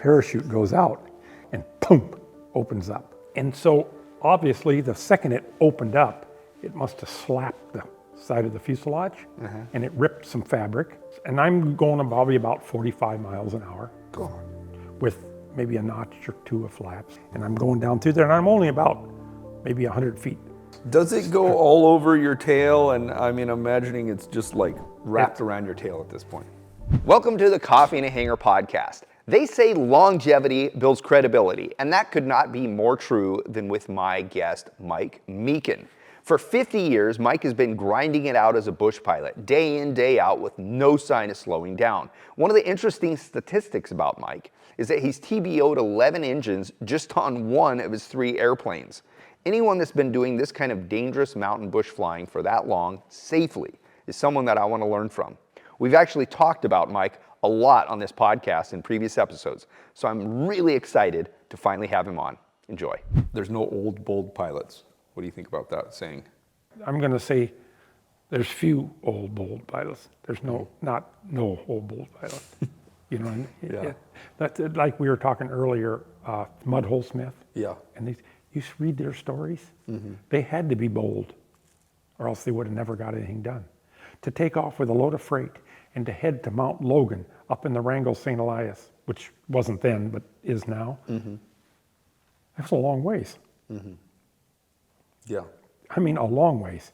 parachute goes out and boom, opens up. And so obviously the second it opened up, it must have slapped the side of the fuselage and it ripped some fabric. And I'm going probably about 45 miles an hour with maybe a notch or two of flaps. And I'm going down through there and I'm only about maybe 100 feet. Does it go all over your tail? And I mean, imagining it's just like wrapped around your tail at this point. Welcome to the Coffee in a Hangar podcast. They say longevity builds credibility, and that could not be more true than with my guest, Mike Meekin. For 50 years, Mike has been grinding it out as a bush pilot, day in, day out, with no sign of slowing down. One of the interesting statistics about Mike is that he's TBO'd 11 engines just on one of his 3 airplanes. Anyone that's been doing this kind of dangerous mountain bush flying for that long, safely, is someone that I want to learn from. We've actually talked about Mike a lot on this podcast in previous episodes, so I'm really excited to finally have him on. Enjoy. There's no old, bold pilots. What do you think about that saying? I'm going to say there's few old, bold pilots. There's no old, bold pilots. You know, Yeah. That's like we were talking earlier, Mudhole Smith. Yeah. And you read their stories. They had to be bold, or else they would have never got anything done. To take off with a load of freight and to head to Mount Logan up in the Wrangell St. Elias, which wasn't then but is now. That's a long ways. Yeah. I mean, a long ways.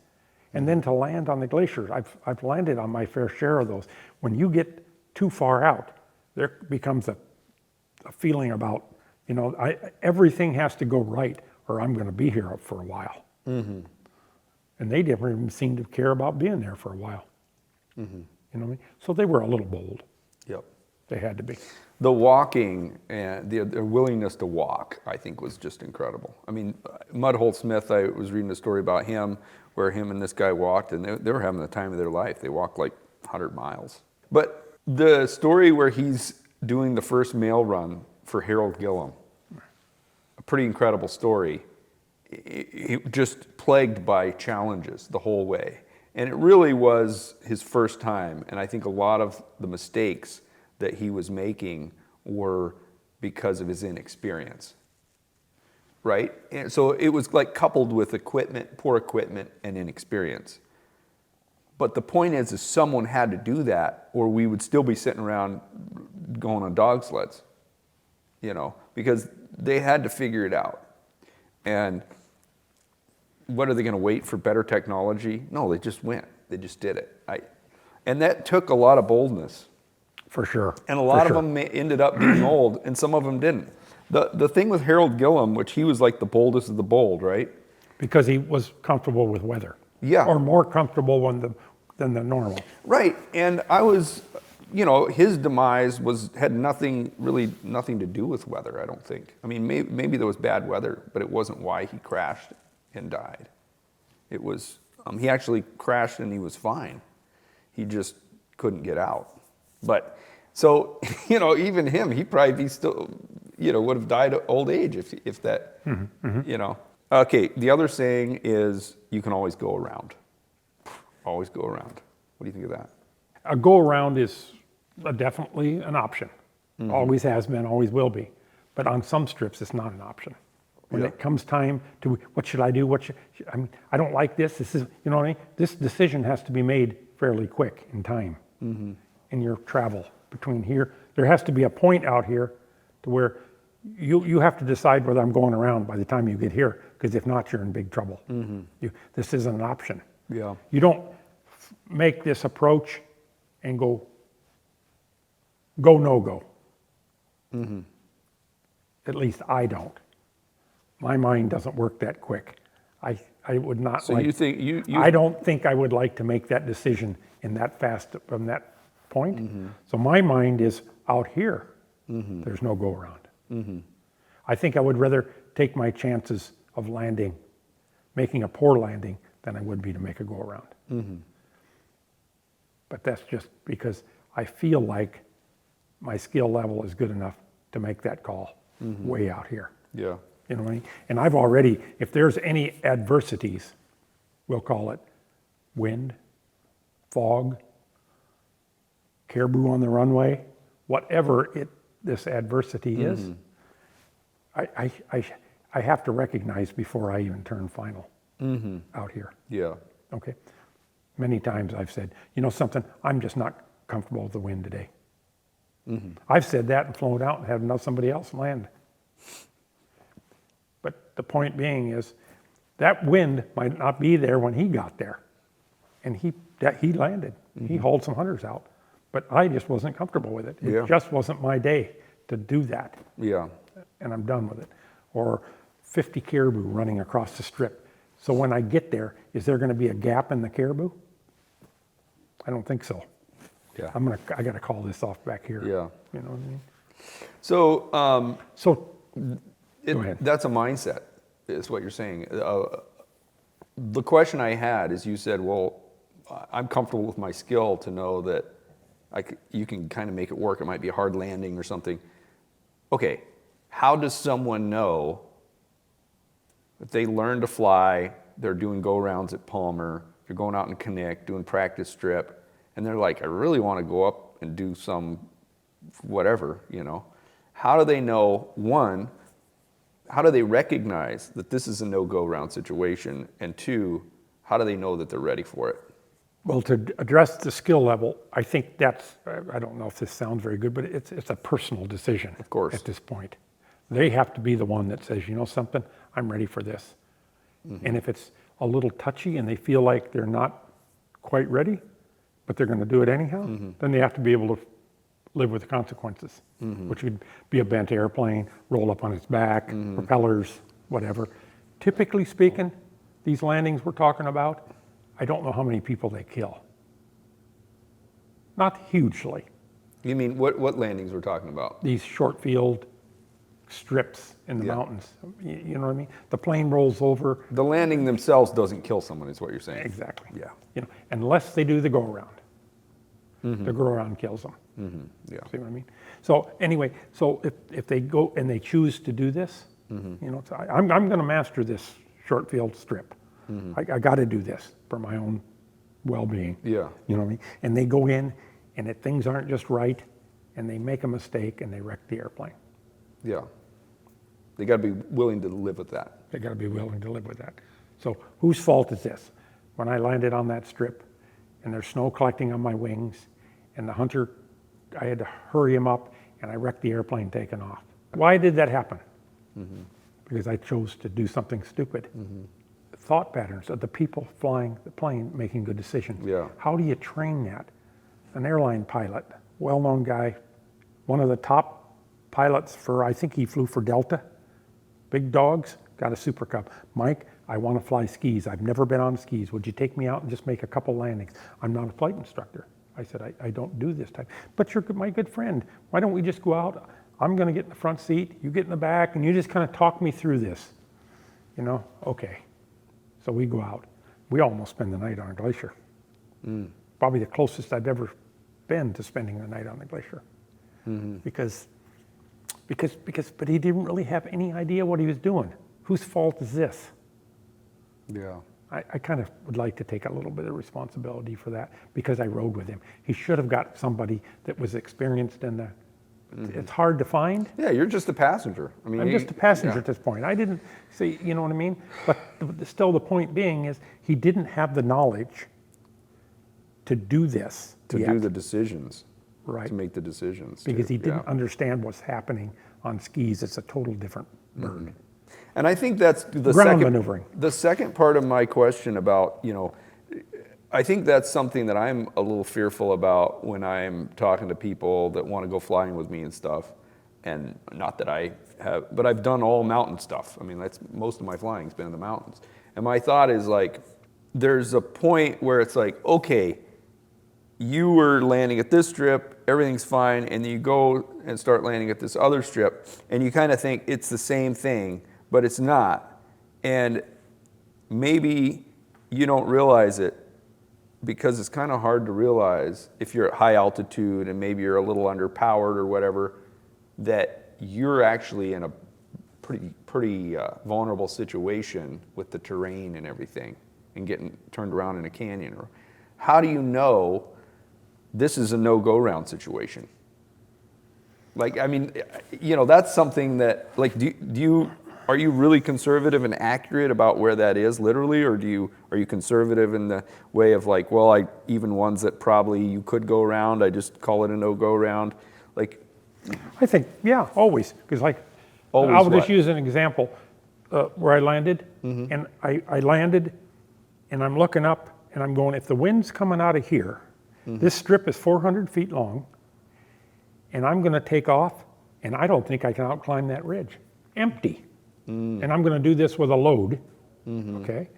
And then to land on the glaciers, I've landed on my fair share of those. When you get too far out, there becomes a feeling about, you know, everything has to go right or I'm going to be here for a while. And they didn't even seem to care about being there for a while. You know what I mean? So they were a little bold. Yep. They had to be. The walking and their willingness to walk, I think, was just incredible. I mean, Mudhole Smith, I was reading a story about him where him and this guy walked, and they were having the time of their life. They walked like 100 miles. But the story where he's doing the first mail run for Harold Gillum, a pretty incredible story. It just plagued by challenges the whole way. And it really was his first time. And I think a lot of the mistakes that he was making were because of his inexperience, right? And so it was like coupled with poor equipment and inexperience. But the point is someone had to do that or we would still be sitting around going on dog sleds, you know, because they had to figure it out. And what are they going to wait for better technology? No, they just went. They just did it. And that took a lot of boldness. For sure. And a lot of them ended up being old, and some of them didn't. The thing with Harold Gillum, which he was like the boldest of the bold, right? Because he was comfortable with weather. Yeah. Or more comfortable than the normal. Right. And I was, you know, his demise had nothing to do with weather, I don't think. I mean, maybe there was bad weather, but it wasn't why he crashed and died. It was, he actually crashed and he was fine. He just couldn't get out. But, so, you know, even him, he probably still, you know, would have died of old age if that, you know. Okay, the other saying is you can always go around. Always go around. What do you think of that? A go around is definitely an option. Always has been, always will be. But on some strips, it's not an option. When it comes time to what should I do? I mean, I don't like this. This is, you know what I mean? This decision has to be made fairly quick in time in your travel between here. There has to be a point out here to where you have to decide whether I'm going around by the time you get here, because if not, you're in big trouble. This isn't an option. Yeah. You don't make this approach and go, no go. At least I don't. My mind doesn't work that quick. I would not. So you think you? I don't think I would like to make that decision in that fast from that point. So my mind is out here. There's no go around. I think I would rather take my chances of landing, making a poor landing, than I would be to make a go around. But that's just because I feel like my skill level is good enough to make that call way out here. Yeah. You know what I mean? And I've already, if there's any adversities, we'll call it wind, fog, caribou on the runway, whatever it this adversity is, I have to recognize before I even turn final out here. Yeah. Okay. Many times I've said, you know something, I'm just not comfortable with the wind today. I've said that and flown out and had somebody else land. But the point being is that wind might not be there when he got there. And he landed. He hauled some hunters out. But I just wasn't comfortable with it. It just wasn't my day to do that. Yeah. And I'm done with it. Or 50 caribou running across the strip. So when I get there, is there going to be a gap in the caribou? I don't think so. Yeah. I got to call this off back here. Yeah. You know what I mean? So, So go ahead. That's a mindset, is what you're saying. The question I had is, you said, well, I'm comfortable with my skill to know that you can kind of make it work. It might be a hard landing or something. Okay, how does someone know if they learn to fly, they're doing go-rounds at Palmer, they're going out in Connect, doing practice strip, and they're like, I really want to go up and do some whatever, you know. How do they know, one, how do they recognize that this is a no-go round situation? And two, how do they know that they're ready for it? Well, to address the skill level, I think that's, I don't know if this sounds very good, but it's a personal decision. Of course. At this point. They have to be the one that says, you know something, I'm ready for this. And if it's a little touchy and they feel like they're not quite ready, but they're going to do it anyhow, then they have to be able to live with the consequences, which would be a bent airplane, roll up on its back, propellers, whatever. Typically speaking, these landings we're talking about, I don't know how many people they kill. Not hugely. You mean, what landings we're talking about? These short field strips in the mountains. You know what I mean? The plane rolls over. The landing themselves doesn't kill someone, is what you're saying. Exactly. Yeah. You know, unless they do the go-around. The go-around kills them. Yeah. See what I mean? So anyway, so if they go and they choose to do this, you know, so I'm going to master this short field strip. I got to do this for my own well-being. Yeah. You know what I mean? And they go in, and if things aren't just right, and they make a mistake, and they wreck the airplane. Yeah. They got to be willing to live with that. They got to be willing to live with that. So whose fault is this? When I landed on that strip, and there's snow collecting on my wings, and the hunter, I had to hurry him up, and I wrecked the airplane taking off. Why did that happen? Because I chose to do something stupid. Thought patterns of the people flying the plane making good decisions. Yeah. How do you train that? An airline pilot, well-known guy, one of the top pilots for, I think he flew for Delta, big dogs, got a Super Cub. Mike, I want to fly skis. I've never been on skis. Would you take me out and just make a couple landings? I'm not a flight instructor. I said, I don't do this type. But you're my good friend. Why don't we just go out? I'm going to get in the front seat, you get in the back, and you just kind of talk me through this. You know, okay. So we go out. We almost spend the night on a glacier. Probably the closest I've ever been to spending the night on the glacier. But he didn't really have any idea what he was doing. Whose fault is this? Yeah. I kind of would like to take a little bit of responsibility for that because I rode with him. He should have got somebody that was experienced in that. It's hard to find. Yeah, you're just a passenger. I mean, I'm just a passenger at this point. I didn't see, you know what I mean? But still the point being is he didn't have the knowledge to do this to yet. do the decisions. Right. To make the decisions. Because too. he didn't understand what's happening on skis. It's a total different bird. And I think that's the Ground maneuvering. The second part of my question about, you know, I think that's something that I'm a little fearful about when I'm talking to people that want to go flying with me and stuff. And not that I have, but I've done all mountain stuff. I mean, that's most of my flying's been in the mountains. And my thought is like, there's a point where it's like, okay, you were landing at this strip, everything's fine, and you go and start landing at this other strip, and you kind of think it's the same thing, but it's not. And maybe you don't realize it because it's kind of hard to realize if you're at high altitude and maybe you're a little underpowered or whatever, that you're actually in a pretty vulnerable situation with the terrain and everything and getting turned around in a canyon. Or how do you know this is a no-go round situation? Like, I mean, you know, that's something that, like, are you really conservative and accurate about where that is literally, or are you conservative in the way of like, well, even ones that probably you could go around, I just call it a no-go round? Like, I think, yeah, always. Because like, Always I'll just what? use an example where I landed, and I landed, and I'm looking up, and I'm going, if the wind's coming out of here, this strip is 400 feet long, and I'm going to take off, and I don't think I can outclimb that ridge. Empty. And I'm going to do this with a load, okay?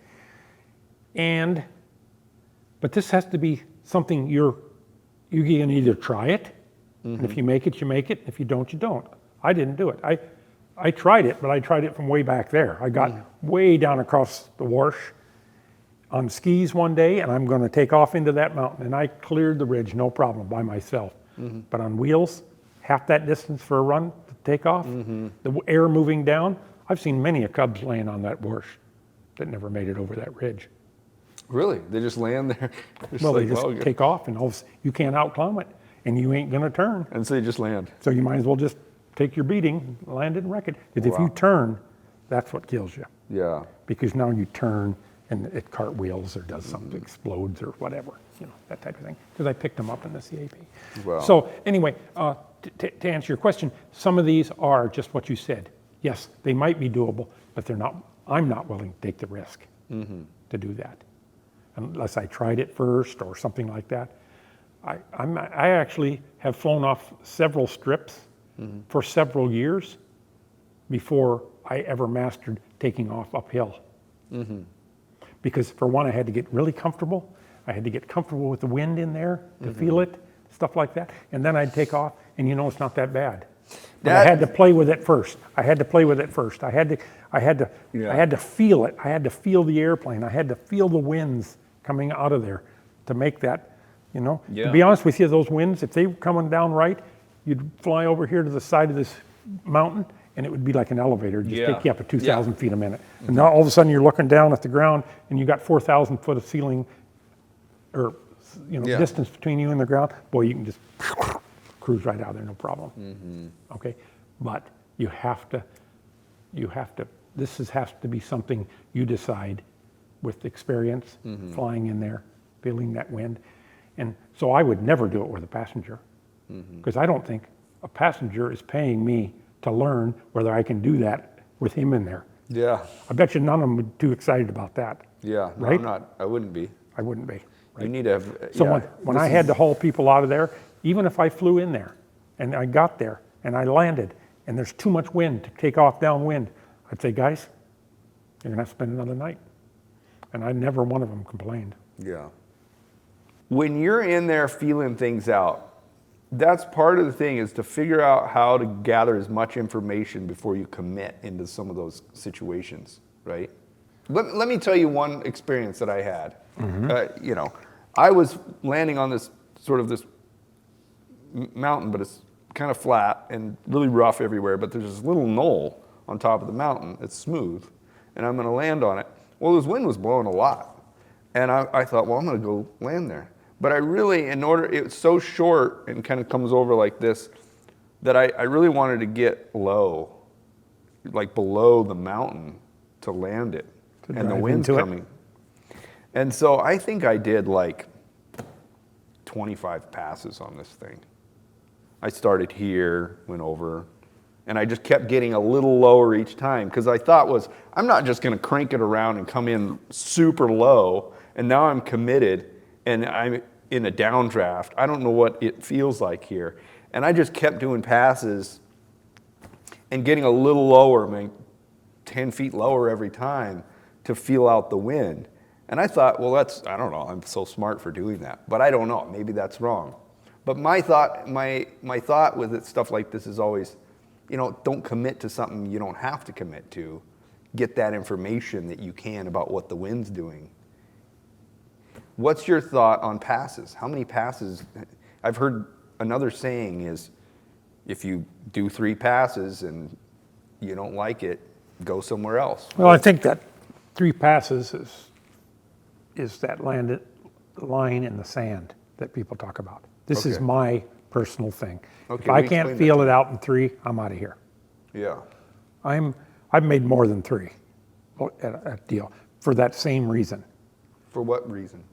But this has to be something you can either try it, and if you make it, you make it. If you don't, you don't. I didn't do it. I tried it, but I tried it from way back there. I got way down across the wash on skis one day, and I'm going to take off into that mountain, and I cleared the ridge, no problem, by myself. But on wheels, half that distance for a run to take off, the air moving down, I've seen many a Cubs laying on that wash that never made it over that ridge. really? They just land there? Well, they just take off, and you can't outclimb it, and you ain't going to turn. And so they just land. So you might as well just take your beating, land it, and wreck it. Because if you turn, that's what kills you. Yeah. Because now you turn, and it cartwheels or does something, explodes or whatever, that type of thing. Because I picked them up in the CAP. Wow. So anyway, to answer your question, some of these are just what you said. Yes, they might be doable, but they're not. I'm not willing to take the risk to do that, unless I tried it first or something like that. I actually have flown off several strips for several years before I ever mastered taking off uphill. Because for one, I had to get really comfortable. I had to get comfortable with the wind in there to feel it, stuff like that. And then I'd take off, and it's not that bad. But I had to play with it first. I had to feel it. I had to feel the airplane. I had to feel the winds coming out of there to make that, To be honest with you, those winds, if they were coming down right, you'd fly over here to the side of this mountain, and it would be like an elevator, just take you up at 2,000 feet a minute. And now all of a sudden you're looking down at the ground, and you got 4,000 foot of ceiling, or distance between you and the ground. Boy, you can just cruise right out there, no problem. Okay, but you have to. This has to be something you decide with experience, flying in there, feeling that wind. And so I would never do it with a passenger, because I don't think a passenger is paying me to learn whether I can do that with him in there. Yeah. I bet you none of them would be too excited about that. Yeah. No, right? I'm not. I wouldn't be. I wouldn't be. You need to have. So when I had to haul people out of there, even if I flew in there and I got there and I landed and there's too much wind to take off downwind, I'd say, guys, you're going to have to spend another night. And never one of them complained. Yeah. When you're in there feeling things out, that's part of the thing, is to figure out how to gather as much information before you commit into some of those situations, right? Let me tell you one experience that I had. I was landing on this mountain, but it's kind of flat and really rough everywhere, but there's this little knoll on top of the mountain. It's smooth, and I'm going to land on it. Well, this wind was blowing a lot, and I thought, well, I'm going to go land there. But I really, it's so short and kind of comes over like this, that I really wanted to get low, like below the mountain, to land it. And the wind's coming. And so I think I did like 25 passes on this thing. I started here, went over, and I just kept getting a little lower each time, because I thought I'm not just going to crank it around and come in super low, and now I'm committed, and I'm in a downdraft. I don't know what it feels like here. And I just kept doing passes and getting a little lower, 10 feet lower every time, to feel out the wind. And I thought, well, I don't know, I'm so smart for doing that. But I don't know, maybe that's wrong. But my thought with stuff like this is always, don't commit to something you don't have to commit to. Get that information that you can about what the wind's doing. What's your thought on passes? How many passes? I've heard another saying is, if you do 3 passes and you don't like it, go somewhere else. Well, I think that 3 passes is that line in the sand that people talk about. This is my personal thing. Okay, If I explain can't that feel to it me. out in 3, I'm out of here. Yeah. I've made more than 3 at a deal for that same reason For what reason?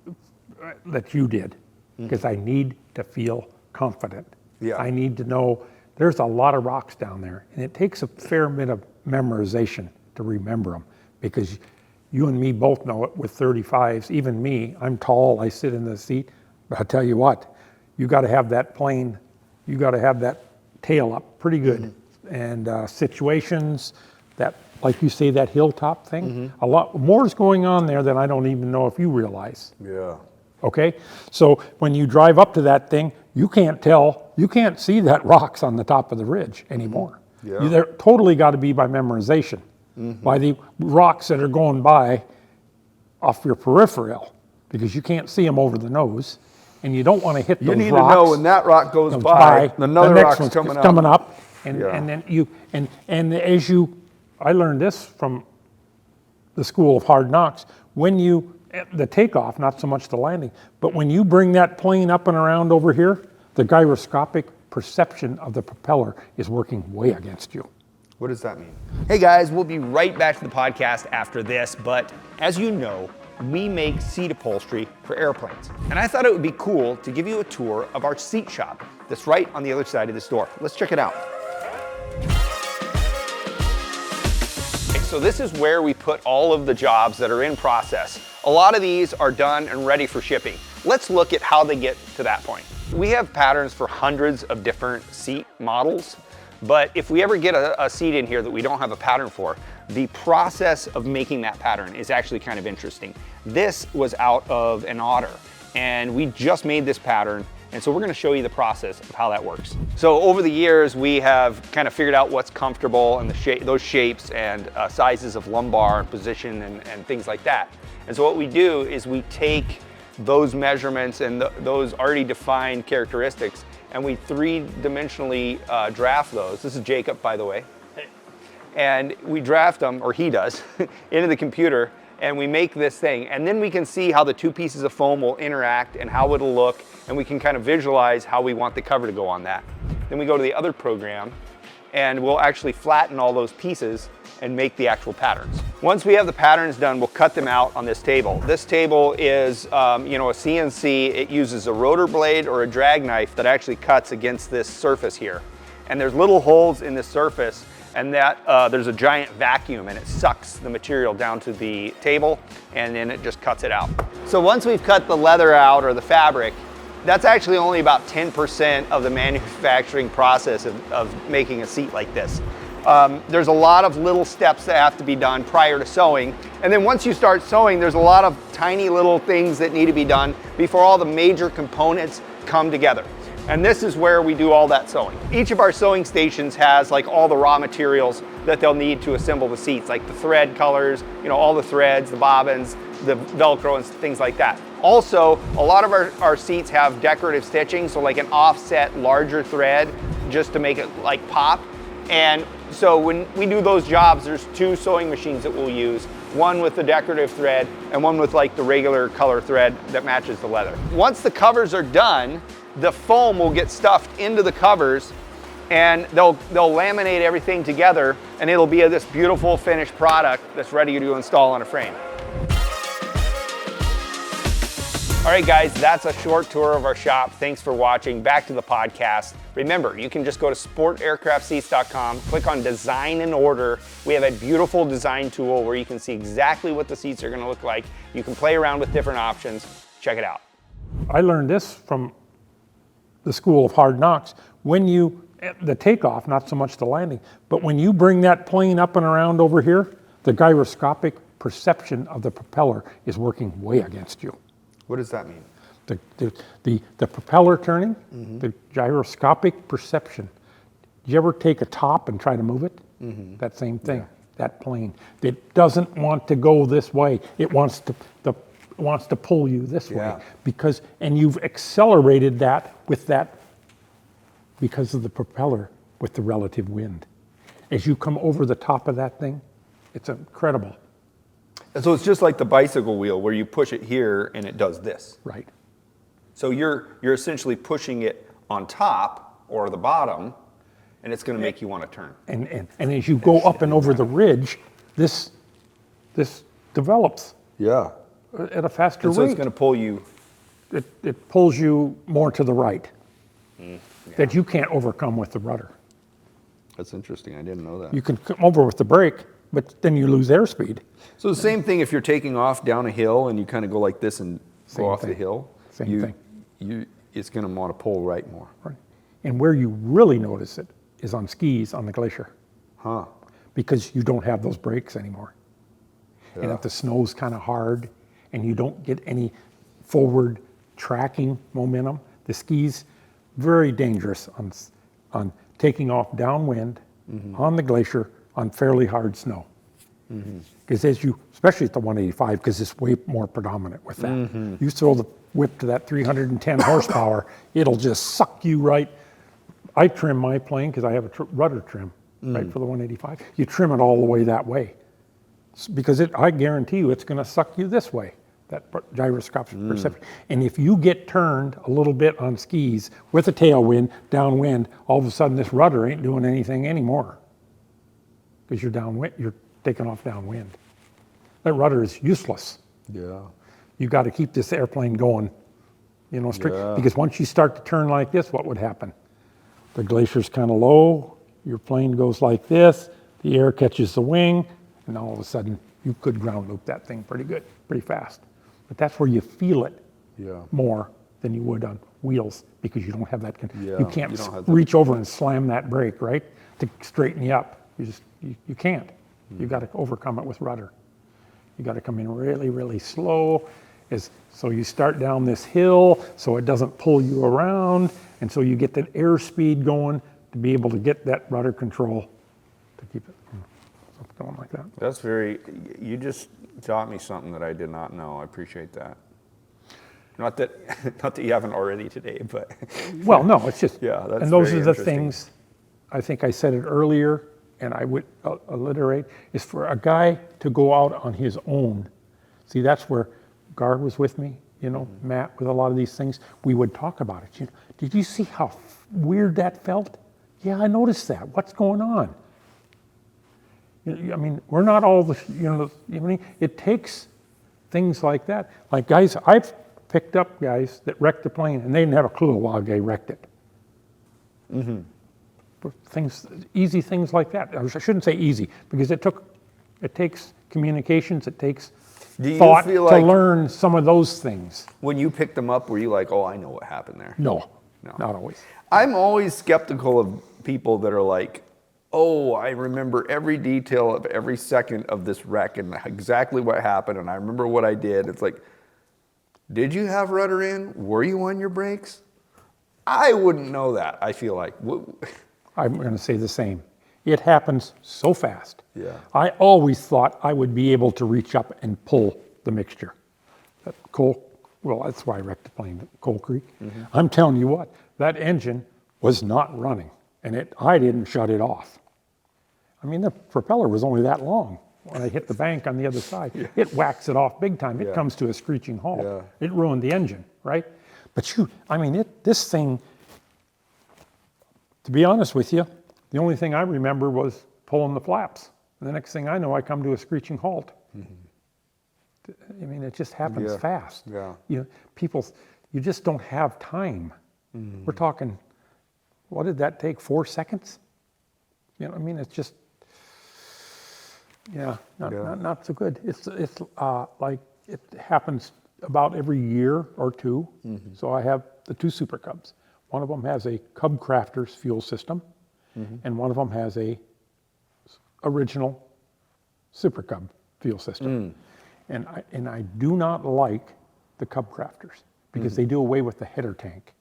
that you did, because I need to feel confident. Yeah. I need to know there's a lot of rocks down there, and it takes a fair bit of memorization to remember them, because you and me both know it with 35s. Even me, I'm tall, I sit in the seat, but I tell you what, you got to have that plane, you got to have that tail up pretty good. And situations that, like you say, that hilltop thing, a lot more is going on there than I don't even know if you realize. Yeah. Okay, so when you drive up to that thing, you can't see that rocks on the top of the ridge anymore. Yeah. They're totally got to be by memorization, by the rocks that are going by off your peripheral, because you can't see them over the nose, and you don't want to hit those rocks. You need to know when that rock goes by, another the next rock's one's coming up. and Yeah. and then I learned this from the School of Hard Knocks. When you, the takeoff, not so much the landing, but when you bring that plane up and around over here, the gyroscopic perception of the propeller is working way against you. What does that mean? Hey guys, we'll be right back to the podcast after this, but as you know, we make seat upholstery for airplanes. And I thought it would be cool to give you a tour of our seat shop that's right on the other side of this door. Let's check it out. Okay, so this is where we put all of the jobs that are in process. A lot of these are done and ready for shipping. Let's look at how they get to that point. We have patterns for hundreds of different seat models, but if we ever get a seat in here that we don't have a pattern for, the process of making that pattern is actually kind of interesting. This was out of an otter, and we just made this pattern, and so we're gonna show you the process of how that works. So over the years, we have kind of figured out what's comfortable and those shapes and sizes of lumbar and position and things like that. And so what we do is we take those measurements and those already defined characteristics, and we three-dimensionally draft those. This is Jacob, by the way. And we draft them, or he does, into the computer, and we make this thing. And then we can see how the two pieces of foam will interact and how it'll look, and we can kind of visualize how we want the cover to go on that. Then we go to the other program, and we'll actually flatten all those pieces and make the actual patterns. Once we have the patterns done, we'll cut them out on this table. This table is a CNC. It uses a rotor blade or a drag knife that actually cuts against this surface here. And there's little holes in this surface, and that there's a giant vacuum, and it sucks the material down to the table, and then it just cuts it out. So once we've cut the leather out, or the fabric, that's actually only about 10% of the manufacturing process of making a seat like this. There's a lot of little steps that have to be done prior to sewing. And then once you start sewing, there's a lot of tiny little things that need to be done before all the major components come together. And this is where we do all that sewing. Each of our sewing stations has like all the raw materials that they'll need to assemble the seats, like the thread colors, all the threads, the bobbins, the Velcro and things like that. Also, a lot of our seats have decorative stitching, so like an offset larger thread just to make it like pop. And so when we do those jobs, there's 2 sewing machines that we'll use, one with the decorative thread and one with like the regular color thread that matches the leather. Once the covers are done, the foam will get stuffed into the covers, and they'll laminate everything together, and it'll be this beautiful finished product that's ready to install on a frame. All right, guys, that's a short tour of our shop. Thanks for watching. Back to the podcast. Remember, you can just go to sportaircraftseats.com, click on Design and Order. We have a beautiful design tool where you can see exactly what the seats are going to look like. You can play around with different options. Check it out. I learned this from the School of Hard Knocks. The takeoff, not so much the landing, but when you bring that plane up and around over here, the gyroscopic perception of the propeller is working way against you. What does that mean? The propeller turning, the gyroscopic perception. Did you ever take a top and try to move it? That same thing, that plane. It doesn't want to go this way. It wants to pull you this way, and you've accelerated that because of the propeller with the relative wind. As you come over the top of that thing, it's incredible. And so it's just like the bicycle wheel where you push it here and it does this. Right. So you're essentially pushing it on top or the bottom, and it's going to make you want to turn. And as you go up and over the ridge, this develops Yeah. at a faster And so rate. it's going to pull you. It pulls you more to the right that you can't overcome with the rudder. That's interesting. I didn't know that. You can come over with the brake, but then you lose airspeed. So the same thing if you're taking off down a hill and you kind of go like this and Same go off the thing. hill. Same thing. It's going to want to pull right more. Right. And where you really notice it is on skis on the glacier, Huh. because you don't have those brakes anymore. And Yeah. if the snow's kind of hard and you don't get any forward tracking momentum, the skis, very dangerous on taking off downwind on the glacier on fairly hard snow. Because as you, especially at the 185, because it's way more predominant with that. You throw the whip to that 310 horsepower, it'll just suck you right. I trim my plane because I have a rudder trim, right, for the 185. You trim it all the way that way. Because I guarantee you it's going to suck you this way, that gyroscopic perception. And if you get turned a little bit on skis with a tailwind, downwind, all of a sudden this rudder ain't doing anything anymore. Because you're downwind, you're taking off downwind. That rudder is useless. Yeah. You got to keep this airplane going, straight. Yeah. Because once you start to turn like this, what would happen? The glacier's kind of low, your plane goes like this, the air catches the wing, and all of a sudden you could ground loop that thing pretty good, pretty fast. But that's where you feel it Yeah. more than you would on wheels because you don't have that. Yeah, You can't you don't have that. reach over and slam that brake, right, to straighten you up. You can't. You got to overcome it with rudder. You got to come in really, really slow. So you start down this hill so it doesn't pull you around, and so you get that airspeed going to be able to get that rudder control to keep it going like that. That's you just taught me something that I did not know. I appreciate that. Not that you haven't already today, but. Well, no, it's just, Yeah, that's and those very are the interesting. things, I think I said it earlier, and I would alliterate, is for a guy to go out on his own. See, that's where Gar was with me, Matt, with a lot of these things. We would talk about it. Did you see how weird that felt? Yeah, I noticed that. What's going on? I mean, we're not all the, it takes things like that. Like guys, I've picked up guys that wrecked the plane and they didn't have a clue why they wrecked it. Easy things like that. I shouldn't say easy because it takes communications, it takes Do you thought feel to like learn some of those things. when you picked them up, were you like, oh, I know what happened there? No, No. not always. I'm always skeptical of people that are like, oh, I remember every detail of every second of this wreck and exactly what happened, and I remember what I did. It's like, did you have rudder in? Were you on your brakes? I wouldn't know that, I feel like. I'm going to say the same. It happens so fast. Yeah. I always thought I would be able to reach up and pull the mixture. Well, that's why I wrecked the plane at Coal Creek. I'm telling you what, that engine was not running, and I didn't shut it off. I mean, the propeller was only that long when I hit the bank on the other side. It whacks it off big time. It Yeah. comes to a screeching halt. Yeah. It ruined the engine, right? But this thing, to be honest with you, the only thing I remember was pulling the flaps. And the next thing I know, I come to a screeching halt. I mean, it just happens Yeah. fast. Yeah. You just don't have time. We're talking, what did that take, 4 seconds? I mean, it's just, not so good. It's like it happens about every year or two. So I have the 2 Super Cubs. One of them has a Cub Crafters fuel system, and one of them has a original Super Cub fuel system. And I do not like the Cub Crafters because they do away with the header tank.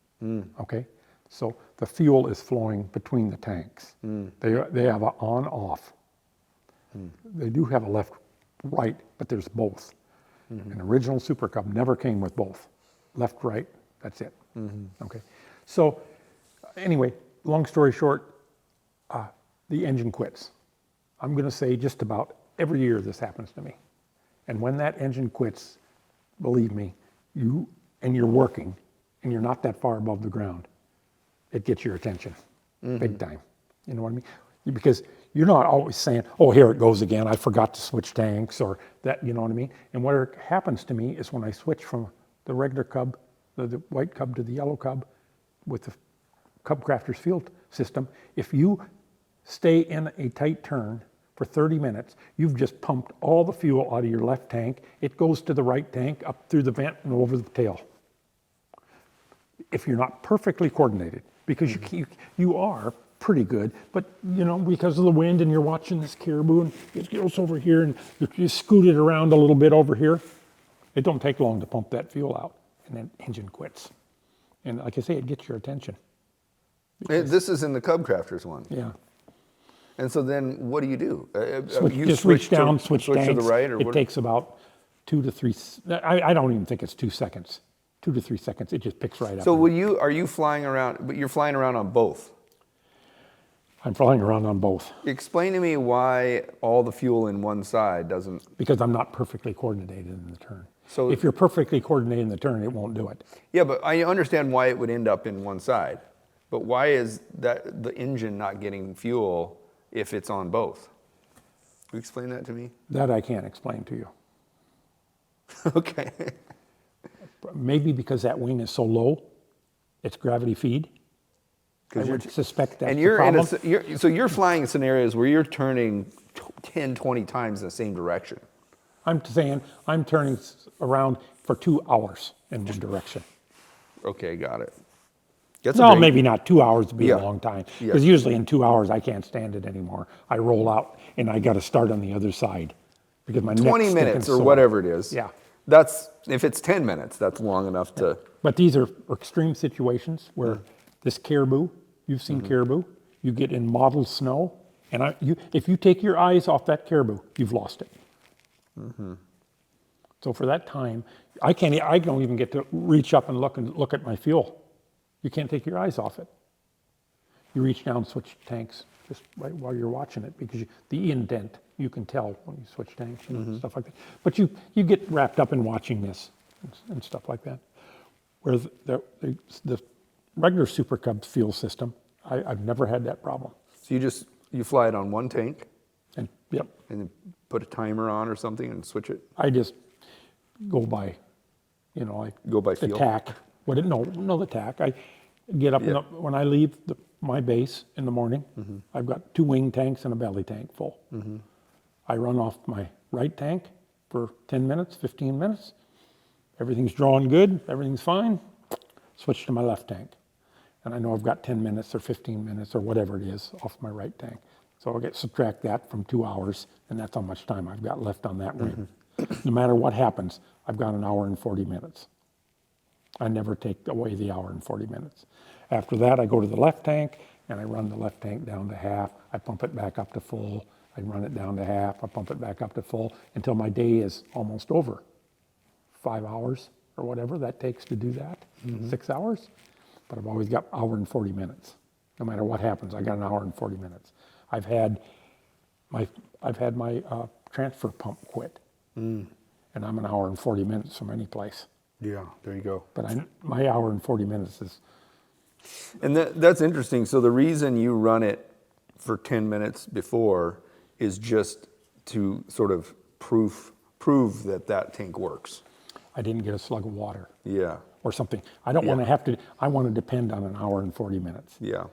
Okay, so the fuel is flowing between the tanks. They have an on-off. They do have a left-right, but there's both. An original Super Cub never came with both. Left, right, that's it. Okay, so anyway, long story short, the engine quits. I'm going to say just about every year this happens to me. And when that engine quits, believe me, you're working and you're not that far above the ground, it gets your attention, big time. You know what I mean? Because you're not always saying, oh, here it goes again, I forgot to switch tanks, or that, you know what I mean? And what happens to me is when I switch from the regular cub, the white cub to the yellow cub, with the Cub Crafters field system, if you stay in a tight turn for 30 minutes, you've just pumped all the fuel out of your left tank, it goes to the right tank, up through the vent and over the tail. If you're not perfectly coordinated, because you are pretty good, but you know, because of the wind and you're watching this caribou and it goes over here and you scoot it around a little bit over here, it don't take long to pump that fuel out and then engine quits. And like I say, it gets your attention. This is in the Cub Crafters one. Yeah. And so then what do you do? You Just switch reach down, switch to tanks. the right, or it what? takes about 2 to 3, I don't even think it's 2 seconds. 2 to 3 seconds, it just picks right up. So are you flying around, but you're flying around on both? I'm flying around on both. Explain to me why all the fuel in one side doesn't... Because I'm not perfectly coordinated in the turn. So if you're perfectly coordinated in the turn, it won't do it. Yeah, but I understand why it would end up in one side. But why is that the engine not getting fuel if it's on both? Can you explain that to me? That I can't explain to you. Okay. Maybe because that wing is so low, it's gravity feed. I would suspect that's and the problem. so you're flying in scenarios where you're turning 10, 20 times in the same direction. I'm saying I'm turning around for 2 hours in one direction. Okay, got it. That's No, maybe not 2 hours would be Yeah. a long time. Yeah. Because usually in 2 hours, I can't stand it anymore. I roll out and I got to start on the other side because my 20 neck's minutes sticking or sore. whatever it is. Yeah. That's, if it's 10 minutes, that's long enough to... But these are extreme situations where this caribou, you've seen caribou, you get in mottled snow, and if you take your eyes off that caribou, you've lost it. So for that time, I don't even get to reach up and look at my fuel. You can't take your eyes off it. You reach down, switch tanks just right while you're watching it, because the indent, you can tell when you switch tanks and stuff like that. But you get wrapped up in watching this and stuff like that. Where the regular Super Cub fuel system, I've never had that problem. So you fly it on one tank And yep, and then put a timer on or something and switch it? I just go by, like Go by the feel? tack. No, the tack. I get up Yeah. when I leave my base in the morning. I've got 2 wing tanks and a belly tank full. I run off my right tank for 10 minutes, 15 minutes. Everything's drawing good, everything's fine. Switch to my left tank. And I know I've got 10 minutes or 15 minutes or whatever it is off my right tank. So I'll subtract that from 2 hours, and that's how much time I've got left on that ring. No matter what happens, I've got an hour and 40 minutes. I never take away the hour and 40 minutes. After that, I go to the left tank, and I run the left tank down to half. I pump it back up to full. I run it down to half. I pump it back up to full until my day is almost over. 5 hours or whatever that takes to do that, 6 hours. But I've always got hour and 40 minutes. No matter what happens, I got an hour and 40 minutes. I've had my transfer pump quit, and I'm an hour and 40 minutes from any place. Yeah, there you go. But my hour and 40 minutes is... And that's interesting. So the reason you run it for 10 minutes before is just to sort of prove that tank works. I didn't get a slug of water. Yeah. Or something. I don't want to have to, I want to depend on an hour and 40 minutes. Yeah.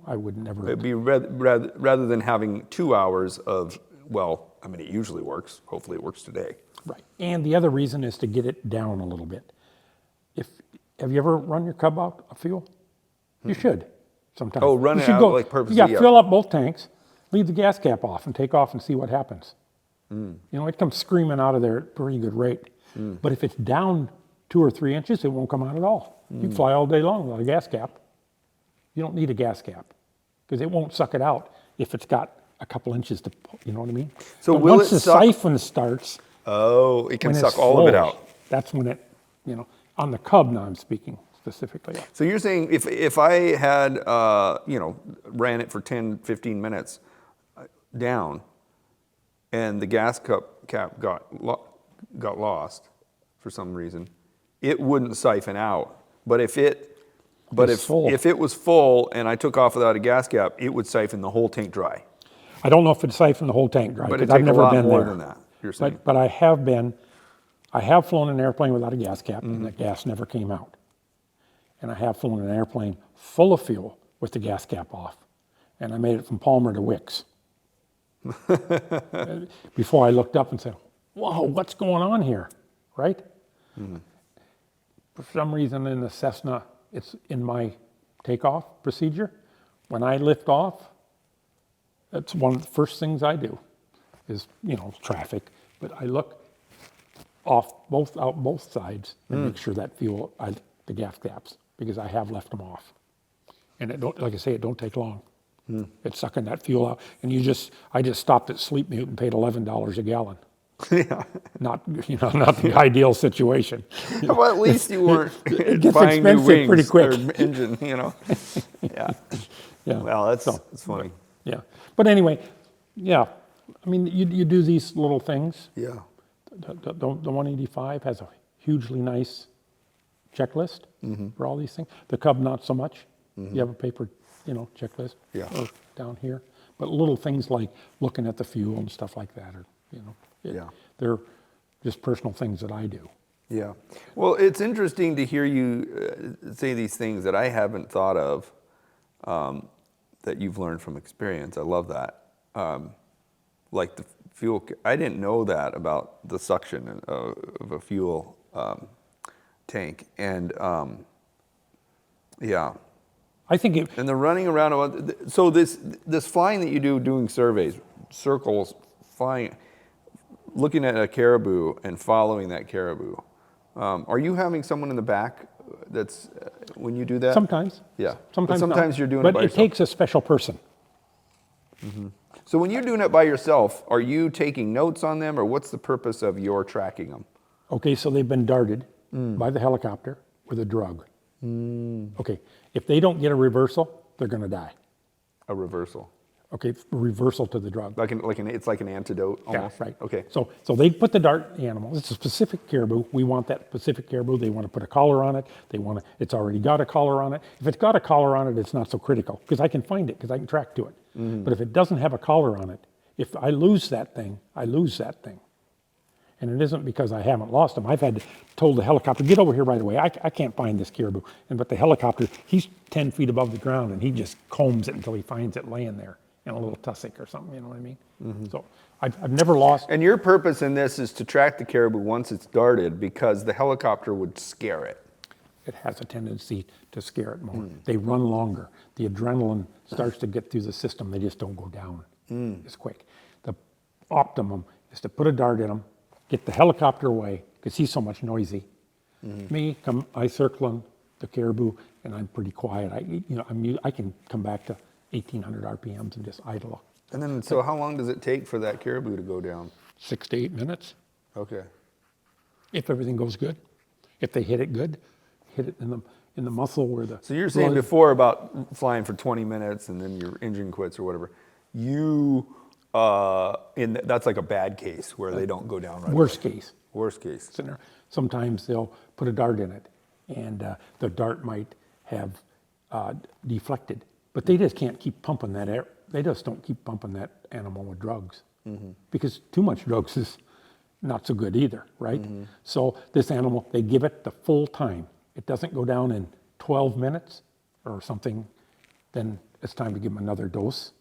I would never... It'd be rather than having 2 hours of, it usually works. Hopefully it works today. Right. And the other reason is to get it down a little bit. Have you ever run your Cub out of fuel? You should sometimes. Oh, run You it should out go, like purposely, You got yeah. fill up both tanks, leave the gas cap off and take off and see what happens. It comes screaming out of there at a pretty good rate. But if it's down 2 or 3 inches, it won't come out at all. You can fly all day long without a gas cap. You don't need a gas cap because it won't suck it out if it's got a couple inches to, you know what I mean? So But will once it the suck- siphon starts, Oh, it can when it's suck all of it full, out. That's when it, on the Cub now I'm speaking specifically. So you're saying if I had, ran it for 10, 15 minutes down and the gas cap got lost for some reason, it wouldn't siphon out. But if it But It's full. if it was full and I took off without a gas cap, it would siphon the whole tank dry. I don't know if it's siphoned the whole tank dry, But because it'd I've take a never lot been more there. than that, you're saying. But I have flown an airplane without a gas cap, and the gas never came out. And I have flown an airplane full of fuel with the gas cap off. And I made it from Palmer to Wicks. Before I looked up and said, whoa, what's going on here, right? For some reason in the Cessna, it's in my takeoff procedure. When I lift off, that's one of the first things I do is, traffic. But I look out both sides and make sure that fuel, the gas caps, because I have left them off. And it don't, like I say, it don't take long. It's sucking that fuel out. And I just stopped at Sleep Mute and paid $11 a gallon. Yeah. Not the ideal situation. Well, at least you weren't It gets buying new expensive wings pretty quick. or engine, Yeah. Yeah. Well, that's funny. Yeah. But anyway, yeah. I mean, you do these little things. Yeah. The 185 has a hugely nice checklist for all these things. The Cub, not so much. You have a paper, checklist. Yeah. Or down here. But little things like looking at the fuel and stuff like that, they're just personal things that I do. Yeah. Well, it's interesting to hear you say these things that I haven't thought of, that you've learned from experience. I love that. Like the fuel, I didn't know that about the suction of a fuel tank. And yeah. I think And the running around, so this flying that you do, doing surveys, circles, flying, looking at a caribou and following that caribou, are you having someone in the back that's, when you do that? sometimes. Yeah. Sometimes, But sometimes not. you're doing but it by it yourself. takes a special person. So when you're doing it by yourself, are you taking notes on them, or what's the purpose of your tracking them? Okay, so they've been darted by the helicopter with a drug. Okay, if they don't get a reversal, they're going to die. A reversal. Okay, reversal to the drug. It's like an antidote almost? Yeah, right. Okay. So they put the dart animal. It's a specific caribou. We want that specific caribou. They want to put a collar on it. It's already got a collar on it. If it's got a collar on it, it's not so critical because I can find it because I can track to it. But if it doesn't have a collar on it, if I lose that thing, I lose that thing. And it isn't because I haven't lost them. I've had told the helicopter, get over here right away. I can't find this caribou. But the helicopter, he's 10 feet above the ground and he just combs it until he finds it laying there in a little tussock or something, you know what I mean? So I've never lost. And your purpose in this is to track the caribou once it's darted because the helicopter would scare it. It has a tendency to scare it more. They run longer. The adrenaline starts to get through the system. They just don't go down as quick. The optimum is to put a dart in them, get the helicopter away because he's so much noisy. I circle the caribou and I'm pretty quiet. I can come back to 1,800 RPMs and just idle. And then, so how long does it take for that caribou to go down? 6 to 8 minutes, Okay. if everything goes good. If they hit it good, hit it in the muscle where the. So you're saying before about flying for 20 minutes and then your engine quits or whatever. That's like a bad case where they don't go down right Worst away. case. Worst case. Sometimes they'll put a dart in it, and the dart might have deflected. But they just can't keep pumping that air. They just don't keep pumping that animal with drugs because too much drugs is not so good either, right? So this animal, they give it the full time. It doesn't go down in 12 minutes or something. Then it's time to give them another dose.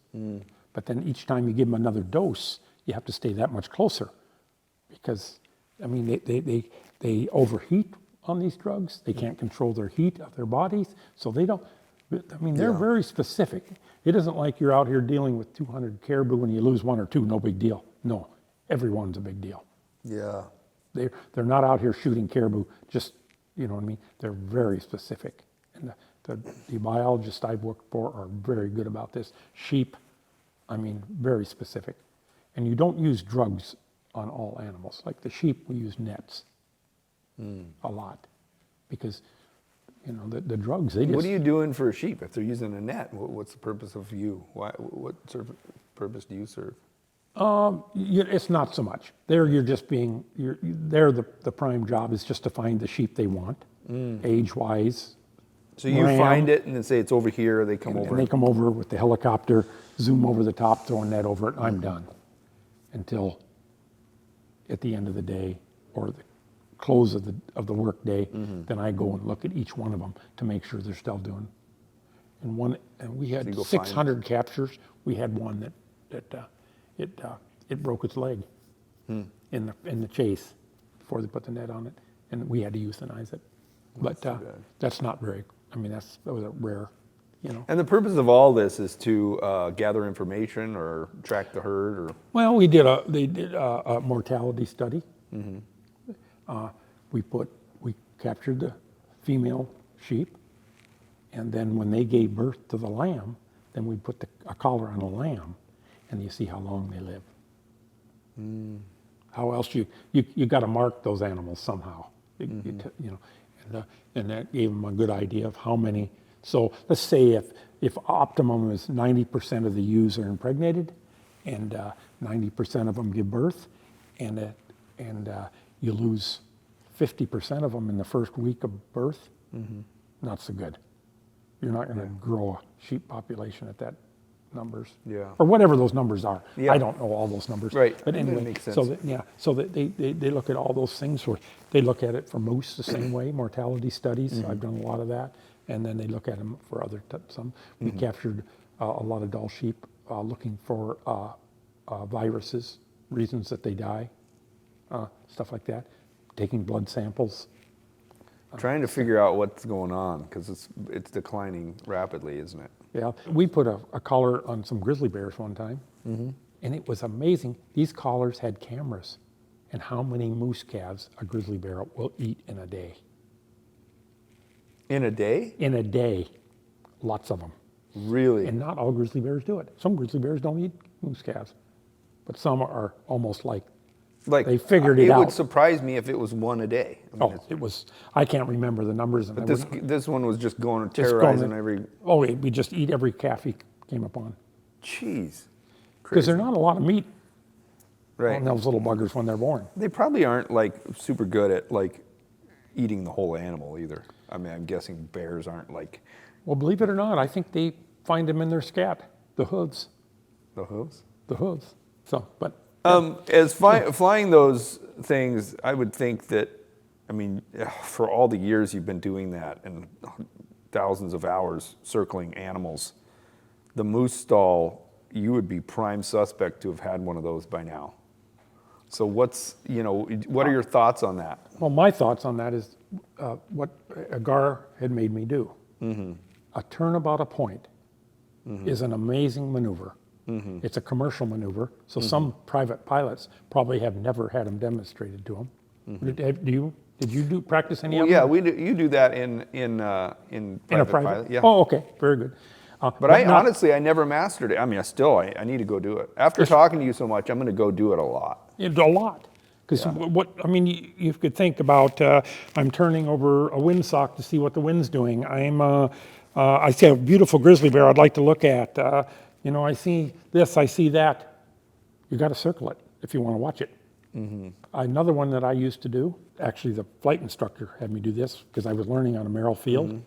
But then each time you give them another dose, you have to stay that much closer because, I mean, they overheat on these drugs. They can't control their heat of their bodies, so they don't. I mean, they're very specific. It isn't like you're out here dealing with 200 caribou and you lose one or two, no big deal. No, everyone's a big deal. Yeah. They're not out here shooting caribou, just, you know what I mean? They're very specific. And the biologists I've worked for are very good about this. Sheep, I mean, very specific. And you don't use drugs on all animals. Like the sheep, we use nets a lot because, you know, the drugs, they just... What are you doing for a sheep if they're using a net? What's the purpose of you? What sort of purpose do you serve? It's not so much. There you're just being, the prime job is just to find the sheep they want, age-wise, So you ram, find it and then say it's over here, they come over. and they come over with the helicopter, zoom over the top, throw a net over it, and I'm done. Until at the end of the day or the close of the work day, then I go and look at each one of them to make sure they're still doing. And we had you go find 600 captures. We had one that it broke its leg in the chase before they put the net on it, and we had to euthanize it. But that's not very. I mean, that was a rare, you know. And the purpose of all this is to gather information or track the herd, or Well, they did a mortality study. We captured the female sheep, and then when they gave birth to the lamb, then we put a collar on the lamb, and you see how long they live. How else you got to mark those animals somehow, you know, and that gave them a good idea of how many. So let's say if optimum is 90% of the ewes are impregnated, and 90% of them give birth, and you lose 50% of them in the first week of birth, not so good. You're not going to grow a sheep population at that numbers, or whatever those numbers are. I don't know all those numbers, Right. But anyway, That makes sense. so that they look at all those things. They look at it for moose the same way, mortality studies. I've done a lot of that, and then they look at them for other some. We captured a lot of Dall sheep looking for viruses, reasons that they die, stuff like that. Taking blood samples. trying to figure out what's going on, because it's declining rapidly, isn't it? Yeah, we put a collar on some grizzly bears one time, and it was amazing. These collars had cameras, and how many moose calves a grizzly bear will eat in a day. In a day? In a day, lots of them. Really? And not all grizzly bears do it. Some grizzly bears don't eat moose calves, but some are almost like they figured it out. It would surprise me if it was one a day. I mean, it was, I can't remember the numbers. But this one was just going and terrorizing every... Oh, we just eat every calf he came upon. Jeez. Because there's not a lot of meat Right. on those little buggers when they're born. They probably aren't like super good at like eating the whole animal either. I mean, I'm guessing bears aren't like... Well, believe it or not, I think they find them in their scat, the hooves. The hooves? The hooves. So, but... As flying those things, I would think that, I mean, for all the years you've been doing that and thousands of hours circling animals, the moose stall, you would be prime suspect to have had one of those by now. So what are your thoughts on that? Well, my thoughts on that is what Agar had made me do. A turnabout a point is an amazing maneuver. It's a commercial maneuver, so some private pilots probably have never had them demonstrated to them. Did you practice any of them? Yeah, you do that in private pilot. Yeah. Oh, okay, very good. But honestly, I never mastered it. I mean, I need to go do it. After talking to you so much, I'm going to go do it a lot. A lot. Because you could think about, I'm turning over a windsock to see what the wind's doing. I see a beautiful grizzly bear I'd like to look at. I see this, I see that. You got to circle it if you want to watch it. Another one that I used to do, actually the flight instructor had me do this because I was learning on a Merrill field.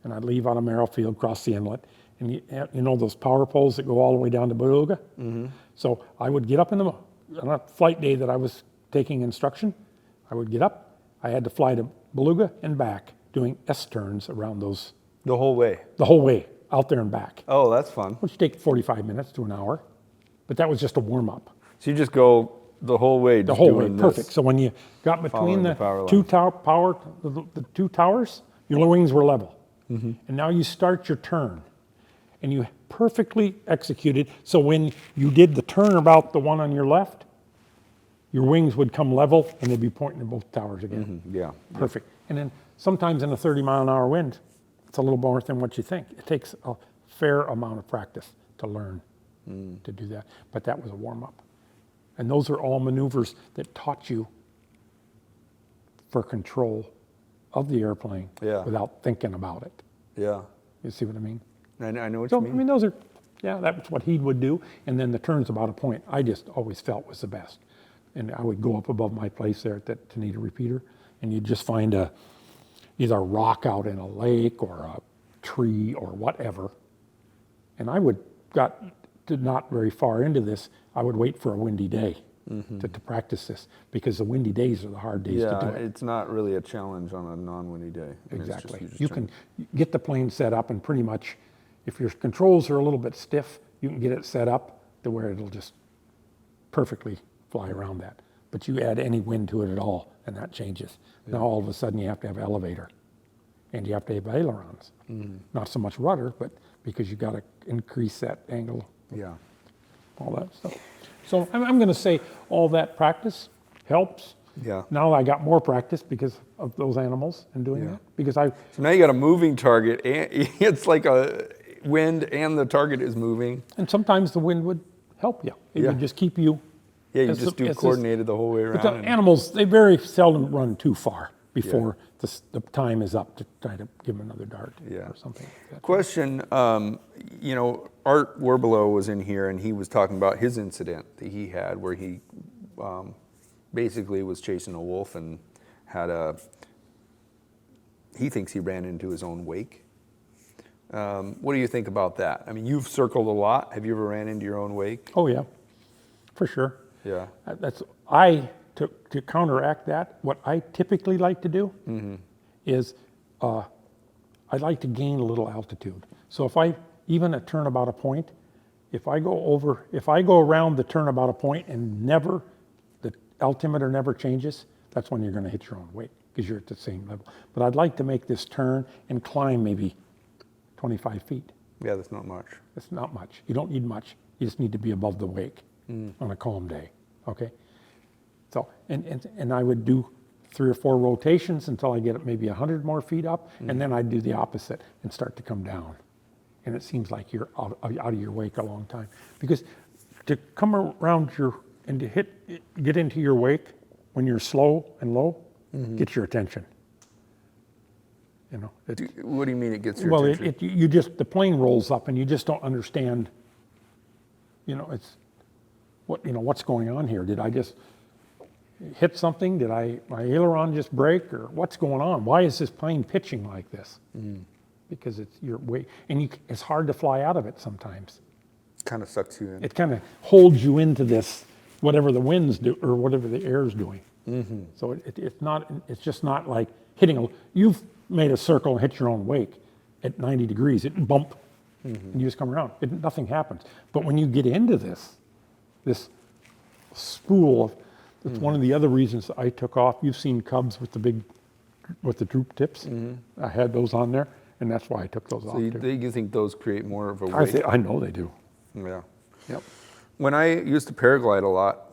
And I'd leave on a Merrill field, cross the inlet. And you know those power poles that go all the way down to Beluga? So I would get up on a flight day that I was taking instruction, I would get up. I had to fly to Beluga and back, doing S-turns around those. The whole way? The whole way, out there and back. Oh, that's fun. Which take 45 minutes to an hour. But that was just a warm-up. So you just go the whole way? The whole way, perfect. So when you got between the two towers, your wings were level. And now you start your turn. And you perfectly executed. So when you did the turn about the one on your left, your wings would come level and they'd be pointing at both towers again. Yeah. Perfect. And then sometimes in a 30-mile-an-hour wind, it's a little more than what you think. It takes a fair amount of practice to learn to do that. But that was a warm-up. And those are all maneuvers that taught you for control of the airplane without thinking about it. Yeah. You see what I mean? I know what you mean. I mean, those are, that's what he would do. And then the turn's about a point, I just always felt was the best. And I would go up above my place there to need a repeater, and you'd just find either a rock out in a lake or tree or whatever. And I would got to not very far into this. I would wait for a windy day to practice this, because the windy days are the hard days to do it. It's not really a challenge on a non-windy day. I mean, it's just- Exactly. just You turn- can get the plane set up, and pretty much, if your controls are a little bit stiff, you can get it set up to where it'll just perfectly fly around that. But you add any wind to it at all, and that changes. Now all of a sudden you have to have elevator, and you have to have ailerons. Not so much rudder, but because you got to increase that angle, Yeah. all that stuff. So I'm going to say all that practice helps. Yeah. Now I got more practice because of those animals and doing Yeah. that. Because I, So now you got a moving target, and it's like a wind, and the target is moving. and sometimes the wind would help you. It Yeah. would just keep you. Yeah, you as just the- do as this- coordinated the whole way But the around. and- animals, they very seldom run too far before the time is up to try to give them another dart Yeah. or something like that. Question, Art Warbelow was in here, and he was talking about his incident that he had where he basically was chasing a wolf and he thinks he ran into his own wake. What do you think about that? I mean, you've circled a lot. Have you ever ran into your own wake? Oh, yeah, for sure. Yeah. To counteract that, what I typically like to do is I like to gain a little altitude. So if I, even at turnabout a point, if I go around the turnabout a point and the altimeter never changes, that's when you're going to hit your own wake, because you're at the same level. But I'd like to make this turn and climb maybe 25 feet. Yeah, that's not much. It's not much. You don't need much. You just need to be above the wake on a calm day, okay? So, and I would do 3 or 4 rotations until I get maybe 100 more feet up, and then I'd do the opposite and start to come down. And it seems like you're out of your wake a long time. Because to come around and to get into your wake when you're slow and low, gets your attention. You know, What do you mean it gets your attention? you just, the plane rolls up and you just don't understand, it's, what's going on here? Did I just hit something? Did my aileron just break, or what's going on? Why is this plane pitching like this? Because it's your weight, and it's hard to fly out of it sometimes. Kind of sucks you in. It kind of holds you into this, whatever the winds do, or whatever the air's doing. So it's just not like you've made a circle and hit your own wake at 90 degrees, it bump, and you just come around. Nothing happens. But when you get into this spool, that's one of the other reasons I took off. You've seen Cubs with the droop tips. I had those on there, and that's why I took those off So too. you think those create more of a wake? I know they do. Yeah. Yep. When I used to paraglide a lot,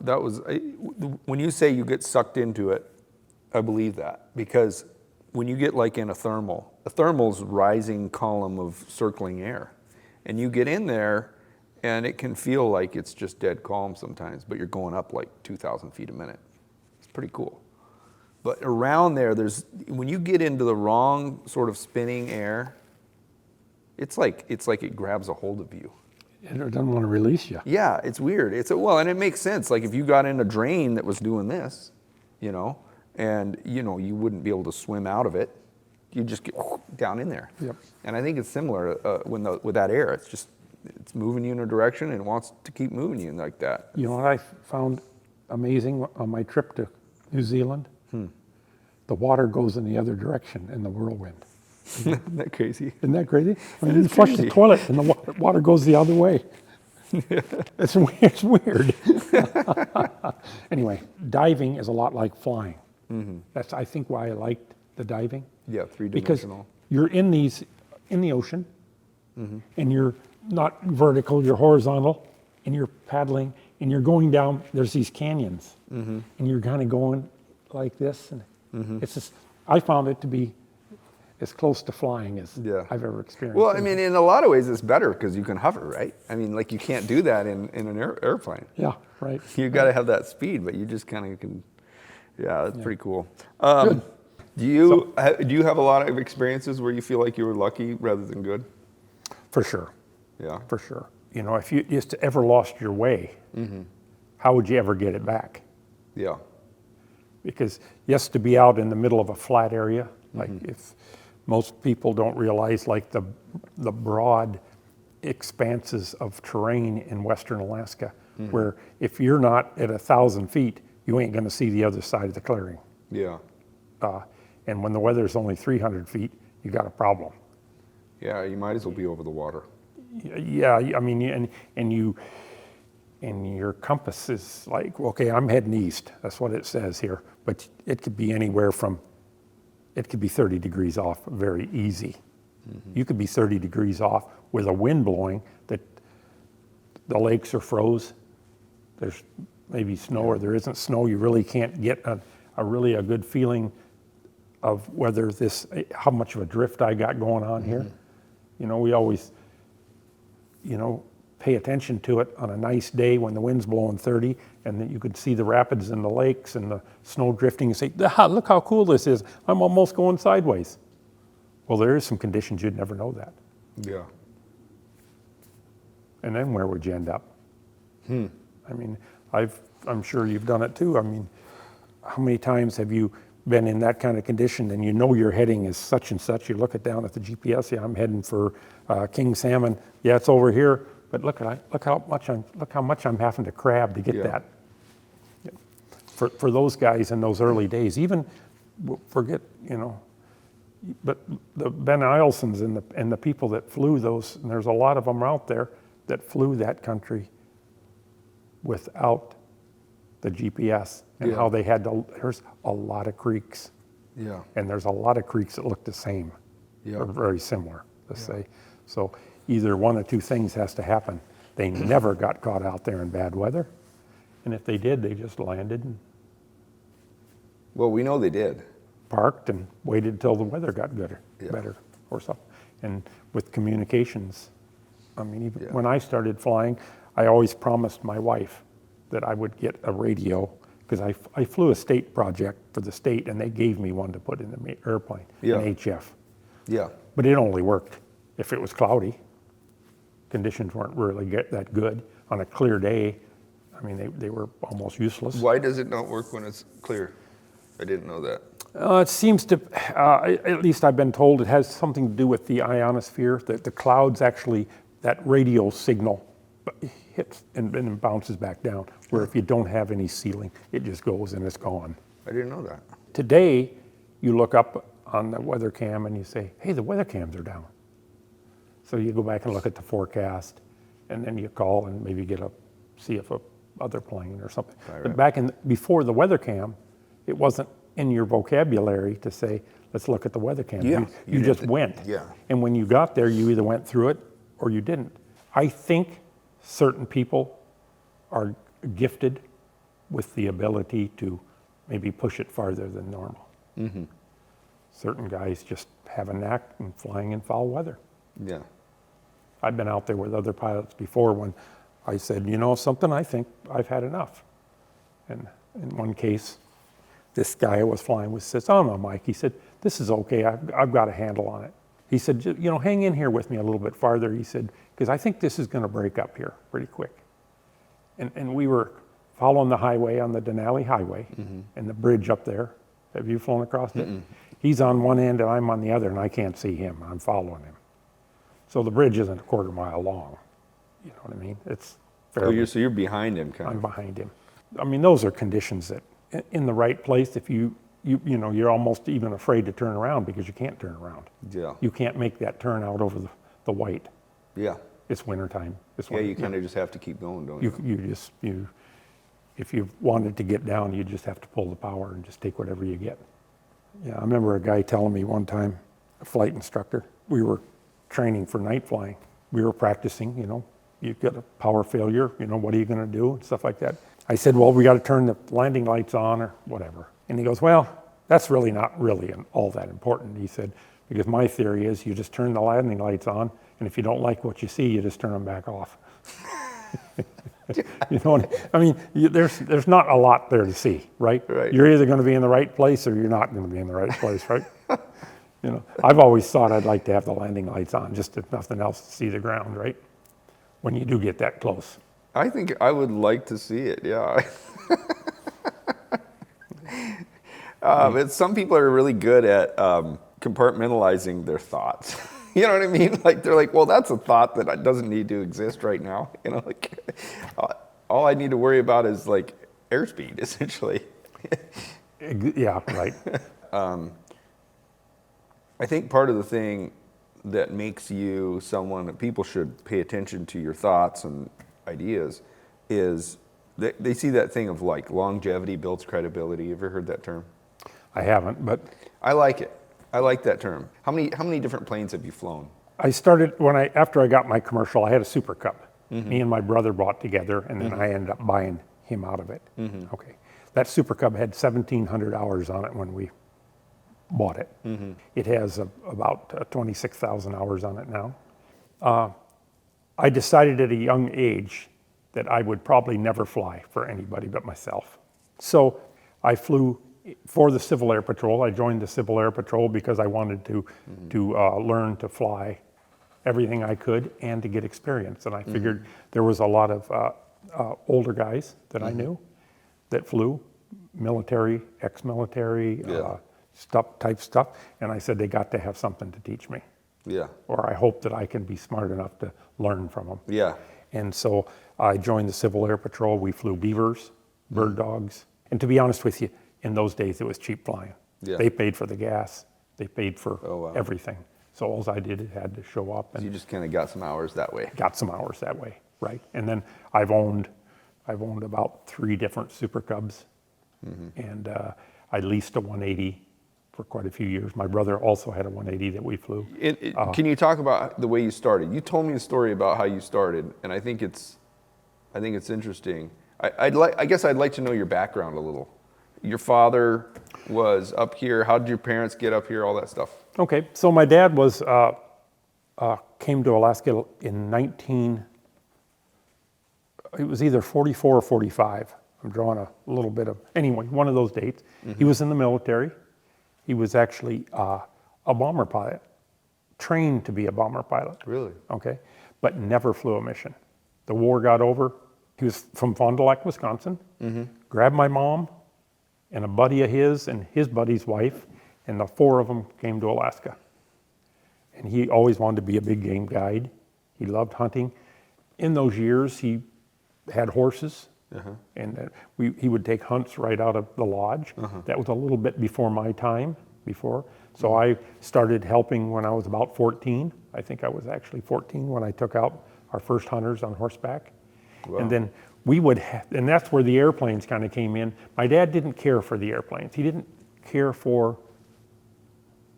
when you say you get sucked into it, I believe that, because when you get like in a thermal's rising column of circling air, and you get in there, and it can feel like it's just dead calm sometimes, but you're going up like 2,000 feet a minute. It's pretty cool. But around there, when you get into the wrong sort of spinning air, it's like it grabs a hold of you. It doesn't want to release you. Yeah, it's weird. And it makes sense. Like if you got in a drain that was doing this, and you wouldn't be able to swim out of it, you just get down in there. Yep. And I think it's similar with that air. It's moving you in a direction and it wants to keep moving you like that. You know what I found amazing on my trip to New Zealand? The water goes in the other direction in the whirlwind. Isn't that crazy? Isn't that crazy? You flush the toilet and the water goes the other way. It's weird. Anyway, diving is a lot like flying. That's, I think, why I liked the diving. Yeah, Because three-dimensional. you're in the ocean, and you're not vertical, you're horizontal, and you're paddling, and you're going down, there's these canyons, and you're kind of going like this, and it's just, I found it to be as close to flying as I've ever experienced. Well, I mean, in a lot of ways, it's better because you can hover, right? I mean, like you can't do that in an airplane. Yeah, right. You got to have that speed, but you just kind of can. Yeah, that's pretty cool. Do you have a lot of experiences where you feel like you were lucky rather than good? For sure. Yeah. For sure. If you just ever lost your way, how would you ever get it back? Yeah. Because yes, to be out in the middle of a flat area, like if most people don't realize like the broad expanses of terrain in western Alaska, where if you're not at 1,000 feet, you ain't going to see the other side of the clearing. Yeah. And when the weather's only 300 feet, you got a problem. Yeah, you might as well be over the water. Yeah, I mean, and your compass is like, okay, I'm heading east. That's what it says here. But it could be anywhere from, it could be 30 degrees off very easy. You could be 30 degrees off with a wind blowing that the lakes are froze. There's maybe snow or there isn't snow. You really can't get a really good feeling of whether how much of a drift I got going on here. You know, we always, pay attention to it on a nice day when the wind's blowing 30 and then you could see the rapids and the lakes and the snow drifting and say, look how cool this is. I'm almost going sideways. Well, there is some conditions you'd never know that. Yeah. And then where would you end up? I mean, I'm sure you've done it too. I mean, how many times have you been in that kind of condition and you know your heading is such and such? You look it down at the GPS. Yeah, I'm heading for king salmon. Yeah, it's over here. But look how much I'm having to crab to get that. For those guys in those early days, even forget but the Ben Ilesons and the people that flew those, and there's a lot of them out there that flew that country without the GPS and how they had to. There's a lot of creeks. Yeah. And there's a lot of creeks that look the same or very similar, let's say. So either one or two things has to happen. They never got caught out there in bad weather. And if they did, they just landed and Well, we know they did. parked and waited till the weather got better or something. And with communications, I mean, even when I started flying, I always promised my wife that I would get a radio because I flew a state project for the state and they gave me one to put in the airplane, an HF. Yeah. But it only worked if it was cloudy. Conditions weren't really that good. On a clear day, I mean, they were almost useless. Why does it not work when it's clear? I didn't know that. It seems to, at least I've been told, it has something to do with the ionosphere, that the clouds actually, that radio signal hits and bounces back down, where if you don't have any ceiling, it just goes and it's gone. I didn't know that. Today, you look up on the weather cam and you say, hey, the weather cams are down. So you go back and look at the forecast, and then you call and maybe see if a other plane or something. But back before the weather cam, it wasn't in your vocabulary to say, let's look at the weather cam. You just went. Yeah. And when you got there, you either went through it or you didn't. I think certain people are gifted with the ability to maybe push it farther than normal. Certain guys just have a knack in flying in foul weather. Yeah. I've been out there with other pilots before when I said, something, I think I've had enough. And in one case, this guy I was flying with says, oh no, Mike, he said, this is okay, I've got a handle on it. He said, hang in here with me a little bit farther, he said, because I think this is going to break up here pretty quick. And we were following the highway on the Denali Highway and the bridge up there. Have you flown across it? He's on one end and I'm on the other and I can't see him, I'm following him. So the bridge isn't a quarter mile long, you know what I mean? It's fairly. So you're behind him, kind of. I'm behind him. I mean, those are conditions that, in the right place, if you're almost even afraid to turn around because you can't turn around. Yeah. You can't make that turn out over the white. Yeah. It's wintertime. You kind of just have to keep going, don't you? If you wanted to get down, you just have to pull the power and just take whatever you get. Yeah, I remember a guy telling me one time, a flight instructor, we were training for night flying. We were practicing, you get a power failure, what are you going to do, and stuff like that. I said, well, we got to turn the landing lights on or whatever. And he goes, well, that's really not really all that important. He said, because my theory is you just turn the landing lights on, and if you don't like what you see, you just turn them back off. There's not a lot there to see, right? You're either going to be in the right place or you're not going to be in the right place, right? I've always thought I'd like to have the landing lights on, just if nothing else to see the ground, right? When you do get that close. I think I would like to see it, yeah. But some people are really good at compartmentalizing their thoughts. You know what I mean? Like they're like, well, that's a thought that doesn't need to exist right now. You know, like all I need to worry about is like airspeed, essentially. Yeah, right. I think part of the thing that makes you someone that people should pay attention to your thoughts and ideas is they see that thing of like longevity builds credibility. You ever heard that term? I haven't, but I like it. I like that term. How many different planes have you flown? I started after I got my commercial, I had a Super Cub. Me and my brother bought together, and then I ended up buying him out of it. Okay, that Super Cub had 1,700 hours on it when we bought it. It has about 26,000 hours on it now. I decided at a young age that I would probably never fly for anybody but myself. So I flew for the Civil Air Patrol. I joined the Civil Air Patrol because I wanted to learn to fly everything I could and to get experience. And I figured there was a lot of older guys that I knew that flew, military, ex-military, type stuff. And I said, they got to have something to teach me. Yeah. Or I hope that I can be smart enough to learn from them. Yeah. And so I joined the Civil Air Patrol. We flew beavers, bird dogs. And to be honest with you, in those days it was cheap flying. Yeah. They paid for the gas. They paid for wow. everything. So all I did had to show up and You just kind of got some hours that way. got some hours that way, right? And then I've owned about 3 different Super Cubs, and I leased a 180 for quite a few years. My brother also had a 180 that we flew. Can you talk about the way you started? You told me a story about how you started, and I think it's interesting. I guess I'd like to know your background a little. Your father was up here. How did your parents get up here? All that stuff. Okay, so my dad was came to Alaska in it was either 44 or 45. I'm drawing a little bit of, anyway, one of those dates. He was in the military. He was actually a bomber pilot, trained to be a bomber pilot. Really? Okay, but never flew a mission. The war got over. He was from Fond du Lac, Wisconsin. Grabbed my mom and a buddy of his and his buddy's wife, and the 4 of them came to Alaska. And he always wanted to be a big game guide. He loved hunting. In those years, he had horses, and he would take hunts right out of the lodge. That was a little bit before my time, So I started helping when I was about 14. I think I was actually 14 when I took out our first hunters on horseback. Wow. And then we would, and that's where the airplanes kind of came in. My dad didn't care for the airplanes. He didn't care for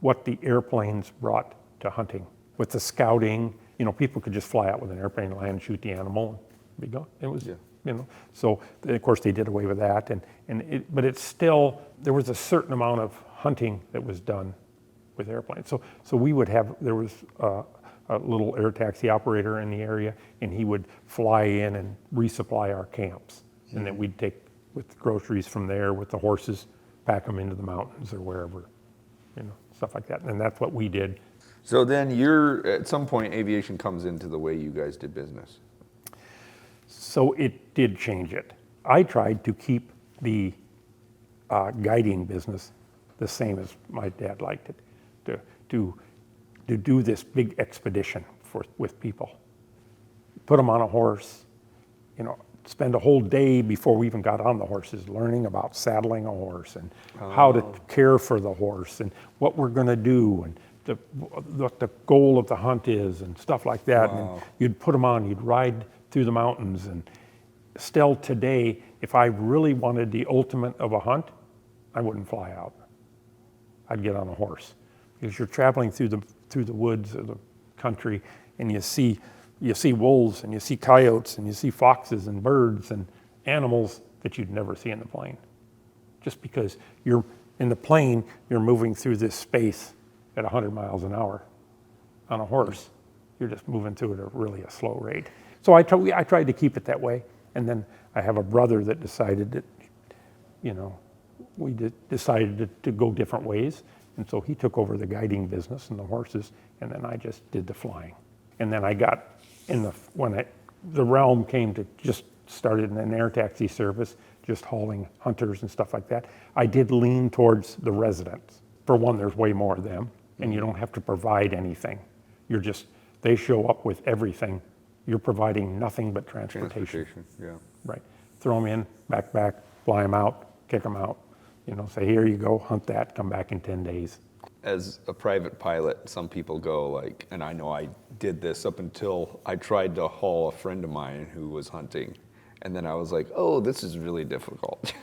what the airplanes brought to hunting. With the scouting, people could just fly out with an airplane, land, shoot the animal, and be gone. It was, So of course they did away with that, but it's still, there was a certain amount of hunting that was done with airplanes. So we would have, there was a little air taxi operator in the area, and he would fly in and resupply our camps. And then we'd take with groceries from there with the horses, pack them into the mountains or wherever, stuff like that. And that's what we did. So then at some point, aviation comes into the way you guys did business. So it did change it. I tried to keep the guiding business the same as my dad liked it, to do this big expedition with people. Put them on a horse, spend a whole day before we even got on the horses learning about saddling a horse and how to care for the horse and what we're going to do and what the goal of the hunt is and stuff like that. Wow. And you'd put them on, you'd ride through the mountains. And still today, if I really wanted the ultimate of a hunt, I wouldn't fly out. I'd get on a horse, because you're traveling through the woods of the country, and you see wolves and you see coyotes and you see foxes and birds and animals that you'd never see in the plane. Just because you're in the plane, you're moving through this space at 100 miles an hour. On a horse, you're just moving through it at really a slow rate. So I tried to keep it that way. And then I have a brother that decided that, we decided to go different ways. And so he took over the guiding business and the horses, and then I just did the flying. And then I got when the realm came to just started in an air taxi service, just hauling hunters and stuff like that, I did lean towards the residents. For one, there's way more of them. and you don't have to provide anything. They show up with everything. You're providing nothing but transportation. Yeah. Right. Throw them in, back, fly them out, kick them out. Say, here you go, hunt that, come back in 10 days. As a private pilot, some people go like, and I know I did this up until I tried to haul a friend of mine who was hunting. And then I was like, oh, this is really difficult.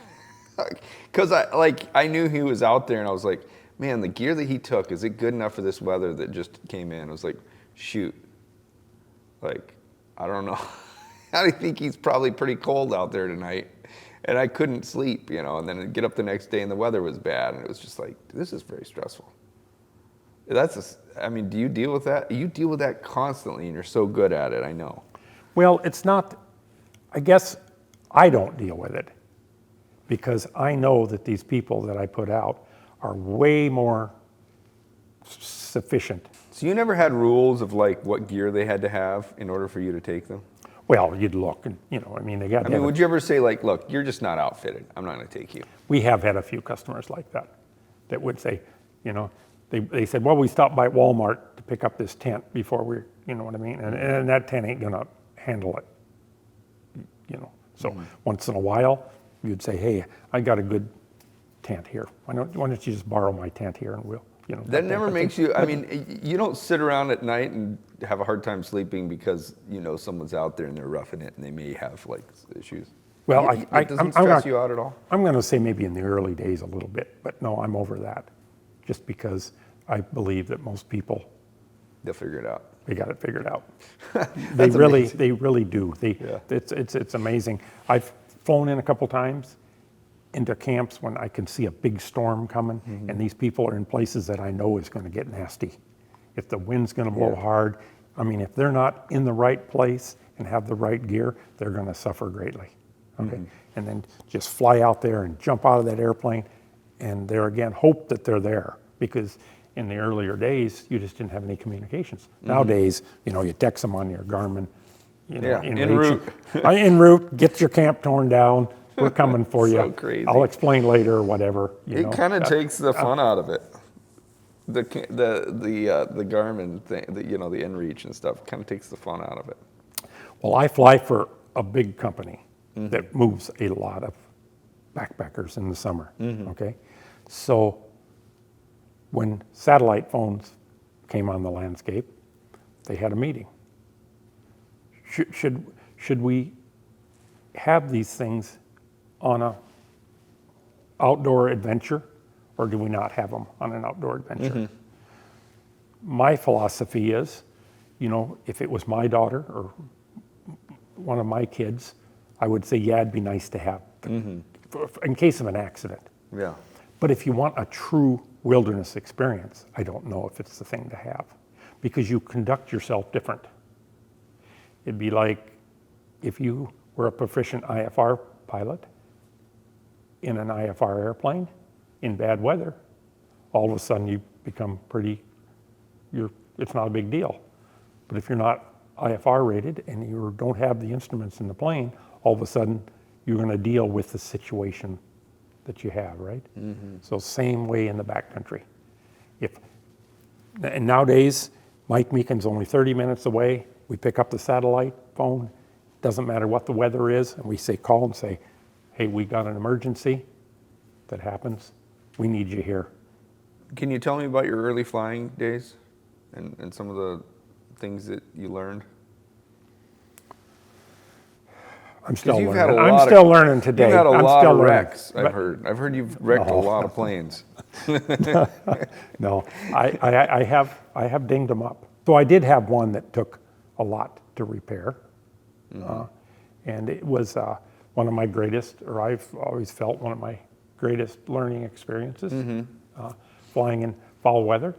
Because I knew he was out there, and I was like, man, the gear that he took, is it good enough for this weather that just came in? I was like, shoot. Like, I don't know. I think he's probably pretty cold out there tonight. And I couldn't sleep, and then I'd get up the next day and the weather was bad. And it was just like, this is very stressful. Do you deal with that? You deal with that constantly, and you're so good at it, I know. Well, it's not, I guess I don't deal with it because I know that these people that I put out are way more sufficient. So you never had rules of like what gear they had to have in order for you to take them? Well, you'd look and, they got would you ever say like, look, you're just not outfitted. I'm not going to take you. We have had a few customers like that would say, they said, well, we stopped by Walmart to pick up this tent before you know what I mean? And that tent ain't going to handle it, So once in a while, you'd say, hey, I got a good tent here. Why don't you just borrow my tent here and we'll, That never makes you, you don't sit around at night and have a hard time sleeping because, someone's out there and they're roughing it and they may have like issues. Well, it doesn't stress you out at all? I'm going to say maybe in the early days a little bit, but no, I'm over that. Just because I believe that most people, they'll figure it out. They got it figured out. They really do. Yeah. It's amazing. I've flown in a couple times into camps when I can see a big storm coming, and these people are in places that I know is going to get nasty. If the wind's going to blow hard, if they're not in the right place and have the right gear, they're going to suffer greatly. Okay, and then just fly out there and jump out of that airplane, and there again, hope that they're there, because in the earlier days, you just didn't have any communications. Nowadays, you text them on your Garmin, en route. En route, get your camp torn down. We're coming for you. So crazy. I'll explain later or whatever. It kind of takes the fun out of it. The Garmin thing, the inReach and stuff, kind of takes the fun out of it. Well, I fly for a big company that moves a lot of backpackers in the summer. Okay, so when satellite phones came on the landscape, they had a meeting. Should we have these things on a outdoor adventure, or do we not have them on an outdoor adventure? My philosophy is, if it was my daughter or one of my kids, I would say, yeah, it'd be nice to have in case of an accident. Yeah. But if you want a true wilderness experience, I don't know if it's the thing to have, because you conduct yourself different. It'd be like if you were a proficient IFR pilot in an IFR airplane in bad weather, all of a sudden you become it's not a big deal. But if you're not IFR rated and you don't have the instruments in the plane, all of a sudden you're going to deal with the situation that you have, right? So same way in the backcountry. And nowadays, Mike Meekin's only 30 minutes away. We pick up the satellite phone, doesn't matter what the weather is, and we call and say, hey, we got an emergency that happens. We need you here. Can you tell me about your early flying days and some of the things that you learned? I'm still learning. Today. You've had a lot of learning. wrecks, I've heard. I've heard you've wrecked a lot of planes. No, I have dinged them up. So I did have one that took a lot to repair. And it was one of my greatest, or I've always felt one of my greatest learning experiences, flying in foul weather.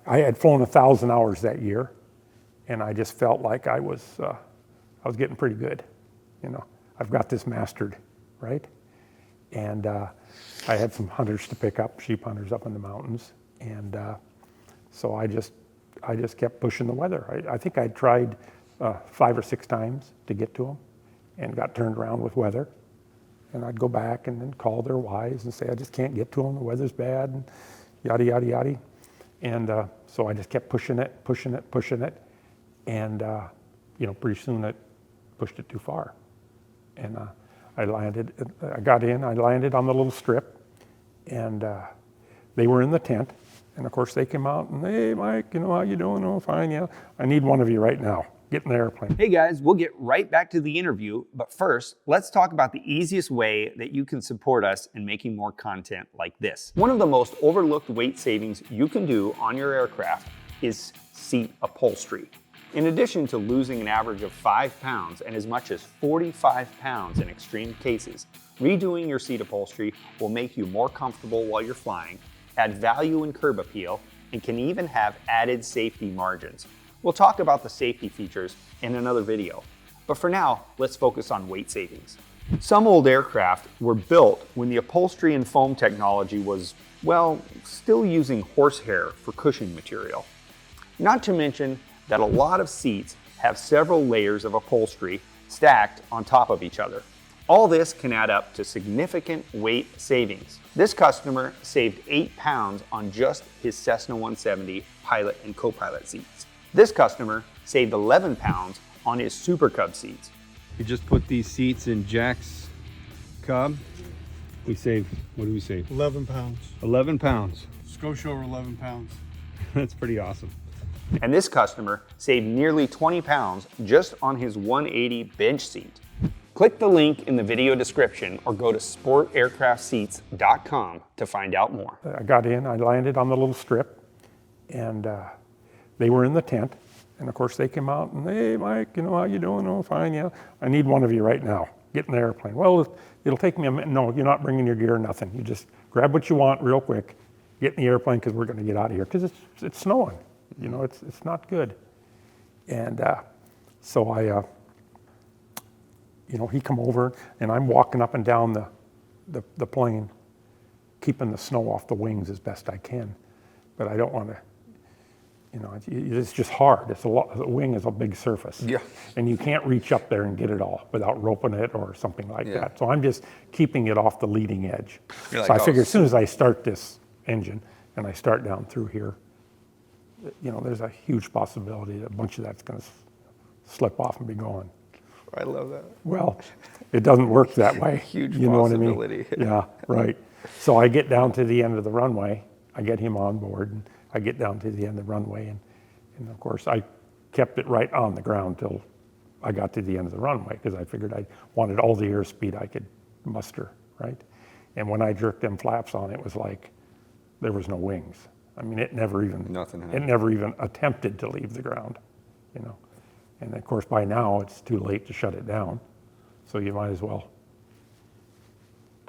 I had flown 1,000 hours that year, and I just felt like I was getting pretty good. I've got this mastered, right? And I had some hunters to pick up, sheep hunters up in the mountains, and so I just kept pushing the weather. I think I tried 5 or 6 times to get to them, and got turned around with weather. And I'd go back and then call their wives and say, I just can't get to them, the weather's bad, and yada, yada, yada. And so I just kept pushing it, and pretty soon it pushed it too far. And I landed on the little strip, and they were in the tent. And of course they came out and, hey, Mike, how you doing? Oh, fine, yeah. I need one of you right now. Get in the airplane. Hey guys, we'll get right back to the interview, but first, let's talk about the easiest way that you can support us in making more content like this. One of the most overlooked weight savings you can do on your aircraft is seat upholstery. In addition to losing an average of 5 pounds and as much as 45 pounds in extreme cases, redoing your seat upholstery will make you more comfortable while you're flying, add value and curb appeal, and can even have added safety margins. We'll talk about the safety features in another video, but for now, let's focus on weight savings. Some old aircraft were built when the upholstery and foam technology was, well, still using horsehair for cushion material. Not to mention that a lot of seats have several layers of upholstery stacked on top of each other. All this can add up to significant weight savings. This customer saved 8 pounds on just his Cessna 170 pilot and co-pilot seats. This customer saved 11 pounds on his Super Cub seats. We just put these seats in Jack's Cub. We saved, what do we save? 11 pounds. 11 pounds. Scotia over 11 pounds. That's pretty awesome. And this customer saved nearly 20 pounds just on his 180 bench seat. Click the link in the video description or go to sportaircraftseats.com to find out more. I got in, I landed on the little strip, and they were in the tent. And of course they came out and, hey, Mike, how you doing? Oh, fine, yeah. I need one of you right now. Get in the airplane. Well, it'll take me a minute. No, you're not bringing your gear, nothing. You just grab what you want real quick, get in the airplane because we're going to get out of here. Because it's snowing. It's not good. And so I, he come over and I'm walking up and down the plane, keeping the snow off the wings as best I can. But I don't want to, it's just hard. The wing is a big surface. Yeah. And you can't reach up there and get it all without roping it or something like that. So I'm just keeping it off the leading edge. You're So like, I figure as soon as I start this engine and I start down through here, there's a huge possibility that a bunch of that's going to slip off and be gone. I love that. Well, it doesn't work that way. Huge you know what I mean? possibility. Yeah, right. So I get down to the end of the runway. I get him on board, and I get down to the end of the runway, and of course I kept it right on the ground till I got to the end of the runway because I figured I wanted all the airspeed I could muster, right? And when I jerked them flaps on, it was like there was no wings. I mean, it never even attempted to leave the ground, And of course, by now it's too late to shut it down, so you might as well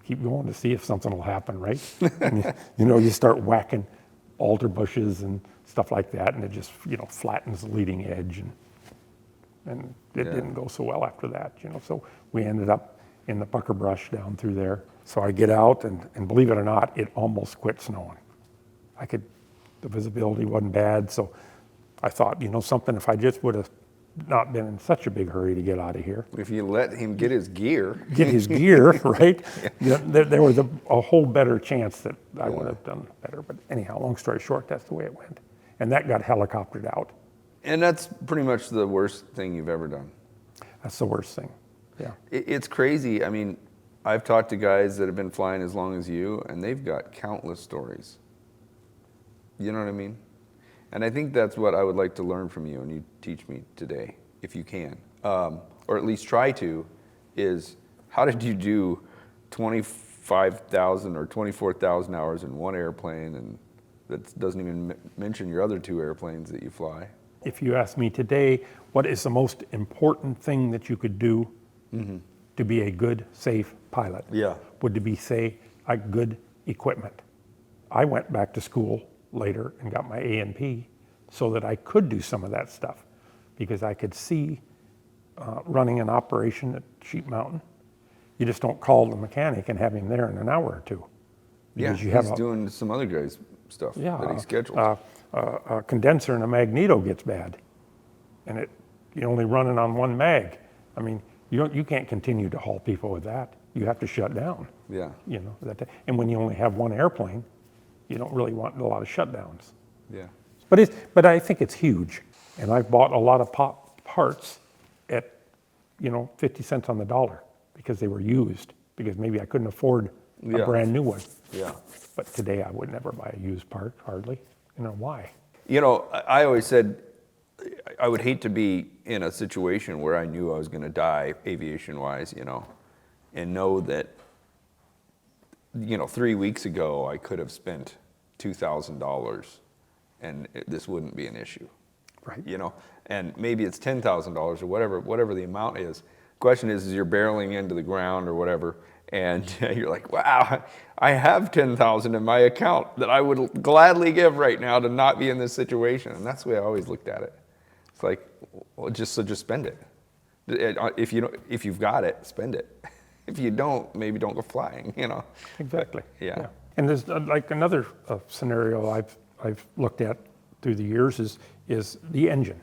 keep going to see if something will happen, right? And you start whacking alder bushes and stuff like that, and it just flattens the leading edge, and it didn't go so well after that, So we ended up in the pucker brush down through there. So I get out, and believe it or not, it almost quit snowing. The visibility wasn't bad, so I thought, something, if I just would have not been in such a big hurry to get out of here. If you let him get his gear. Right? There was a whole better chance that I would have done better. But anyhow, long story short, that's the way it went. And that got helicoptered out. And that's pretty much the worst thing you've ever done. That's the worst thing, yeah. It's crazy. I mean, I've talked to guys that have been flying as long as you, and they've got countless stories. You know what I mean? And I think that's what I would like to learn from you, and you teach me today, if you can, or at least try to, is how did you do 25,000 or 24,000 hours in one airplane, and that doesn't even mention your other 2 airplanes that you fly? If you ask me today, what is the most important thing that you could do to be a good, safe pilot? Yeah. Would be, say, a good equipment. I went back to school later and got my A&P so that I could do some of that stuff because I could see running an operation at Sheep Mountain. You just don't call the mechanic and have him there in an hour or 2. Yeah, he's doing some other guys' stuff that he scheduled. A condenser in a magneto gets bad and you're only running on one mag. I mean, you can't continue to haul people with that. You have to shut down. Yeah. And when you only have one airplane, you don't really want a lot of shutdowns. Yeah. But I think it's huge. And I've bought a lot of parts at, 50 cents on the dollar because they were used, because maybe I couldn't afford a Yeah. brand new one. Yeah. But today I would never buy a used part, hardly. Why? I always said I would hate to be in a situation where I knew I was going to die aviation-wise, and know that, 3 weeks ago I could have spent $2,000 and this wouldn't be an issue. Right. And maybe it's $10,000 or whatever the amount is. Question is you're barreling into the ground or whatever, and you're like, wow, I have $10,000 in my account that I would gladly give right now to not be in this situation. And that's the way I always looked at it. It's like, well, just spend it. If you've got it, spend it. If you don't, maybe don't go flying. Exactly. Yeah. And there's like another scenario I've looked at through the years is the engine.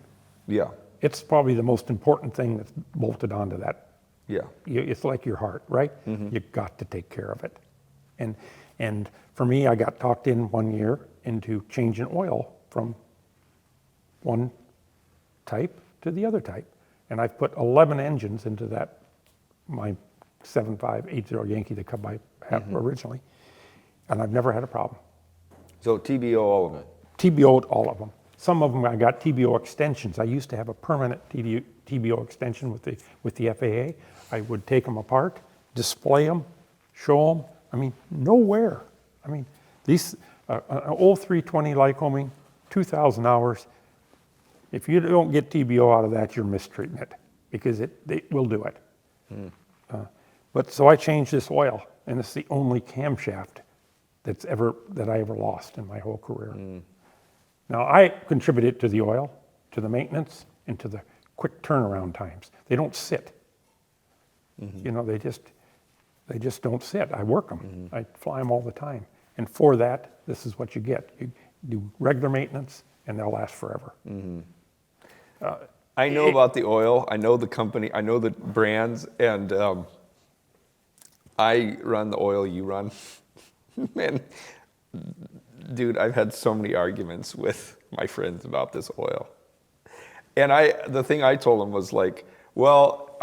Yeah. It's probably the most important thing that's bolted onto that. Yeah. It's like your heart, right? You've got to take care of it. And for me, I got talked in one year into changing oil from one type to the other type. And I've put 11 engines into my 7580 Yankee that I had originally. And I've never had a problem. So TBO all of it. TBO'd all of them. Some of them I got TBO extensions. I used to have a permanent TBO extension with the FAA. I would take them apart, display them, show them. Nowhere. These an old 320 Lycoming, 2,000 hours. If you don't get TBO out of that, you're mistreating it, because they will do it. But so I changed this oil, and it's the only camshaft that I ever lost in my whole career. Now, I contributed to the oil, to the maintenance, and to the quick turnaround times. They don't sit. They just don't sit. I work them. I fly them all the time. And for that, this is what you get. You do regular maintenance, and they'll last forever. I know about the oil. I know the company. I know the brands. And I run the oil you run. Man, dude, I've had so many arguments with my friends about this oil. And the thing I told them was like, well,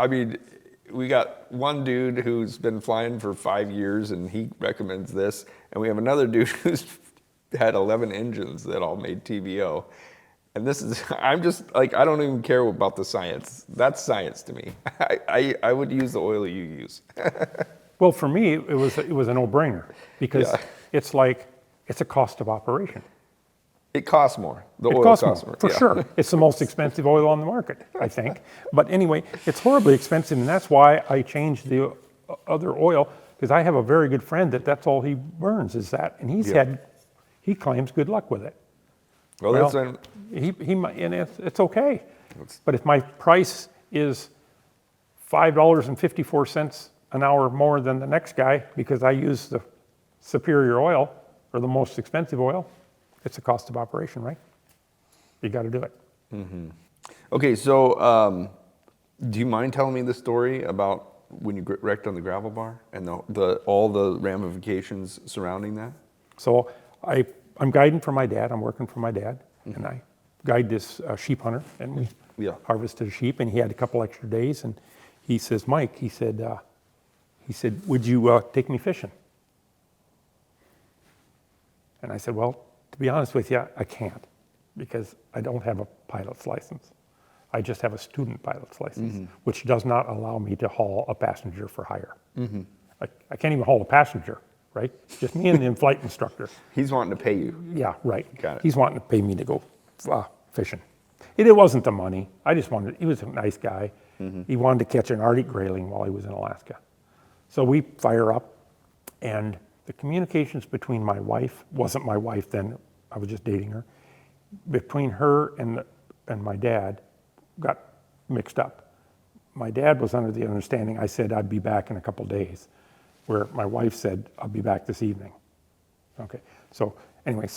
we got one dude who's been flying for 5 years and he recommends this. And we have another dude who's had 11 engines that all made TBO. And I'm just like, I don't even care about the science. That's science to me. I would use the oil you use. Well, for me, it was a no-brainer, because it's a cost of operation. It costs more. The oil costs costs more, more. for sure. It's the most expensive oil on the market, I think. But anyway, it's horribly expensive, and that's why I changed the other oil, because I have a very good friend that's all he burns is that, and he claims good luck with it. Well, that's an, And it's okay. But if my price is $5.54 an hour more than the next guy because I use the superior oil or the most expensive oil, it's a cost of operation, right? You got to do it. Okay, so do you mind telling me the story about when you wrecked on the gravel bar and all the ramifications surrounding that? So I'm guiding for my dad. I'm working for my dad, and I guide this sheep hunter, and we harvested a sheep, and he had a couple extra days, and he says, Mike, he said, would you take me fishing? And I said, well, to be honest with you, I can't, because I don't have a pilot's license. I just have a student pilot's license, which does not allow me to haul a passenger for hire. I can't even haul a passenger, right? Just me and the flight instructor. He's wanting to pay you. Yeah, right. Got it. He's wanting to pay me to go fishing. It wasn't the money. He was a nice guy. He wanted to catch an Arctic grayling while he was in Alaska. So we fire up, and the communications between my wife, wasn't my wife then, I was just dating her, between her and my dad got mixed up. My dad was under the understanding I said I'd be back in a couple days, where my wife said I'll be back this evening. Okay, so anyway,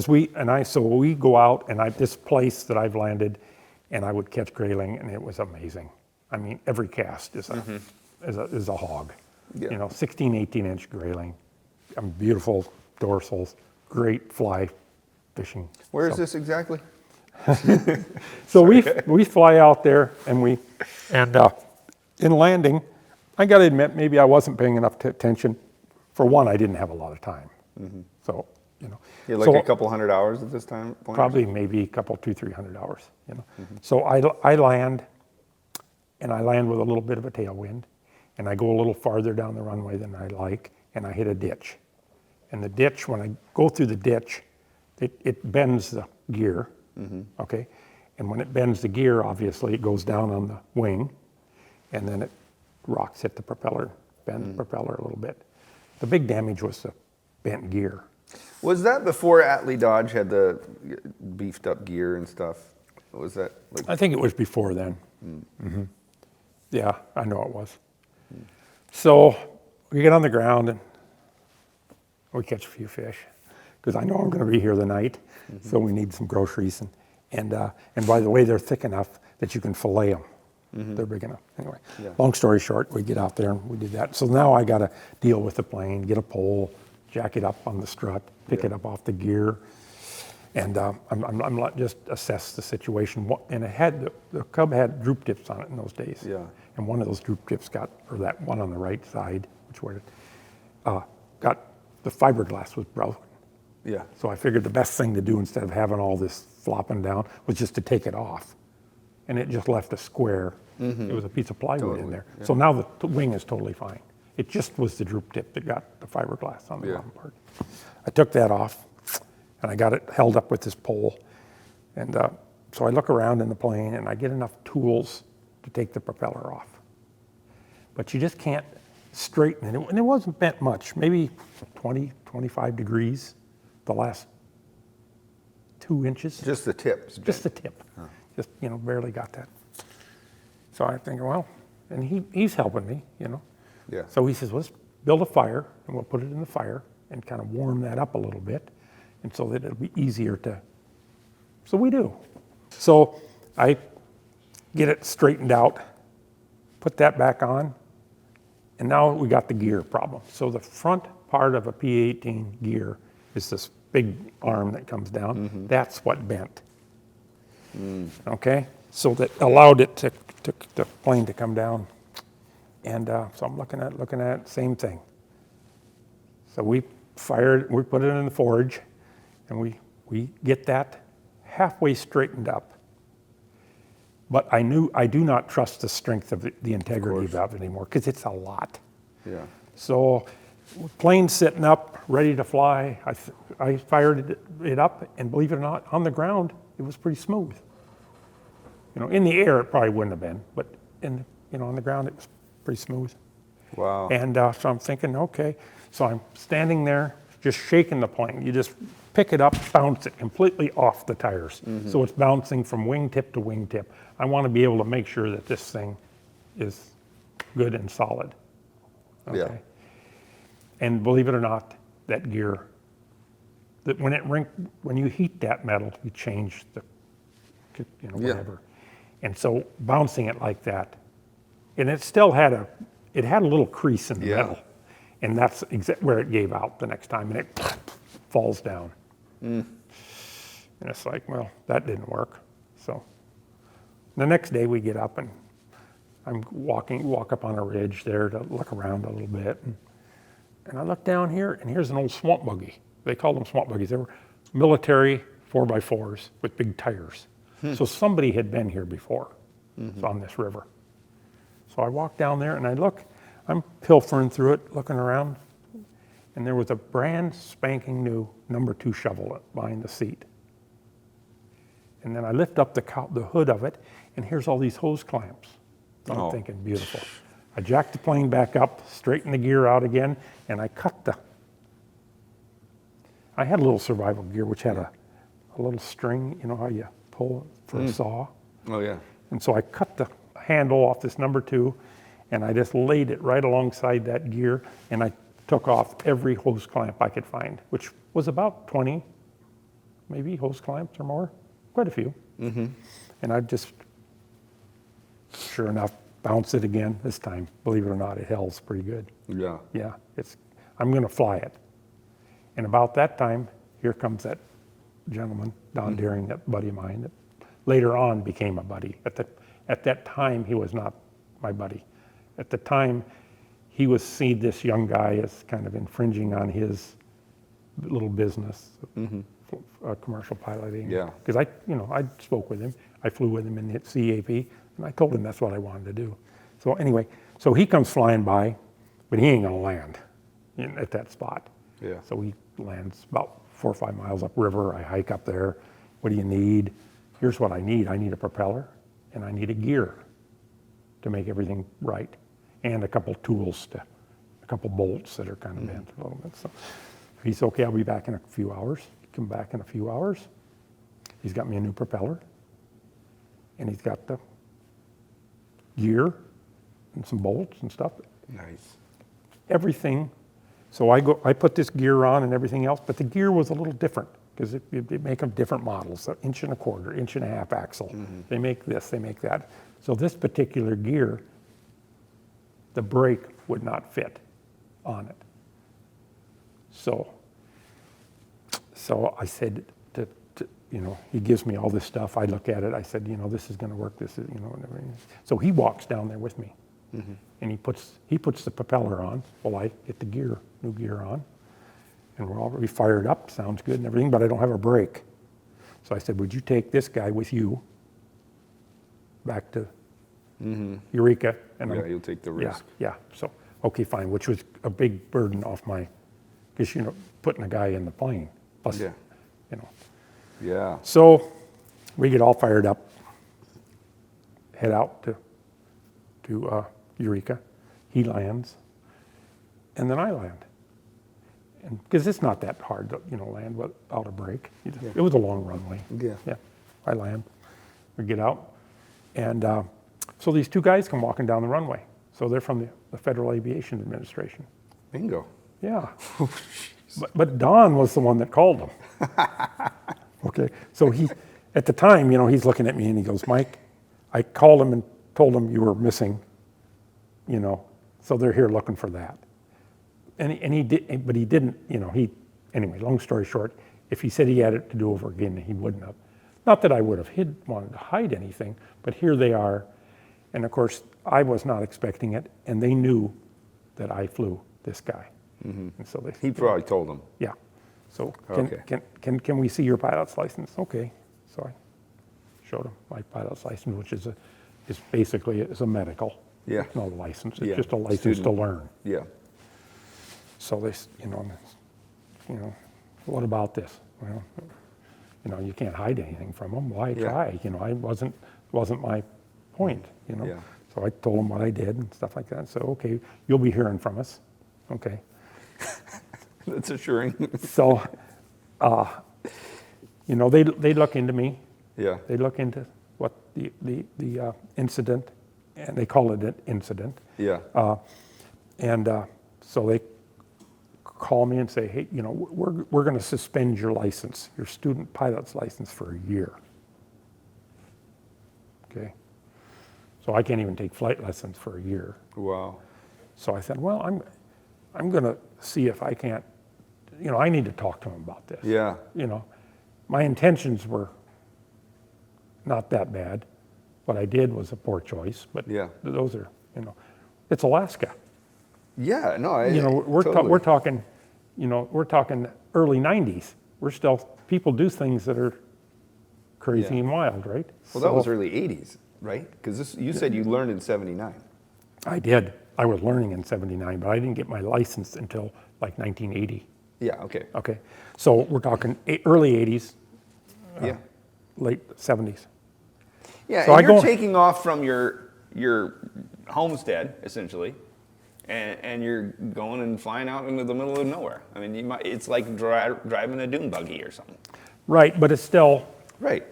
we go out, and this place that I've landed, and I would catch grayling, and it was amazing. I mean, every cast is a hog. Yeah. 16, 18-inch grayling, beautiful dorsals, great fly fishing. Where is So- this exactly? So we fly out there and in landing, I got to admit, maybe I wasn't paying enough attention. For one, I didn't have a lot of time. So, you know. You're like So a couple hundred hours at this time point? probably maybe a couple, 200-300 hours, you know. So I land, and I land with a little bit of a tailwind, and I go a little farther down the runway than I like, and I hit a ditch. And the ditch, when I go through the ditch, it bends the gear, okay? And when it bends the gear, obviously, it goes down on the wing, and then rocks hit the propeller, bend the propeller a little bit. The big damage was the bent gear. Was that before Atlee Dodge had the beefed up gear and stuff? Was that like? I think it was before then. Yeah, I know it was. So we get on the ground and we catch a few fish because I know I'm going to be here the night, so we need some groceries. And by the way, they're thick enough that you can fillet them. They're big enough. Anyway, long story short, we get out there and we did that. So now I got to deal with the plane, get a pole, jack it up on the strut, pick it up off the gear, and I'm not just assess the situation. And it had the Cub had droop tips on it in those days. Yeah. And one of those droop tips or that one on the right side, got the fiberglass was broken. Yeah. So I figured the best thing to do instead of having all this flopping down was just to take it off. And it just left a square. It was a piece of plywood in there. yeah. So now the wing is totally fine. It just was the droop tip that got the fiberglass on the bottom part. I took that off and I got it held up with this pole. And so I look around in the plane and I get enough tools to take the propeller off. But you just can't straighten it. And it wasn't bent much, maybe 20, 25 degrees the last 2 inches. Just the tips. Just the tip. Just, barely got that. So I think, well, and he's helping me, Yeah. So he says, let's build a fire and we'll put it in the fire and kind of warm that up a little bit and so that it'll be easier to, so we do. So I get it straightened out, put that back on, and now we got the gear problem. So the front part of a P-18 gear is this big arm that comes down. That's what bent. Okay, so that allowed it to the plane to come down, and so I'm looking at same thing. So we put it in the forge, and we get that halfway straightened up. But I do not trust the strength of the integrity of it anymore because it's a lot. Yeah. So plane sitting up, ready to fly. I fired it up, and believe it or not, on the ground, it was pretty smooth. In the air, it probably wouldn't have been, but on the ground, it was pretty smooth. Wow. And so I'm thinking, okay. So I'm standing there, just shaking the plane. You just pick it up, bounce it completely off the tires. So it's bouncing from wingtip to wingtip. I want to be able to make sure that this thing is good and solid. Okay. Yeah. And believe it or not, that gear, that when you heat that metal, you change the, whatever. And so bouncing it like that, and it still had a little crease in the metal, and that's where it gave out the next time, and it falls down. And it's like, well, that didn't work. So the next day we get up and I'm walk up on a ridge there to look around a little bit, and I look down here, and here's an old swamp buggy. They called them swamp buggies. They were military 4x4s with big tires. So somebody had been here before on this river. So I walk down there and I'm pilfering through it, looking around, and there was a brand spanking new number 2 shovel behind the seat. And then I lift up the hood of it, and here's all these hose clamps. So I'm thinking, beautiful. I jacked the plane back up, straightened the gear out again, and I had a little survival gear which had a little string, how you pull for a saw. Oh, yeah. And so I cut the handle off this number 2, and I just laid it right alongside that gear, and I took off every hose clamp I could find, which was about 20, maybe hose clamps or more, quite a few. And I just, sure enough, bounce it again this time. Believe it or not, it held pretty good. Yeah. Yeah, I'm going to fly it. And about that time, here comes that gentleman, Don Deering, a buddy of mine, that later on became a buddy. At that time, he was not my buddy. At the time, he was seen this young guy as kind of infringing on his little business, commercial piloting. Yeah. Because I spoke with him. I flew with him in the CAP, and I told him that's what I wanted to do. So anyway, so he comes flying by, but he ain't gonna land at that spot. Yeah. So he lands about 4 or 5 miles upriver. I hike up there. What do you need? Here's what I need. I need a propeller, and I need a gear to make everything right, and a couple tools, a couple bolts that are kind of bent a little bit. So he said, okay, I'll be back in a few hours. Come back in a few hours. He's got me a new propeller, and he's got the gear and some bolts and stuff. Nice. Everything. So I put this gear on and everything else, but the gear was a little different because they make them different models, 1.25 inch, 1.5 inch axle. They make this, they make that. So this particular gear, the brake would not fit on it. So I said he gives me all this stuff. I look at it. I said, this is going to work. This is, and everything. So he walks down there with me, and he puts the propeller on. Well, I get the new gear on, and we're already fired up. Sounds good and everything, but I don't have a brake. So I said, would you take this guy with you back to Eureka? And Yeah, you'll take the risk. Yeah. So okay, fine. Which was a big burden off my, because putting a guy in the plane. Plus, Yeah. Yeah. So we get all fired up, head out to Eureka. He lands, and then I land. And because it's not that hard to land without a brake. It was a long runway. Yeah. Yeah. I land. We get out, and so these two guys come walking down the runway. So they're from the Federal Aviation Administration. Bingo. Yeah. But Don was the one that called them. Okay. So at the time, he's looking at me and he goes, Mike, I called him and told him you were missing, so they're here looking for that. And he did, but he didn't, anyway, long story short, if he said he had it to do over again, he wouldn't have. Not that I would have wanted to hide anything, but here they are. And of course, I was not expecting it, and they knew that I flew this guy. And so He probably told them. yeah. So Okay. can we see your pilot's license? Okay. So I showed him my pilot's license, which is basically a medical. Yeah. It's not a license. It's Yeah. just a license to learn. Yeah. So they, what about this? Well, you can't hide anything from them. Why try? I wasn't my point. Yeah. So I told them what I did and stuff like that. So okay, you'll be hearing from us. Okay. That's assuring. So, they look into me. Yeah. They look into what the incident, and they call it an incident. Yeah. So they call me and say, hey, we're going to suspend your license, your student pilot's license for a year. Okay. So I can't even take flight lessons for a year. Wow. So I said, well, I'm going to see if I can't, I need to talk to him about this. Yeah. My intentions were not that bad. What I did was a poor choice, but Yeah. those are, it's Alaska. Yeah. No. We're totally. talking, we're talking early 90s. We're still, people do things that are crazy Yeah. and wild, right? Well, that was early '80s, right? Because you said you learned in '79. I did. I was learning in 79, but I didn't get my license until like 1980. Yeah. Okay. Okay. So we're talking early 80s, Yeah. late 70s. Yeah, So and I you're go- taking off from your homestead, essentially, and you're going and flying out into the middle of nowhere. I mean, it's like driving a dune buggy or something. Right, but it's still, Right.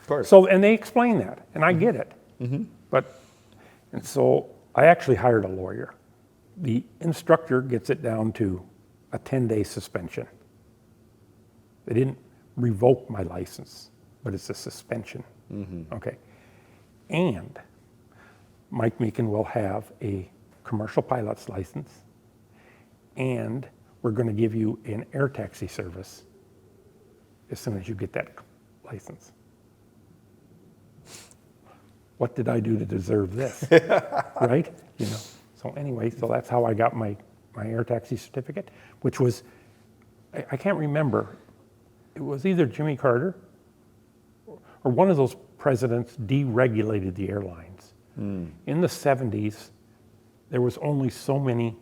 Of course. so, and they explain that, and I get it. And so I actually hired a lawyer. The instructor gets it down to a 10-day suspension. They didn't revoke my license, but it's a suspension. Okay. And Mike Meekin will have a commercial pilot's license, and we're going to give you an air taxi service as soon as you get that license. What did I do to deserve this? Right? You know. So anyway, so that's how I got my air taxi certificate, which was, I can't remember. It was either Jimmy Carter or one of those presidents deregulated the airlines. In the 70s, there was only so many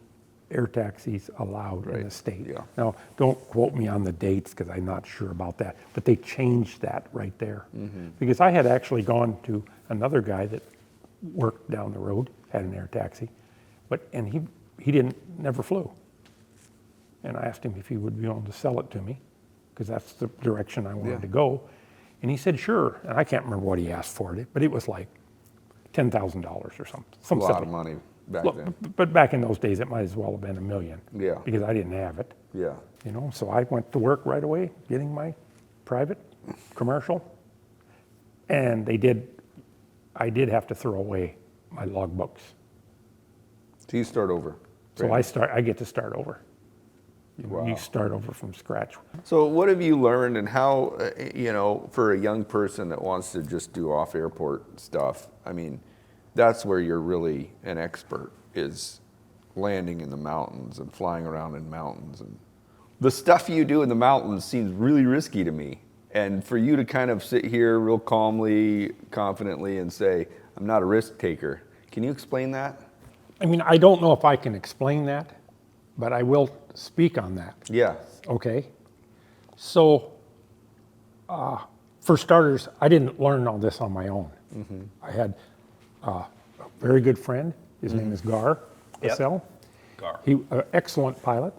air taxis allowed in the state. Yeah. Now, don't quote me on the dates because I'm not sure about that, but they changed that right there. Because I had actually gone to another guy that worked down the road, had an air taxi, and he never flew. And I asked him if he would be willing to sell it to me, because that's the direction I wanted to go. And he said, sure. And I can't remember what he asked for it, but it was like $10,000 or something. A lot of money back then. But back in those days, it might as well have been $1 million. Yeah. Because I didn't have it. Yeah. You know, so I went to work right away, getting my private commercial. And I did have to throw away my logbooks. So you start over. So I get to start over. Wow. You start over from scratch. So what have you learned, and how, for a young person that wants to just do off-airport stuff, I mean, that's where you're really an expert, is landing in the mountains and flying around in mountains. And the stuff you do in the mountains seems really risky to me. And for you to kind of sit here real calmly, confidently, and say, I'm not a risk taker. Can you explain that? I mean, I don't know if I can explain that, but I will speak on that. Yeah. Okay. So, for starters, I didn't learn all this on my own. I had a very good friend. His name is Gar Asel. Gar. He, excellent pilot.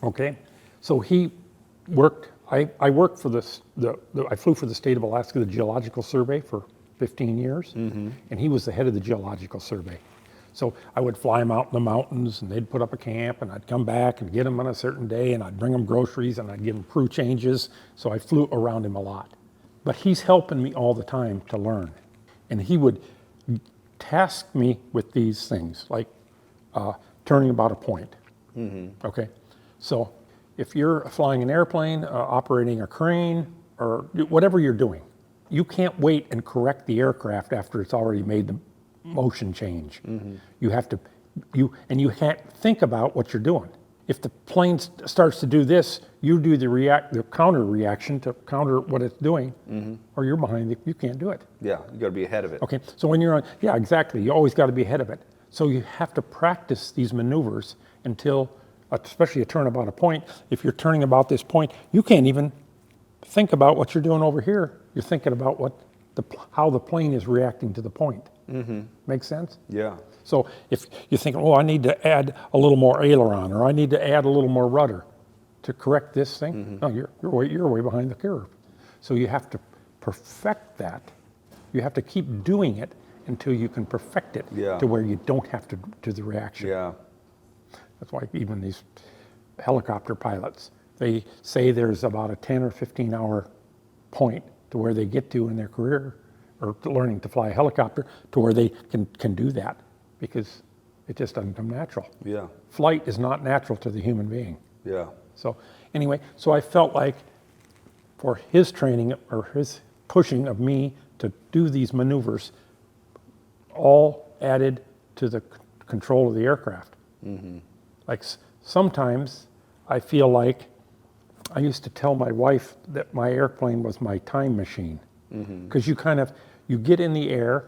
Okay. So he worked. I worked for I flew for the state of Alaska, the Geological Survey, for 15 years, and he was the head of the Geological Survey. So I would fly them out in the mountains, and they'd put up a camp, and I'd come back and get them on a certain day, and I'd bring them groceries, and I'd give them crew changes. So I flew around him a lot. But he's helping me all the time to learn. And he would task me with these things, like turning about a point. Okay? So if you're flying an airplane, operating a crane, or whatever you're doing, you can't wait and correct the aircraft after it's already made the motion change. You have to, and you can't think about what you're doing. If the plane starts to do this, you do the counter reaction to counter what it's doing, or you're behind it, you can't do it. Yeah, you got to be ahead of it. Okay, so when you're on, yeah, exactly, you always got to be ahead of it. So you have to practice these maneuvers until, especially a turn about a point, if you're turning about this point, you can't even think about what you're doing over here. You're thinking about how the plane is reacting to the point. Make sense? Yeah. So if you're thinking, oh, I need to add a little more aileron, or I need to add a little more rudder to correct this thing, no, you're way behind the curve. So you have to perfect that. You have to keep doing it until you can perfect it to where you don't have to do the reaction. Yeah. That's why even these helicopter pilots, they say there's about a 10 or 15 hour point to where they get to in their career, or learning to fly a helicopter, to where they can do that, because it just doesn't come natural. Yeah. Flight is not natural to the human being. Yeah. So anyway, so I felt like for his training, or his pushing of me to do these maneuvers, all added to the control of the aircraft. Like sometimes I feel like I used to tell my wife that my airplane was my time machine, because you get in the air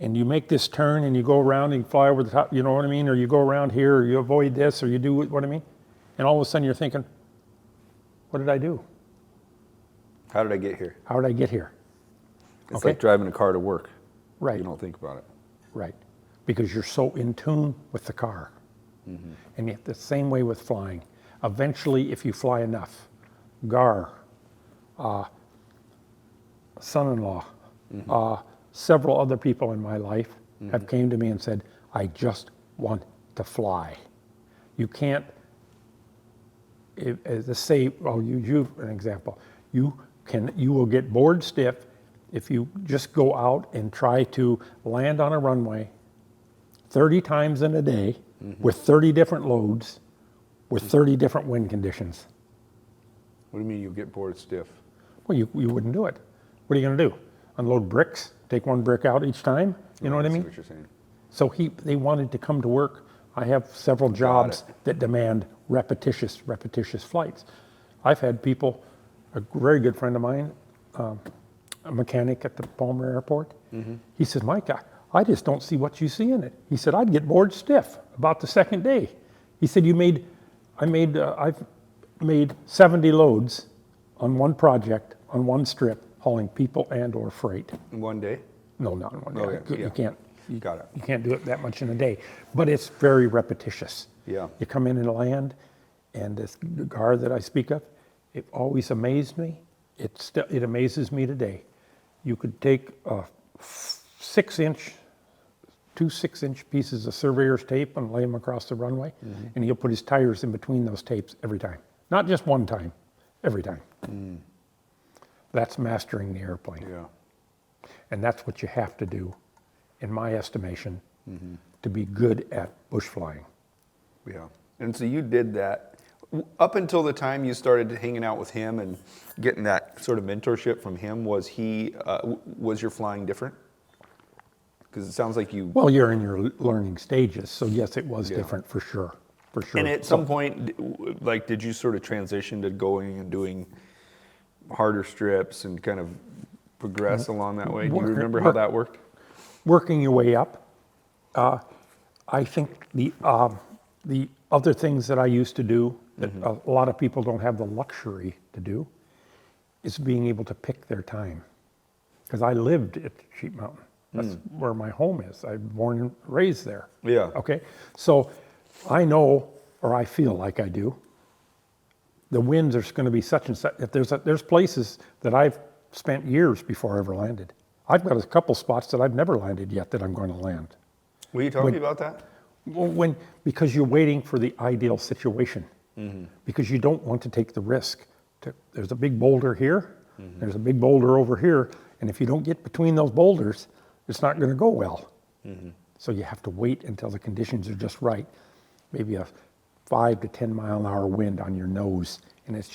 and you make this turn and you go around and fly over the top, you know what I mean? Or you go around here, or you avoid this, or you do what I mean? And all of a sudden you're thinking, what did I do? How did I get here? How did I get here? It's like driving a car to work. Right. You don't think about it. Right. Because you're so in tune with the car. And yet the same way with flying. Eventually, if you fly enough, Gar, son-in-law, several other people in my life have came to me and said, I just want to fly. You can't, let's say, I'll use you an example. You will get bored stiff if you just go out and try to land on a runway 30 times in a day with 30 different loads with 30 different wind conditions. What do you mean you get bored stiff? Well, you wouldn't do it. What are you going to do? Unload bricks? Take one brick out each time? You know what I see mean? what you're saying. So they wanted to come to work. I have several jobs that demand repetitious flights. I've had people, a very good friend of mine, a mechanic at the Palmer Airport, he said, Mike, I just don't see what you see in it. He said, I'd get bored stiff about the second day. He said, I've made 70 loads on one project, on one strip, hauling people and or freight. In one day? No, not in one day. Okay, You can't. Got it. You can't do it that much in a day, but it's very repetitious. Yeah. You come in and land, and this car that I speak of, it always amazed me. It amazes me today. You could take two 6-inch pieces of surveyor's tape and lay them across the runway, and he'll put his tires in between those tapes every time. Not just one time, every time. That's mastering the airplane. Yeah. And that's what you have to do, in my estimation, to be good at bush flying. Yeah. And so you did that up until the time you started hanging out with him and getting that sort of mentorship from him. Was your flying different? Because it sounds like you. Well, you're in your learning stages, so yes, it was different for sure. And at some point, like, did you sort of transition to going and doing harder strips and kind of progress along that way? Do you remember how that worked? Working your way up. I think the other things that I used to do that a lot of people don't have the luxury to do is being able to pick their time. Because I lived at Sheep Mountain. That's where my home is. I was born and raised there. Yeah. Okay. So I know, or I feel like I do, the winds are going to be such and such. If there's places that I've spent years before I ever landed. I've got a couple spots that I've never landed yet that I'm going to land. Will you tell me about that? Well, because you're waiting for the ideal situation. Because you don't want to take the risk. There's a big boulder here, there's a big boulder over here, and if you don't get between those boulders, it's not going to go well. So you have to wait until the conditions are just right. Maybe a 5 to 10 mile an hour wind on your nose, and it's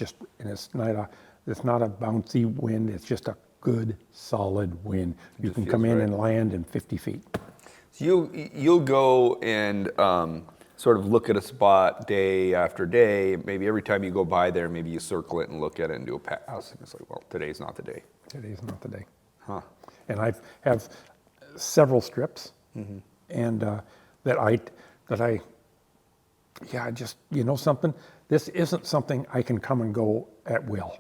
not a bouncy wind. It's just a good solid wind. You can come in and land in 50 feet. So you'll go and sort of look at a spot day after day. Maybe every time you go by there, maybe you circle it and look at it and do a pass. And it's like, well, today's not the day. Today's not the day. Huh. And I have several strips, and just, you know something? This isn't something I can come and go at will.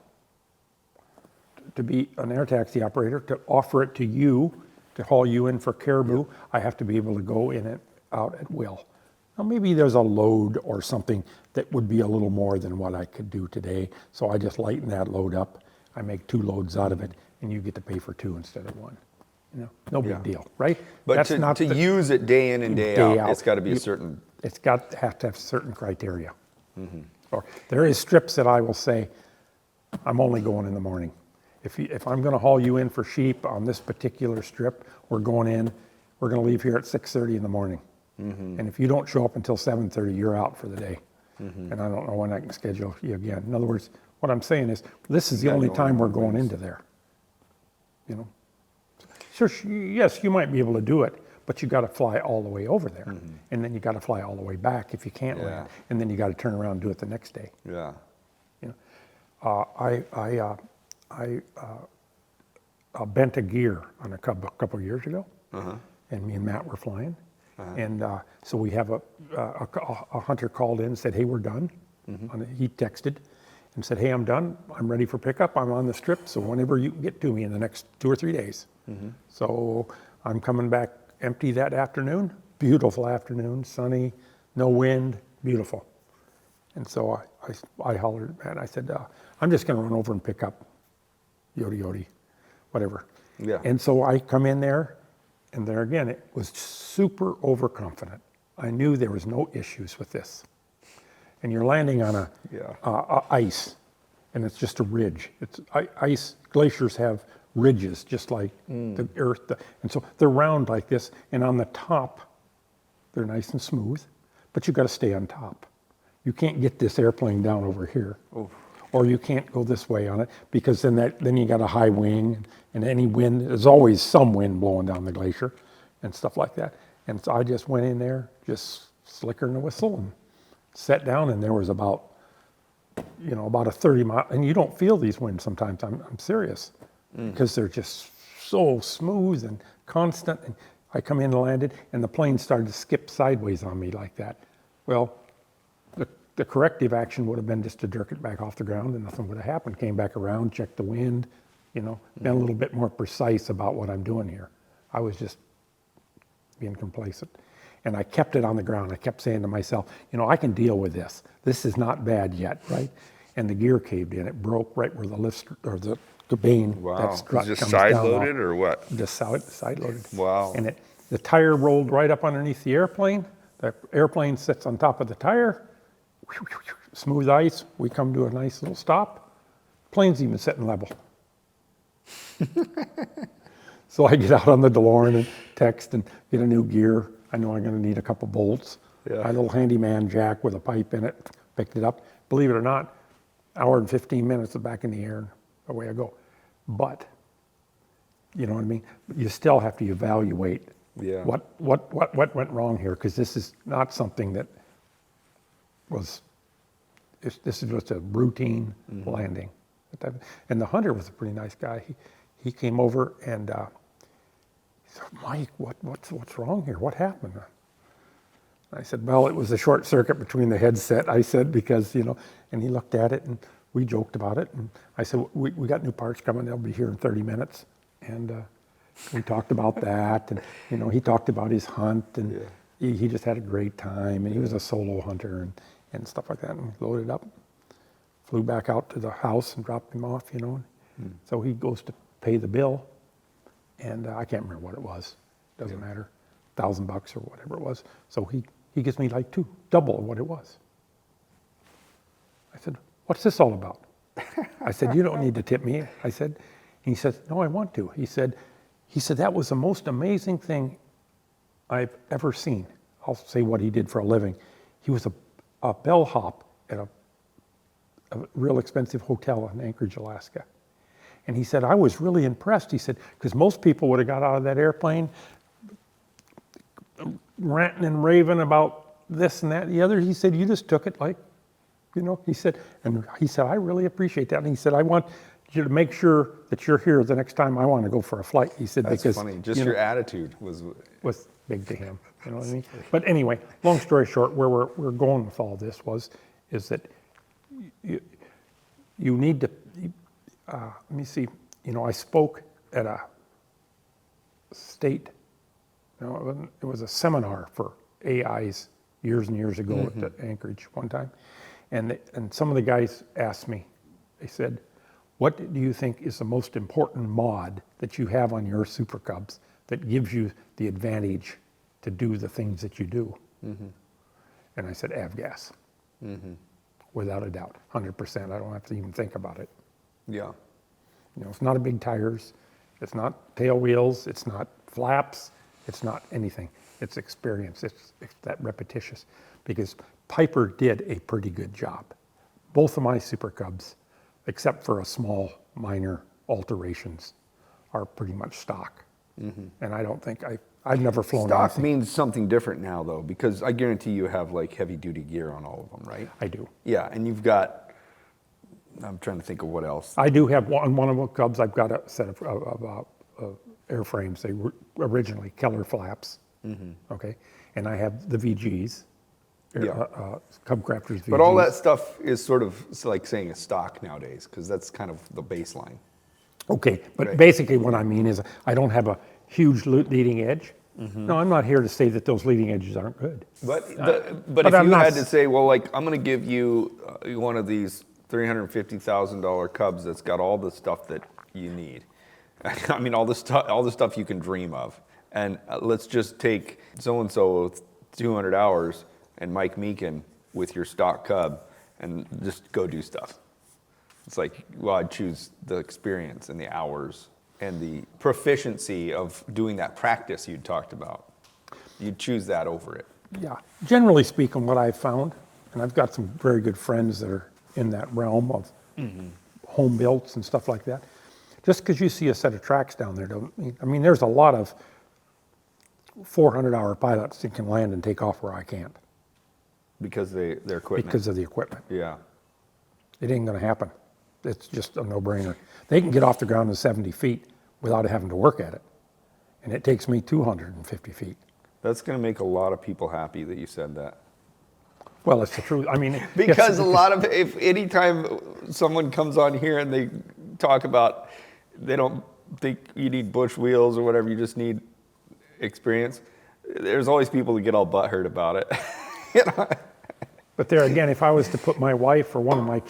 To be an air taxi operator, to offer it to you, to haul you in for caribou, I have to be able to go in and out at will. Now maybe there's a load or something that would be a little more than what I could do today, so I just lighten that load up. I make 2 loads out of it, and you get to pay for 2 instead of 1. You know, no big deal, right? But that's to, not to use it day in and day out, it's got to be a certain. It's got to have certain criteria. Or there is strips that I will say, I'm only going in the morning. If I'm going to haul you in for sheep on this particular strip, we're going in. We're going to leave here at 6:30 in the morning. And if you don't show up until 7:30, you're out for the day. And I don't know when I can schedule you again. In other words, what I'm saying is, this is the only time we're going into there. You know. Sure, yes, you might be able to do it, but you got to fly all the way over there, and then you got to fly all the way back if you can't land, and then you got to turn around and do it the next day. Yeah. You know, I bent a gear on a couple years ago, and me and Matt were flying, and so we have a hunter called in and said, "Hey, we're done." He texted and said, "Hey, I'm done. I'm ready for pickup. I'm on the strip, so whenever you can get to me in the next 2 or 3 days." So I'm coming back empty that afternoon. Beautiful afternoon, sunny, no wind, beautiful. And so I hollered at Matt. I said, "I'm just going to run over and pick up." Yodi, whatever. Yeah. And so I come in there, and there again, it was super overconfident. I knew there was no issues with this. And you're landing on a ice, and it's just a ridge. It's ice. Glaciers have ridges, just like the earth. And so they're round like this, and on the top, they're nice and smooth, but you got to stay on top. You can't get this airplane down over here. or you can't go this way on it, because then you got a high wing, and any wind, there's always some wind blowing down the glacier and stuff like that. And so I just went in there, just slickering the whistle, and sat down, and there was about a 30 mile, and you don't feel these winds sometimes, I'm serious, because they're just so smooth and constant. And I come in and landed, and the plane started to skip sideways on me like that. Well, the corrective action would have been just to jerk it back off the ground, and nothing would have happened. Came back around, checked the wind, been a little bit more precise about what I'm doing here. I was just being complacent. And I kept it on the ground. I kept saying to myself, I can deal with this. This is not bad yet, right? And the gear caved in. It broke right where the lift, or the cabane, Wow. that strut Just comes side down loaded off. or what? Just side loaded. Wow. And the tire rolled right up underneath the airplane. The airplane sits on top of the tire. Smooth ice. We come to a nice little stop. Plane's even sitting level. So I get out on the DeLorean and text and get a new gear. I know I'm going to need a couple bolts. Yeah. My little handyman jack with a pipe in it, picked it up. Believe it or not, hour and 15 minutes of back in the air, and away I go. But, you know what I mean? You still have to evaluate Yeah. what went wrong here, because this is not something that was, this is just a routine landing. And the hunter was a pretty nice guy. He came over and he said, Mike, what's wrong here? What happened? I said, well, it was a short circuit between the headset, I said, because, and he looked at it and we joked about it. And I said, we got new parts coming. They'll be here in 30 minutes. And we talked about that. And, he talked about his hunt, and he just had a great time. And he was a solo hunter and stuff like that. And loaded up, flew back out to the house and dropped him off, So he goes to pay the bill. And I can't remember what it was. Doesn't matter. $1,000 or whatever it was. So he gives me like double what it was. I said, what's this all about? I said, you don't need to tip me. I said, he said, no, I want to. He said, that was the most amazing thing I've ever seen. I'll say what he did for a living. He was a bellhop at a real expensive hotel in Anchorage, Alaska. And he said, I was really impressed. He said, because most people would have got out of that airplane ranting and raving about this and that and the other. He said, you just took it like, he said, I really appreciate that. And he said, I want you to make sure that you're here the next time I want to go for a flight. He said, That's because funny. Just your attitude was big to him. You know what I mean? But anyway, long story short, where we're going with all this is that you need to, let me see, I spoke at a state, it was a seminar for AIs years and years ago at the Anchorage one time. And some of the guys asked me, they said, what do you think is the most important mod that you have on your Super Cubs that gives you the advantage to do the things that you do? And I said, avgas. Without a doubt, 100%. I don't have to even think about it. Yeah. It's not a big tires. It's not tail wheels. It's not flaps. It's not anything. It's experience. It's that repetitious. Because Piper did a pretty good job. Both of my Super Cubs, except for a small minor alterations, are pretty much stock. And I don't think I've never flown Stock anything. means something different now, though, because I guarantee you have like heavy duty gear on all of them, right? I do. Yeah, and you've got, I'm trying to think of what else. I do have one of the Cubs. I've got a set of airframes. They were originally Keller flaps. Okay, and I have the VGs. Cub Crafters VGs. But all that stuff is sort of like saying a stock nowadays, because that's kind of the baseline. Okay, but Right. basically what I mean is I don't have a huge leading edge. No, I'm not here to say that those leading edges aren't good. But but if I'm you not had to say, well, like, I'm going to give you one of these $350,000 Cubs that's got all the stuff that you need. I mean, all the stuff you can dream of. And let's just take so-and-so with 200 hours and Mike Meekin with your stock Cub and just go do stuff. It's like, well, I'd choose the experience and the hours and the proficiency of doing that practice you'd talked about. You'd choose that over it. Yeah, generally speaking, what I've found, and I've got some very good friends that are in that realm of home builts and stuff like that. Just because you see a set of tracks down there, don't mean, I mean, there's a lot of 400-hour pilots that can land and take off where I can't Because their equipment. because of the equipment. Yeah. It ain't going to happen. It's just a no-brainer. They can get off the ground in 70 feet without having to work at it. And it takes me 250 feet. That's going to make a lot of people happy that you said that. Well, it's the truth. I mean, Because a lot of, if anytime someone comes on here and they talk about, they don't think you need bush wheels or whatever, you just need experience, there's always people that get all butthurt about it. You know? But there again, if I was to put my wife or one of my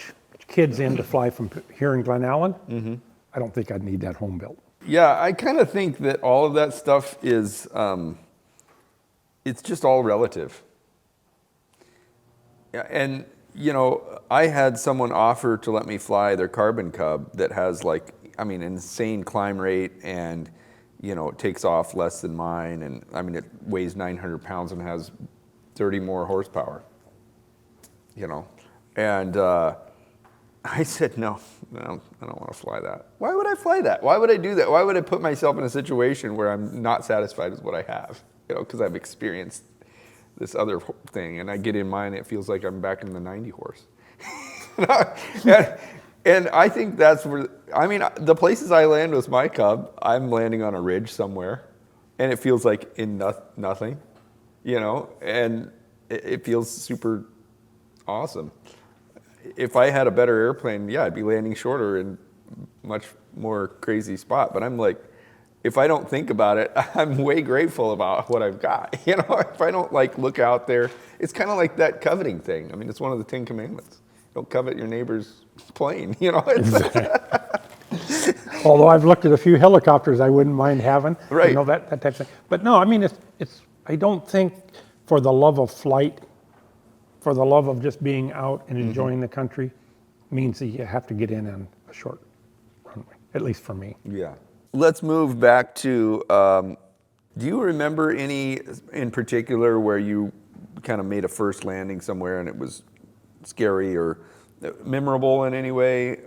kids in to fly from here in Glen Allen, I don't think I'd need that home built. Yeah, I kind of think that all of that stuff is, it's just all relative. Yeah, and, you know, I had someone offer to let me fly their Carbon Cub that has like, I mean, insane climb rate and, you know, it takes off less than mine. And I mean, it weighs 900 pounds and has 30 more horsepower, you know. And I said, no, I don't want to fly that. Why would I fly that? Why would I do that? Why would I put myself in a situation where I'm not satisfied with what I have? You know, because I've experienced this other thing, and I get in mine, it feels like I'm back in the 90 horse. And I think that's where, I mean, the places I land with my Cub, I'm landing on a ridge somewhere, and it feels like in nothing, you know, and it feels super awesome. If I had a better airplane, yeah, I'd be landing shorter in much more crazy spot, but I'm like, if I don't think about it, I'm way grateful about what I've got. You know, if I don't like look out there, it's kind of like that coveting thing. I mean, it's one of the 10 Commandments. Don't covet your neighbor's plane. You know, Although I've looked at a few helicopters I wouldn't mind having, Right. you know, that type of thing. But no, I mean, it's. I don't think for the love of flight, for the love of just being out and enjoying the country, means that you have to get in on a short runway, at least for me. Yeah. Let's move back to, do you remember any in particular where you kind of made a first landing somewhere and it was scary or memorable in any way?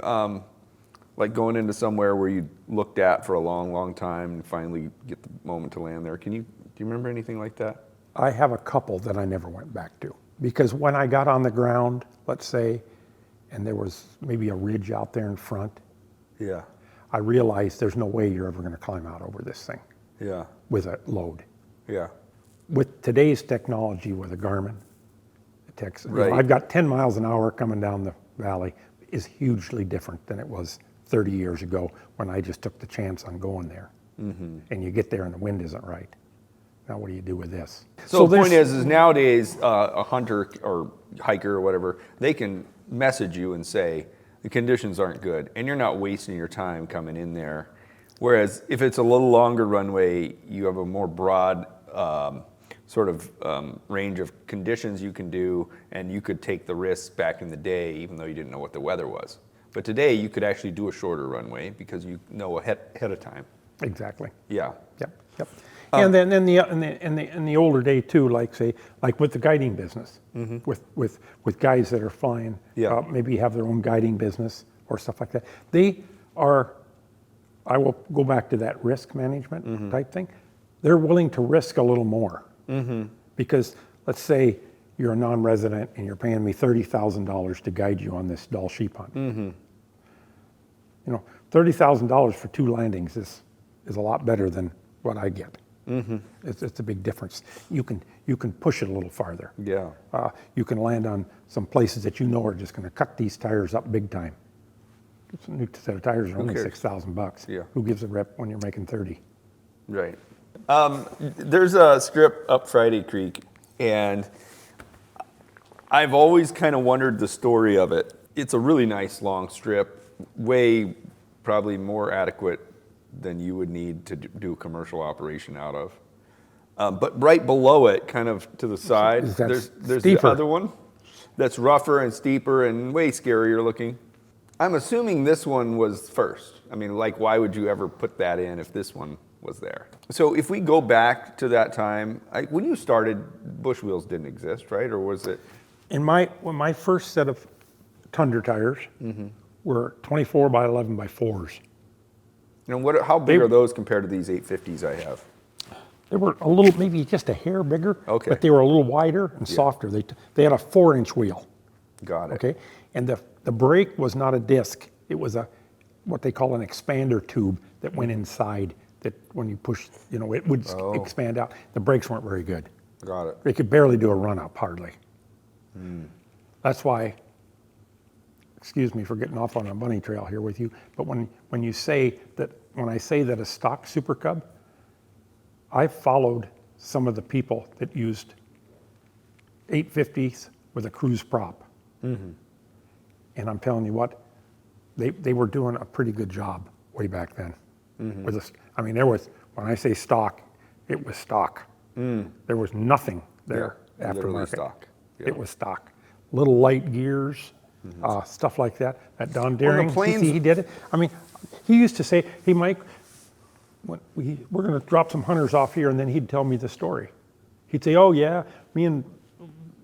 Like going into somewhere where you looked at for a long, long time and finally get the moment to land there. Do you remember anything like that? I have a couple that I never went back to. Because when I got on the ground, let's say, and there was maybe a ridge out there in front, Yeah. I realized there's no way you're ever going to climb out over this thing Yeah. with a load. Yeah. With today's technology with a Garmin, Right. I've got 10 miles an hour coming down the valley, is hugely different than it was 30 years ago when I just took the chance on going there. And you get there and the wind isn't right. Now what do you do with this? So the there's- point is nowadays a hunter or hiker or whatever, they can message you and say the conditions aren't good, and you're not wasting your time coming in there. Whereas if it's a little longer runway, you have a more broad range of conditions you can do, and you could take the risks back in the day, even though you didn't know what the weather was. But today you could actually do a shorter runway because you know ahead of time. Exactly. Yeah. Yep. And then in the older day too, like with the guiding business, with guys that are flying, Yeah. maybe have their own guiding business or stuff like that. They are, I will go back to that risk management type thing. They're willing to risk a little more because let's say you're a non-resident and you're paying me $30,000 to guide you on this Dall sheep hunt. You know, $30,000 for 2 landings is a lot better than what I get. It's a big difference. You can push it a little farther. Yeah. You can land on some places that you know are just going to cut these tires up big time. It's a new set of tires are only cares? $6,000. Yeah. Who gives a rep when you're making 30? Right. There's a strip up Friday Creek, and I've always kind of wondered the story of it. It's a really nice long strip, way probably more adequate than you would need to do a commercial operation out of. But right below it, kind of to the side, Is that there's the steeper? other one that's rougher and steeper and way scarier looking. I'm assuming this one was first. I mean, like, why would you ever put that in if this one was there? So if we go back to that time, when you started, bush wheels didn't exist, right? Or was it? When my first set of Tundra tires were 24 by 11 by 4s. And how big are those compared to these 850s I have? They were a little, maybe just a hair bigger, Okay. but they were a little wider and softer. They had a 4-inch wheel. Got it. Okay, and the brake was not a disc. It was what they call an expander tube that went inside. That when you push, it would expand out. The brakes weren't very good. Got it. They could barely do a run up, hardly. That's why. Excuse me for getting off on a bunny trail here with you, but when I say that a stock Super Cub, I followed some of the people that used 850s with a cruise prop. And I'm telling you what, they were doing a pretty good job way back then. When I say stock, it was stock. There was nothing there aftermarket. Stock. Yeah. It was stock. Little light gears, stuff like that. That Don Daring, he did it. I mean, he used to say, "Hey, Mike, we're going to drop some hunters off here," and then he'd tell me the story. He'd say, "Oh yeah, me and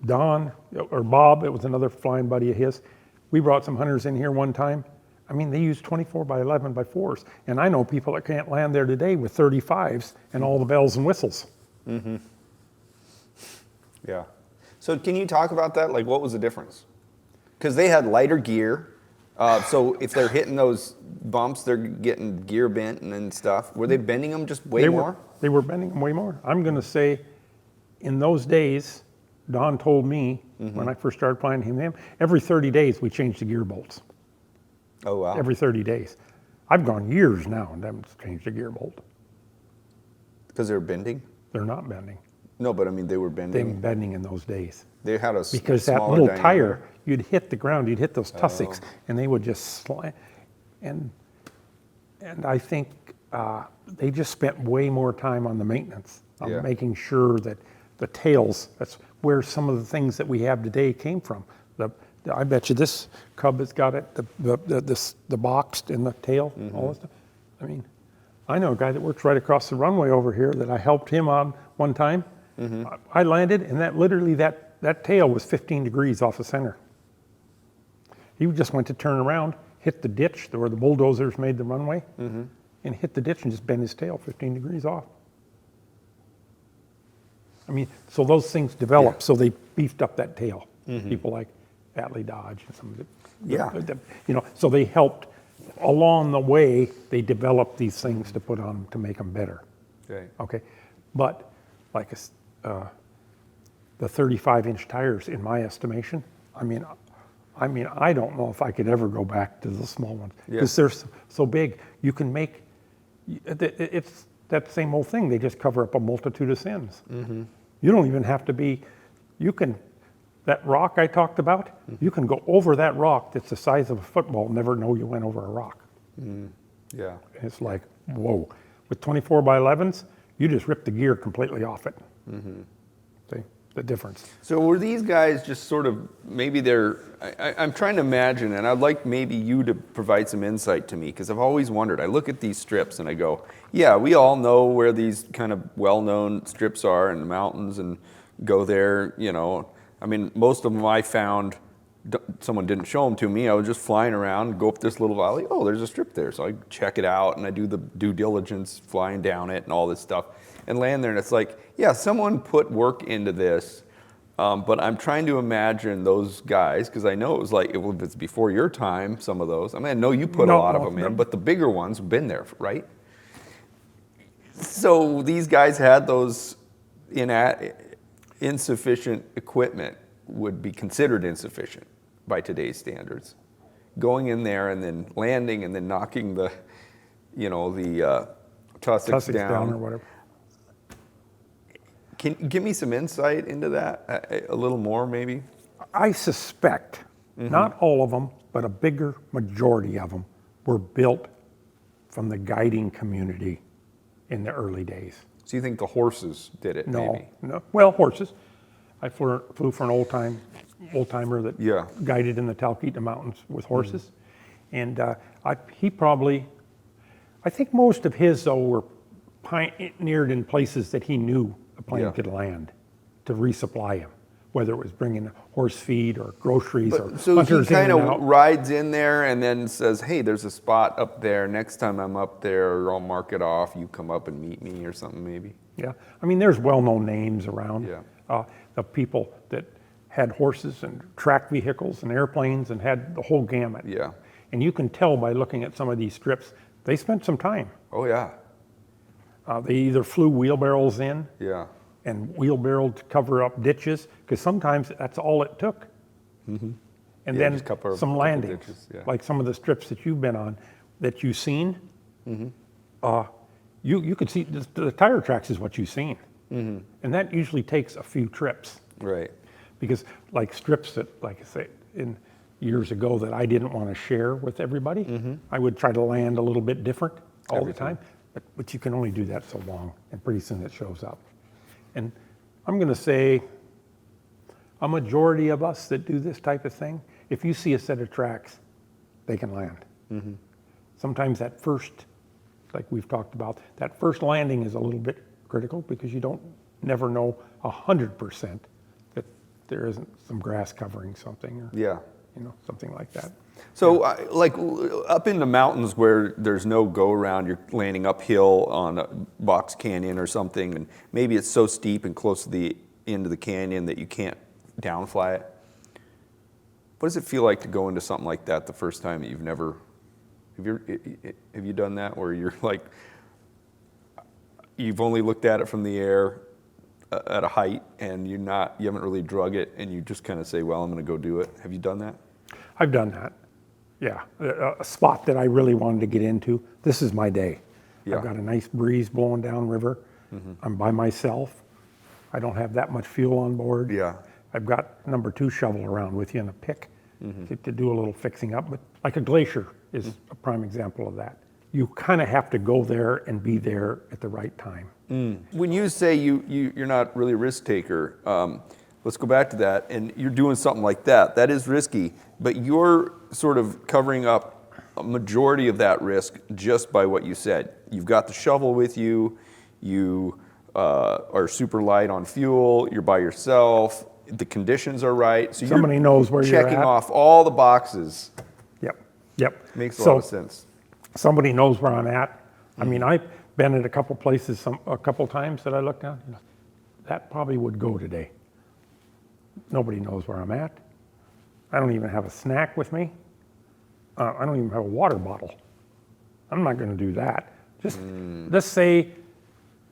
Don or Bob, it was another flying buddy of his, we brought some hunters in here one time. I mean, they used 24 by 11 by 4s, and I know people that can't land there today with 35s and all the bells and whistles." Yeah. So can you talk about that? Like, what was the difference? Because they had lighter gear. So if they're hitting those bumps, they're getting gear bent and stuff. Were they bending them just way more? They were bending them way more. I'm going to say, in those days, Don told me when I first started flying him, every 30 days we changed the gear bolts. Oh, wow. Every 30 days. I've gone years now and haven't changed a gear bolt. Because they were bending? They're not bending. No, but I mean, they were They bending. were bending in those days. They had a Because that smaller little diameter. tire, you'd hit the ground, you'd hit those tussocks, and they would just slide. And I think they just spent way more time on the maintenance, on making sure that the tails, that's where some of the things that we have today came from. I bet you this Cub has got it, the boxed in the tail, all this stuff. I mean, I know a guy that works right across the runway over here that I helped him on one time. I landed, and that tail was 15 degrees off the center. He just went to turn around, hit the ditch where the bulldozers made the runway, and hit the ditch and just bent his tail 15 degrees off. I mean, so those things developed, so they beefed up that tail. People like Atlee Dodge and some of it. So they helped along the way. They developed these things to put on to make them better. Okay, but like the 35-inch tires, in my estimation, I mean, I don't know if I could ever go back to the small ones because they're so big. You can make it's that same old thing. They just cover up a multitude of sins. You don't even have to be. You can that rock I talked about. You can go over that rock that's the size of a football, and never know you went over a rock. Yeah. It's like, whoa. With 24 by 11s, you just rip the gear completely off it. See the difference. So were these guys just sort of, maybe I'm trying to imagine, and I'd like maybe you to provide some insight to me, because I've always wondered. I look at these strips and I go, yeah, we all know where these kind of well-known strips are in the mountains and go there, I mean, most of them I found, someone didn't show them to me. I was just flying around, go up this little valley. Oh, there's a strip there. So I check it out and I do the due diligence, flying down it and all this stuff, and land there. And it's like, yeah, someone put work into this, but I'm trying to imagine those guys, because I know it was like, if it's before your time, some of those. I mean, I know you put a lot of them in, but the bigger ones have been there, right? So these guys had those insufficient equipment, would be considered insufficient by today's standards. Going in there and then landing and then knocking the tussocks down or whatever. Can you give me some insight into that a little more, maybe? I suspect not all of them, but a bigger majority of them were built from the guiding community in the early days. So you think the horses did it? No, maybe? Well, horses. I flew for an old timer that guided in the Talkeetna Mountains with horses, and I think most of his though were pioneered in places that he knew a plane could land to resupply him. whether it was bringing horse feed or groceries or So he hunters in kind and of out. rides in there and then says, hey, there's a spot up there. Next time I'm up there, I'll mark it off. You come up and meet me or something maybe. Yeah, I mean, there's well-known names around. Yeah. Of people that had horses and track vehicles and airplanes and had the whole gamut. Yeah. And you can tell by looking at some of these strips, they spent some time. Oh, yeah. They either flew wheelbarrows in Yeah. and wheelbarrowed to cover up ditches, because sometimes that's all it took. And Yeah, then just couple some landings, ditches, yeah. like some of the strips that you've been on, that you've seen. You could see the tire tracks is what you've seen, and that usually takes a few trips, Right. because like strips that, like I say, in years ago that I didn't want to share with everybody, I would try to land a little bit different all Every the time, but you can only do that so long, and pretty soon it shows up. And I'm going to say a majority of us that do this type of thing, if you see a set of tracks, they can land. Sometimes that first, like we've talked about, that first landing is a little bit critical, because you don't never know 100% that there isn't some grass covering something, or Yeah. something like that. So, like up in the mountains where there's no go around, you're landing uphill on a box canyon or something, and maybe it's so steep and close to the end of the canyon that you can't downfly it. What does it feel like to go into something like that the first time that you've never? Have you done that where you're like, you've only looked at it from the air at a height, and you haven't really drug it, and you just kind of say, well, I'm going to go do it. Have you done that? I've done that. Yeah, a spot that I really wanted to get into. This is my day. Yeah. I've got a nice breeze blowing down river. I'm by myself. I don't have that much fuel on board. Yeah. I've got number 2 shovel around with you and a pick to do a little fixing up. But like a glacier is a prime example of that. You kind of have to go there and be there at the right time. When you say you're not really a risk taker, let's go back to that, and you're doing something like that. That is risky, but you're sort of covering up a majority of that risk just by what you said. You've got the shovel with you, you are super light on fuel, you're by yourself, the conditions are right. So Somebody you're knows where you're checking at. off all the boxes. Yep. Makes a lot of sense. Somebody knows where I'm at. I mean, I've been at a couple places a couple times that I looked down, that probably would go today. Nobody knows where I'm at. I don't even have a snack with me. I don't even have a water bottle. I'm not going to do that. Just let's say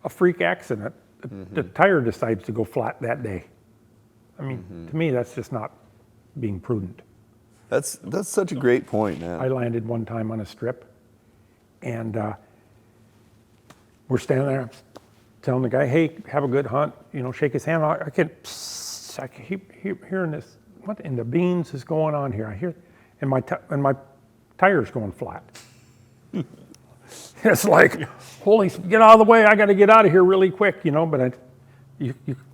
a freak accident, the tire decides to go flat that day. I mean, to me, that's just not being prudent. That's such a great point, man. I landed one time on a strip, and we're standing there, telling the guy, "Hey, have a good hunt." Shake his hand. I keep hearing this. What in the beans is going on here? I hear, and my tire's going flat. It's like, holy, get out of the way! I got to get out of here really quick, But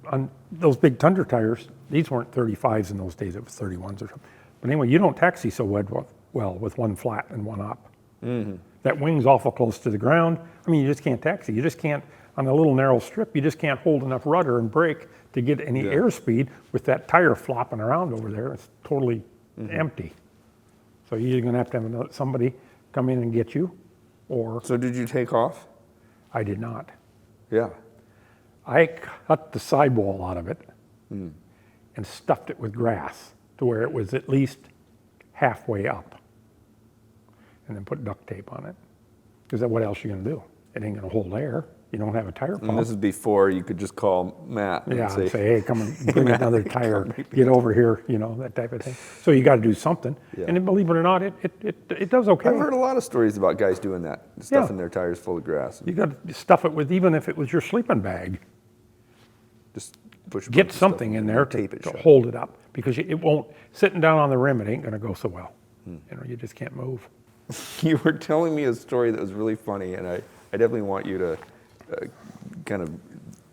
on those big Tundra tires, these weren't 35s in those days. It was 31s or something. But anyway, you don't taxi so well with one flat and one up. That wing's awful close to the ground. I mean, you just can't taxi. You just can't, on a little narrow strip, you just can't hold enough rudder and brake to get any airspeed with that tire flopping around over there. It's totally empty. So you're going to have somebody come in and get you, or So did you take off? I did not. Yeah. I cut the sidewall out of it and stuffed it with grass to where it was at least halfway up, and then put duct tape on it. Because what else are you going to do? It ain't going to hold air. You don't have a tire pump. And this is before you could just call Matt and Yeah, say, and say, hey, come and bring another tire, get over here, that type of thing. So you got to do something. Yeah. And then, believe it or not, it does okay. I've heard a lot of stories about guys doing that, stuffing their tires full of grass. You got to stuff it with, even if it was your sleeping bag, Just push a bunch get of something stuff in there tape it to shut. hold it up, because it won't, sitting down on the rim, it ain't going to go so well. You just can't move. You were telling me a story that was really funny, and I definitely want you to kind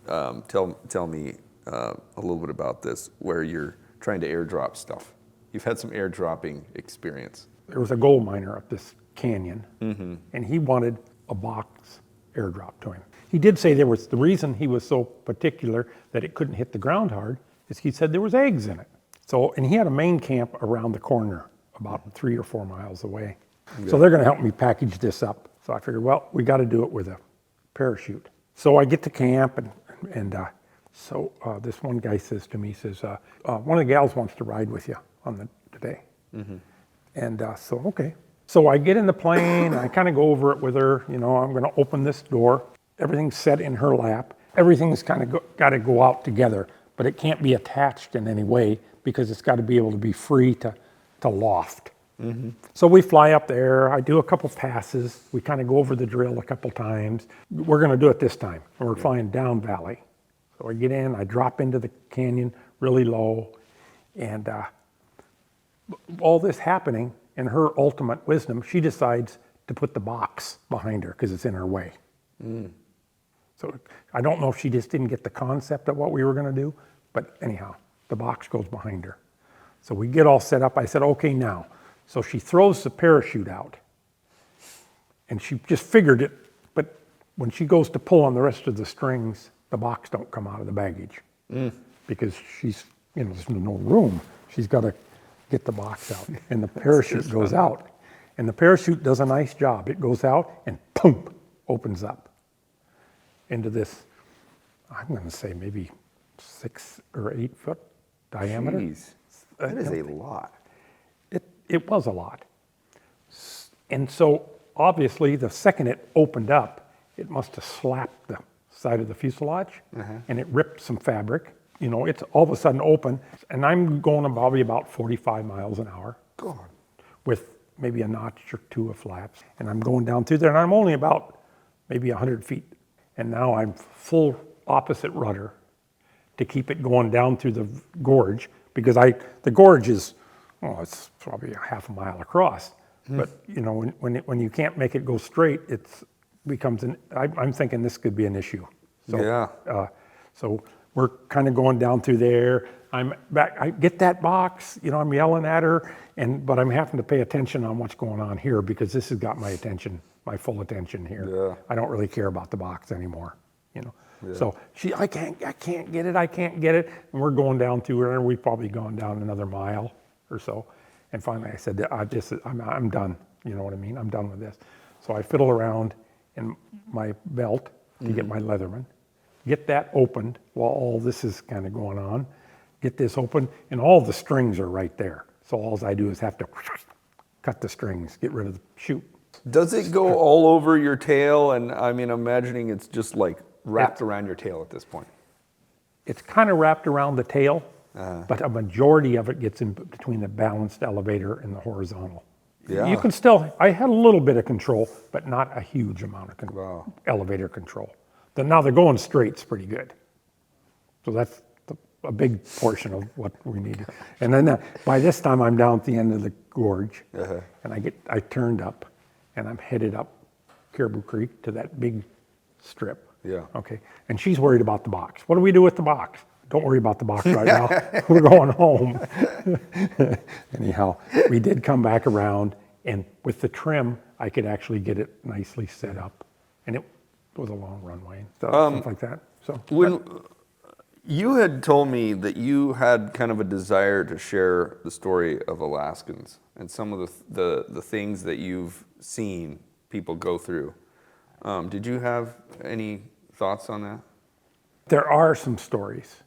of tell me a little bit about this, where you're trying to airdrop stuff. You've had some airdropping experience. There was a gold miner up this canyon, and he wanted a box airdrop to him. He did say the reason he was so particular that it couldn't hit the ground hard he said there was eggs in it. So, and he had a main camp around the corner, about 3 or 4 miles away. So they're going to help me package this up. So I figured, well, we got to do it with a parachute. So I get to camp, and this one guy says to me, one of the gals wants to ride with you on the day. And so, okay. So I get in the plane, I kind of go over it with her, I'm going to open this door. Everything's set in her lap. Everything's kind of got to go out together, but it can't be attached in any way because it's got to be able to be free to loft. So we fly up there, I do a couple passes, we kind of go over the drill a couple times. We're going to do it this time, and we're flying down valley. So I get in, I drop into the canyon really low, and all this happening, in her ultimate wisdom, she decides to put the box behind her because it's in her way. So I don't know if she just didn't get the concept of what we were going to do, but anyhow, the box goes behind her. So we get all set up. I said, okay, now. So she throws the parachute out, and she just figured it, but when she goes to pull on the rest of the strings, the box don't come out of the baggage because she's, there's no room. She's got to get the box out, and the parachute goes out, and the parachute does a nice job. It goes out and boom, opens up into this, I'm going to say maybe 6 or 8 foot diameter. Jeez, that is a lot. It was a lot. And so obviously the second it opened up, it must have slapped the side of the fuselage and it ripped some fabric. It's all of a sudden open, and I'm going probably about 45 miles an hour. God. With maybe a notch or 2 of flaps. And I'm going down through there, and I'm only about maybe 100 feet. And now I'm full opposite rudder to keep it going down through the gorge, because the gorge is, it's probably a half a mile across. But when you can't make it go straight, I'm thinking this could be an issue. So, Yeah. So we're kind of going down through there. I'm back. I get that box. I'm yelling at her, but I'm having to pay attention on what's going on here because this has got my attention, my full attention here. Yeah. I don't really care about the box anymore. So I can't get it. I can't get it. And we're going down through there. We've probably gone down another mile or so. And finally I said, I'm done. You know what I mean? I'm done with this. So I fiddle around in my belt to get my Leatherman, get that opened while all this is kind of going on, get this open, and all the strings are right there. So all I do is have to cut the strings, get rid of the chute. Does it go all over your tail? And I'm imagining it's just like wrapped around your tail at this point. It's kind of wrapped around the tail, but a majority of it gets in between the balanced elevator and the horizontal. Yeah. You can I had a little bit of control, but not a huge amount of elevator control. Now they're going straight's pretty good. So that's a big portion of what we need. And then by this time I'm down at the end of the gorge, and I turned up, and I'm headed up Caribou Creek to that big strip. Yeah. Okay. And she's worried about the box. What do we do with the box? Don't worry about the box right now. We're going home. Anyhow, we did come back around, and with the trim, I could actually get it nicely set up. And it was a long runway and stuff like that. So when you had told me that you had kind of a desire to share the story of Alaskans and some of the things that you've seen people go through. Did you have any thoughts on that? There are some stories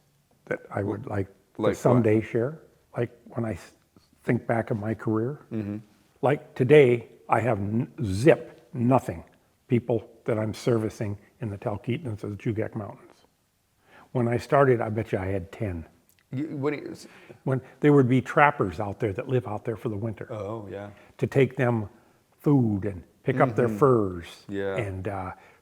that I would like to someday share. Like when I think back of my career, like today, I have nothing people that I'm servicing in the Talkeetnas of the Chugach Mountains. When I started, I bet you I had 10. When there would be trappers out there that live out there for the winter. Oh, yeah. To take them food and pick up their furs and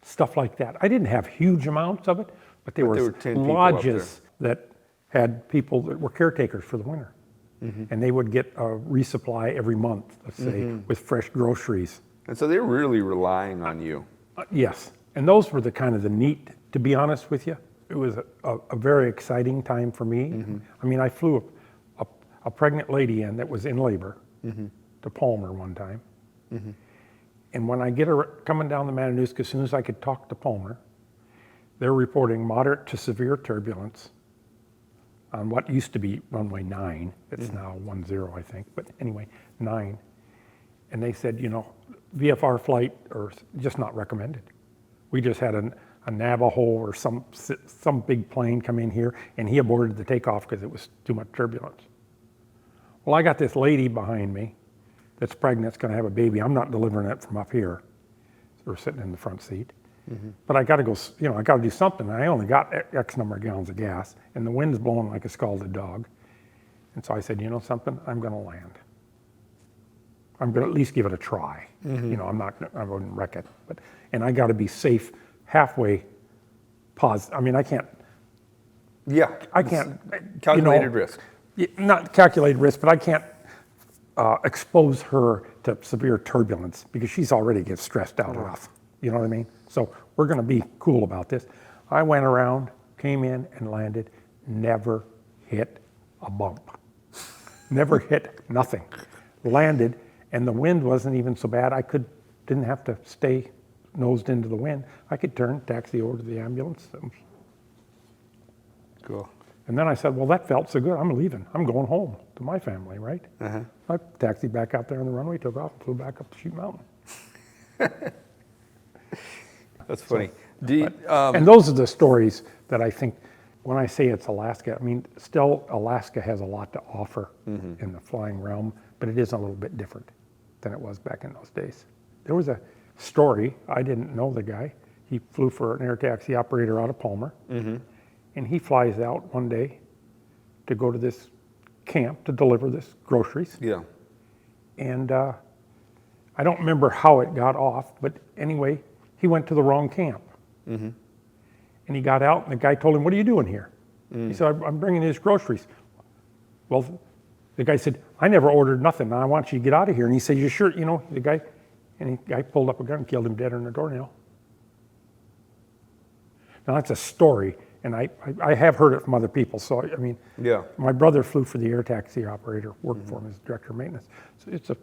stuff like that. I didn't have huge amounts of it, but there were 10 lodges that had people that were caretakers for the winter. And they would get a resupply every month, let's say, with fresh groceries. And so they're really relying on you. Yes, and those were the neat, to be honest with you. It was a very exciting time for me. I mean, I flew a pregnant lady in that was in labor to Palmer one time. And when I get her coming down the Matanuska, as soon as I could talk to Palmer, they're reporting moderate to severe turbulence, on what used to be runway 9. It's now 10, I think. But anyway, 9. And they said, VFR flight or just not recommended. We just had a Navajo or some big plane come in here, and he aborted the takeoff because it was too much turbulence. Well, I got this lady behind me that's pregnant, that's going to have a baby. I'm not delivering it from up here. We're sitting in the front seat. But I got to go, I got to do something. I only got X number of gallons of gas, and the wind's blowing like a scalded dog. And so I said, something? I'm going to land. I'm going to at least give it a try. I wouldn't wreck it. And I got to be safe halfway pause. I mean, I can't. Yeah. I can't. Calculated risk. Not calculated risk, but I can't expose her to severe turbulence because she's already gets stressed out enough. You know what I mean? So we're going to be cool about this. I went around, came in and landed, never hit a bump. Never hit nothing. Landed, and the wind wasn't even so bad. Didn't have to stay nosed into the wind. I could turn, taxi over to the ambulance. Cool. And then I said, well, that felt so good. I'm leaving. I'm going home to my family, right? I taxied back out there on the runway, took off, and flew back up to Chute Mountain. That's funny. And those are the stories that I think, when I say it's Alaska, I mean, still Alaska has a lot to offer in the flying realm, but it is a little bit different than it was back in those days. There was a story, I didn't know the guy. He flew for an air taxi operator out of Palmer, and he flies out one day to go to this camp to deliver this groceries. Yeah. And I don't remember how it got off, but anyway, he went to the wrong camp. And he got out, and the guy told him, what are you doing here? He said, I'm bringing his groceries. Well, the guy said, I never ordered nothing. Now I want you to get out of here. And he said, you sure? The guy pulled up a gun and killed him dead on a doornail. Now that's a story, and I have heard it from other people. So, I mean, my brother flew for the air taxi operator, worked for him as director of maintenance. So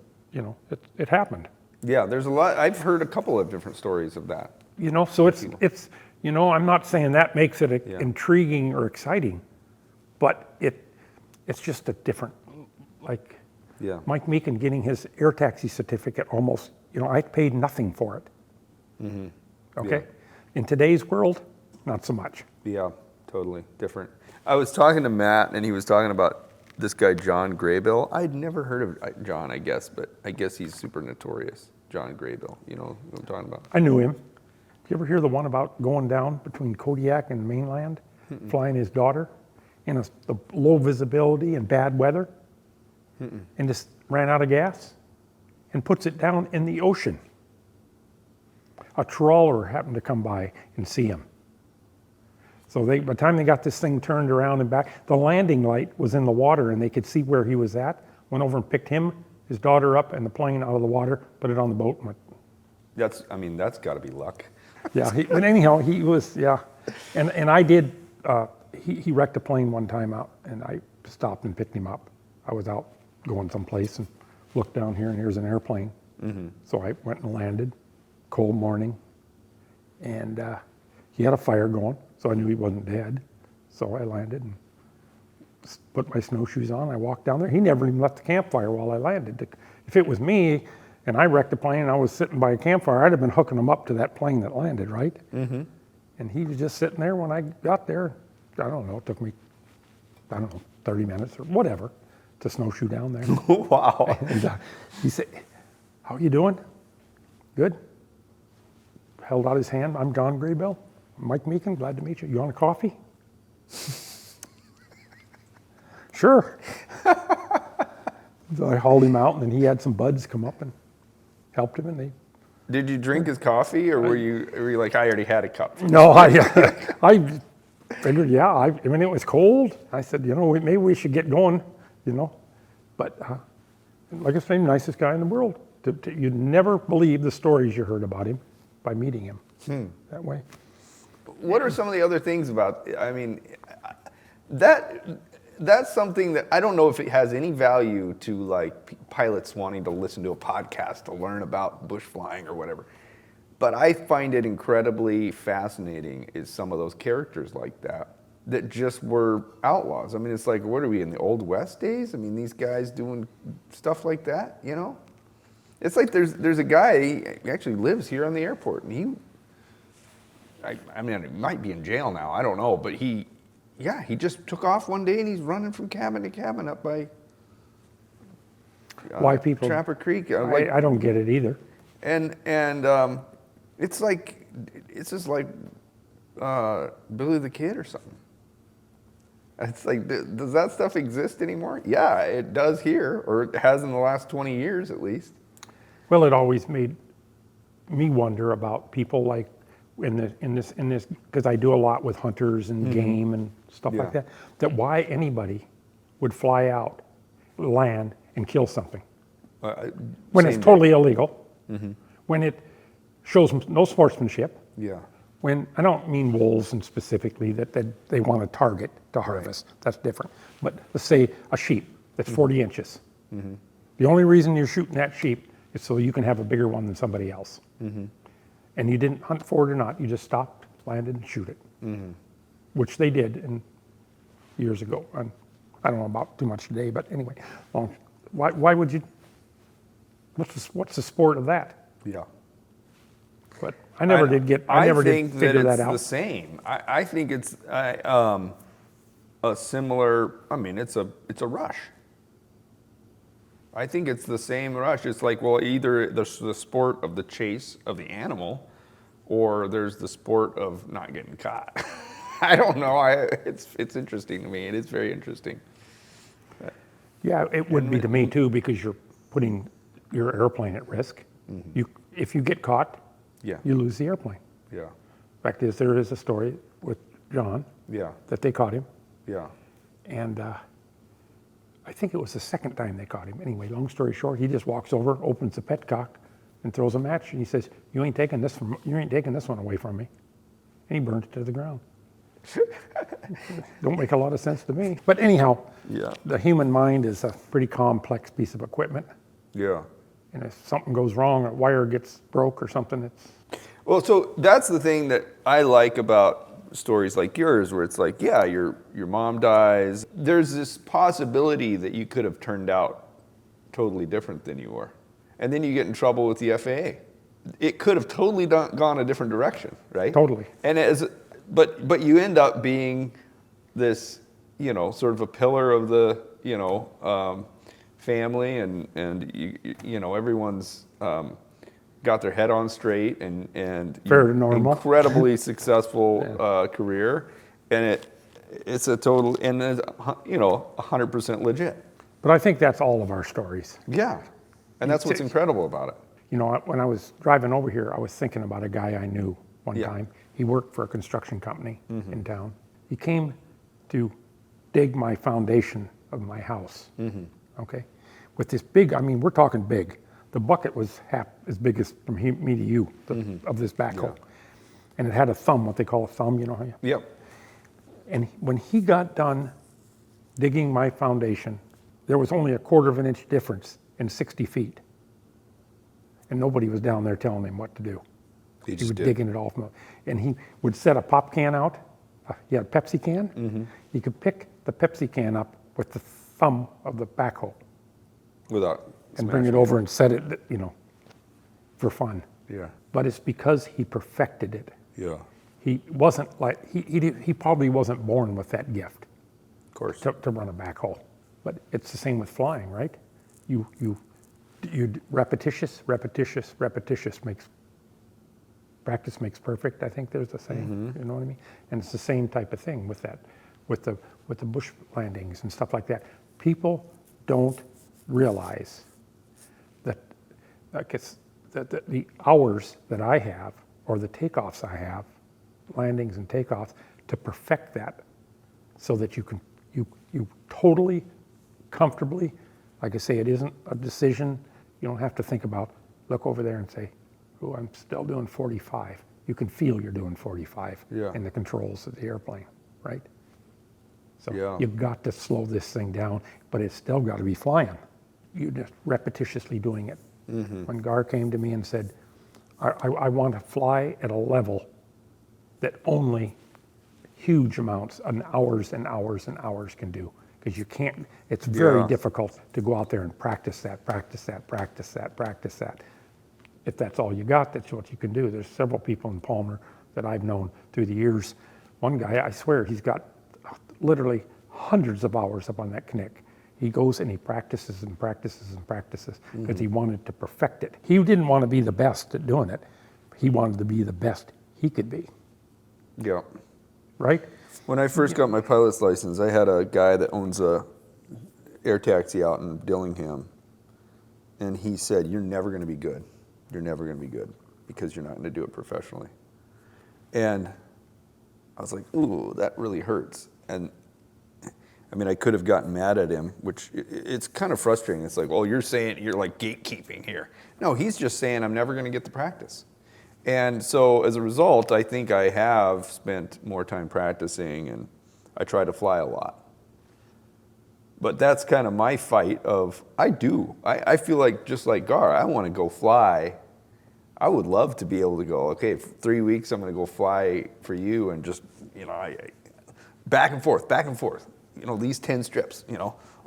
it happened. Yeah, there's a lot. I've heard a couple of different stories of that. So it's I'm not saying that makes it intriguing or exciting, but it's just a different, Mike Meekin getting his air taxi certificate almost, I paid nothing for it. Okay? In today's world, not so much. Yeah, totally different. I was talking to Matt, and he was talking about this guy, John Graybill. I'd never heard of John, I guess, but I guess he's super notorious. John Graybill, you know who I'm talking about? I knew him. Did you ever hear the one about going down between Kodiak and the mainland, flying his daughter in the low visibility and bad weather, and just ran out of gas and puts it down in the ocean? A trawler happened to come by and see him. So by the time they got this thing turned around and back, the landing light was in the water and they could see where he was at, went over and picked him, his daughter up and the plane out of the water, put it on the boat and went. That's got to be luck. Yeah, but anyhow, he was, and I did, he wrecked a plane one time out and I stopped and picked him up. I was out going someplace and looked down here and here's an airplane. So I went and landed, cold morning, and he had a fire going, so I knew he wasn't dead. So I landed and put my snowshoes on. I walked down there. He never even left the campfire while I landed. If it was me and I wrecked a plane and I was sitting by a campfire, I'd have been hooking him up to that plane that landed, right? And he was just sitting there when I got there. I don't know, it took me, 30 minutes or whatever to snowshoe down there. Wow. And he said, how you doing? Good. Held out his hand. I'm John Graybill. Mike Meekin, glad to meet you. You want a coffee? Sure. So I hauled him out, and then he had some buds come up and helped him, and they. Did you drink his coffee, or were you like, I already had a cup? No, I figured, I mean, it was cold. I said, maybe we should get going, But like I say, nicest guy in the world. You'd never believe the stories you heard about him by meeting him that way. What are some of the other things about, I mean, that's something that I don't know if it has any value to like pilots wanting to listen to a podcast to learn about bush flying or whatever. But I find it incredibly fascinating is some of those characters like that that just were outlaws. I mean, it's like, what are we in the Old West days? I mean, these guys doing stuff like that, you know? It's like there's a guy, he actually lives here on the airport, and I mean, he might be in jail now, I don't know, but he just took off one day and he's running from cabin to cabin up by Why people? Trapper Creek. I don't get it either. And it's just like Billy the Kid or something. It's like, does that stuff exist anymore? Yeah, it does here, or it has in the last 20 years at least. Well, it always made me wonder about people like in this because I do a lot with hunters and game and stuff like Yeah. that why anybody would fly out, land, and kill something when it's totally illegal, when it shows no sportsmanship, Yeah. when I don't mean wolves and specifically that they want to target to harvest, that's different. But let's say a sheep that's 40 inches. The only reason you're shooting that sheep is so you can have a bigger one than somebody else. And you didn't hunt for it or not, you just stopped, landed, and shoot it, which they did years ago. And I don't know about too much today, but anyway, why would you? What's the sport of that? Yeah. But I never did figure that out. The same. I think it's a similar. I mean, it's a rush. I think it's the same rush. It's like, well, either there's the sport of the chase of the animal, or there's the sport of not getting caught. I don't know. It's interesting to me. It is very interesting. Yeah, it would be to me too, because you're putting your airplane at risk. If you get caught, Yeah. you lose the airplane. Yeah. Fact is, there is a story with John Yeah. that they caught him, Yeah. and I think it was the second time they caught him. Anyway, long story short, he just walks over, opens the petcock, and throws a match, and he says, "You ain't taking this one away from me," and he burned it to the ground. Don't make a lot of sense to me. But anyhow, Yeah. the human mind is a pretty complex piece of equipment, Yeah. and if something goes wrong, a wire gets broke or something, it's Well, so that's the thing that I like about stories like yours, where it's like, yeah, your mom dies. There's this possibility that you could have turned out totally different than you were, and then you get in trouble with the FAA. It could have totally gone a different direction, right? Totally. And but you end up being this, sort of a pillar of the, family, and everyone's got their head on straight, and Fair to normal. incredibly successful career, and it's a total, and it's, 100% legit. But I think that's all of our stories. Yeah, and that's what's incredible about it. When I was driving over here, I was thinking about a guy I knew one Yeah. time. He worked for a construction company in town. He came to dig my foundation of my house, okay? With this big, I mean, we're talking big. The bucket was half as big as from me to you, of this backhoe. And it had a thumb, what they call a thumb, how you... Yep. And when he got done digging my foundation, there was only a 1/4 of an inch difference in 60 feet. And nobody was down there telling him what to do. He was just did. digging it off. And he would set a pop can out. He had a Pepsi can. He could pick the Pepsi can up with the thumb of the backhoe Without and bring it smashing over and set it, for fun. Yeah. But it's because he perfected it. Yeah. He wasn't like, he probably wasn't born with that gift Of course. to run a backhoe. But it's the same with flying, right? You repetitious practice makes perfect. I think there's a saying, you know what I mean? And it's the same type of thing with that, with the bush landings and stuff like that. People don't realize that the hours that I have, or the takeoffs I have, landings and takeoffs, to perfect that, so that you can you totally comfortably, like I say, it isn't a decision. You don't have to think about, look over there and say, oh, I'm still doing 45. You can feel you're doing 45 Yeah. in the controls of the airplane, right? So Yeah. you've got to slow this thing down, but it's still got to be flying. You're just repetitiously doing it. When Gar came to me and said, I want to fly at a level that only huge amounts and hours and hours and hours can do. Because you can't, it's very difficult to go out there and practice that. If that's all you got, that's what you can do. There's several people in Palmer that I've known through the years. One guy, I swear, he's got literally hundreds of hours up on that knick. He goes and he practices and practices and practices because he wanted to perfect it. He didn't want to be the best at doing it. He wanted to be the best he could be. Yeah. Right? When I first got my pilot's license, I had a guy that owns a air taxi out in Dillingham, and he said, "You're never going to be good. You're never going to be good because you're not going to do it professionally." And I was like, "Ooh, that really hurts." And I mean, I could have gotten mad at him, which it's kind of frustrating. It's like, well, you're saying you're like gatekeeping here. No, he's just saying I'm never going to get the practice. And so as a result, I think I have spent more time practicing, and I try to fly a lot. But that's kind of my fight of, I feel like, just like Gar, I want to go fly. I would love to be able to go, okay, for 3 weeks I'm going to go fly for you, and just, back and forth, these 10 strips,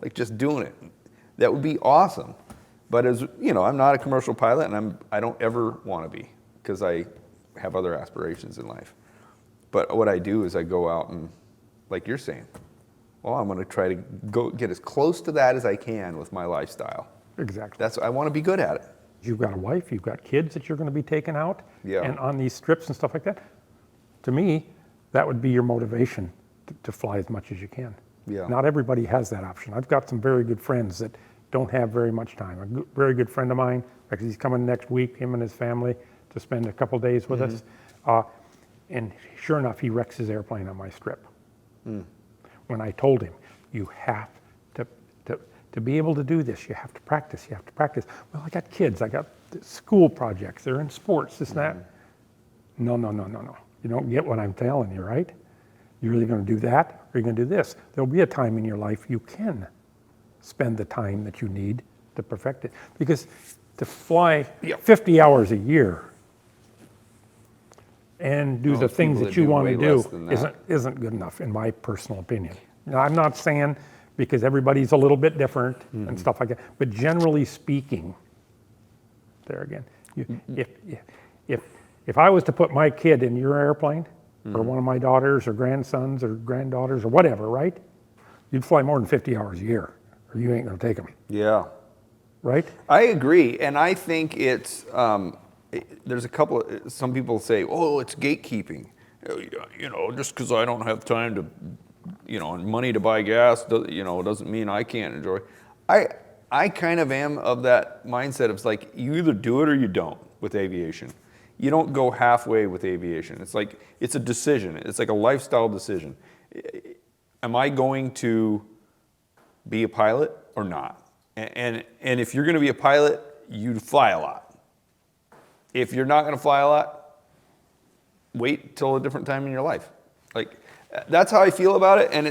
like just doing it. That would be awesome. But as, I'm not a commercial pilot, and I don't ever want to be, because I have other aspirations in life. But what I do is I go out and, like you're saying, well, I'm going to try to go get as close to that as I can with my lifestyle. Exactly. I want to be good at it. You've got a wife, you've got kids that you're going to be taking out, Yeah. and on these trips and stuff like that. To me, that would be your motivation to fly as much as you can. Yeah. Not everybody has that option. I've got some very good friends that don't have very much time. A very good friend of mine, because he's coming next week, him and his family, to spend a couple days with us. And sure enough, he wrecks his airplane on my strip. When I told him, you have to be able to do this, you have to practice. Well, I got kids, I got school projects, they're in sports, this and that. No. You don't get what I'm telling you, right? You're either going to do that or you're going to do this. There'll be a time in your life you can spend the time that you need to perfect it. Because to fly 50 hours a year and do the things that you want to do isn't good enough, in my personal opinion. Now, I'm not saying, because everybody's a little bit different and stuff like that, but generally speaking, there again, if I was to put my kid in your airplane, or one of my daughters or grandsons or granddaughters or whatever, right? You'd fly more than 50 hours a year, or you ain't going to take them. Yeah. Right? I agree, and I think it's, there's some people say, oh, it's gatekeeping. Just because I don't have time to, and money to buy gas, doesn't mean I can't enjoy. I kind of am of that mindset. It's like, you either do it or you don't with aviation. You don't go halfway with aviation. It's like, it's a decision. It's like a lifestyle decision. Am I going to be a pilot or not? And if you're going to be a pilot, you fly a lot. If you're not going to fly a lot, wait till a different time in your life. Like, that's how I feel about it. And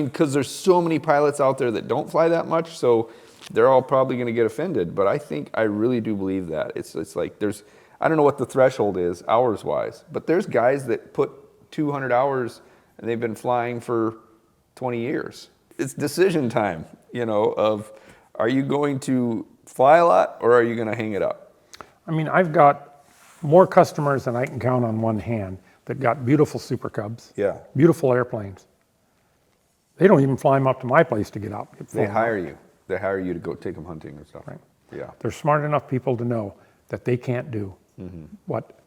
because there's so many pilots out there that don't fly that much, so they're all probably going to get offended. But I really do believe that. It's like I don't know what the threshold is hours-wise, but there's guys that put 200 hours and they've been flying for 20 years. It's decision time, of, are you going to fly a lot or are you going to hang it up? I mean, I've got more customers than I can count on one hand that got beautiful Super Cubs, beautiful airplanes. They don't even fly them up to my place to get out. They hire you. They hire you to go take them hunting and stuff. Right. Yeah. They're smart enough people to know that they can't do what,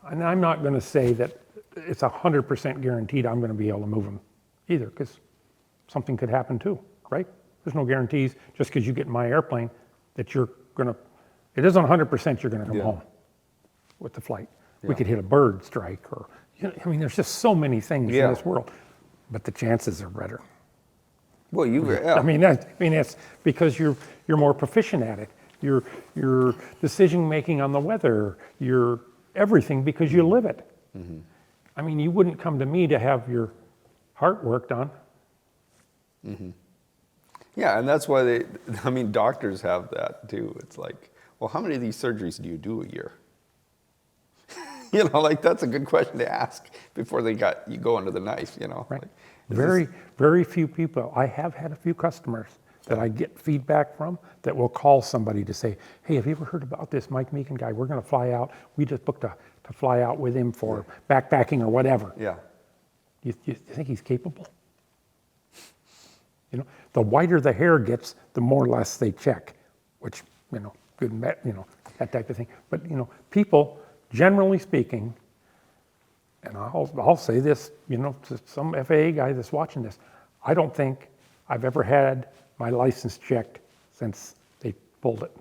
and I'm not going to say that it's 100% guaranteed I'm going to be able to move them either, because something could happen too, right? There's no guarantees just because you get in my airplane that you're going to, it isn't 100% you're going to come home with the flight. We could hit a bird strike, or, there's just so many things in this world, but the chances are better. Well, it's because you're more proficient at it. Your decision making on the weather, your everything, because you live it. You wouldn't come to me to have your heart worked on. Yeah, and that's why doctors have that too. It's like, well, how many of these surgeries do you do a year? You know, like that's a good question to ask before you go under the knife, you know. Right. Like, Very few people. I have had a few customers that I get feedback from that will call somebody to say, hey, have you ever heard about this Mike Meekin guy? We're going to fly out. We just booked to fly out with him for backpacking or whatever. Yeah. You think he's capable? You know, the whiter the hair gets, the more or less they check, which, you know, good and bad, you know, that type of thing. But, you know, people, generally speaking, and I'll say this, you know, to some FAA guy that's watching this, I don't think I've ever had my license checked since they pulled it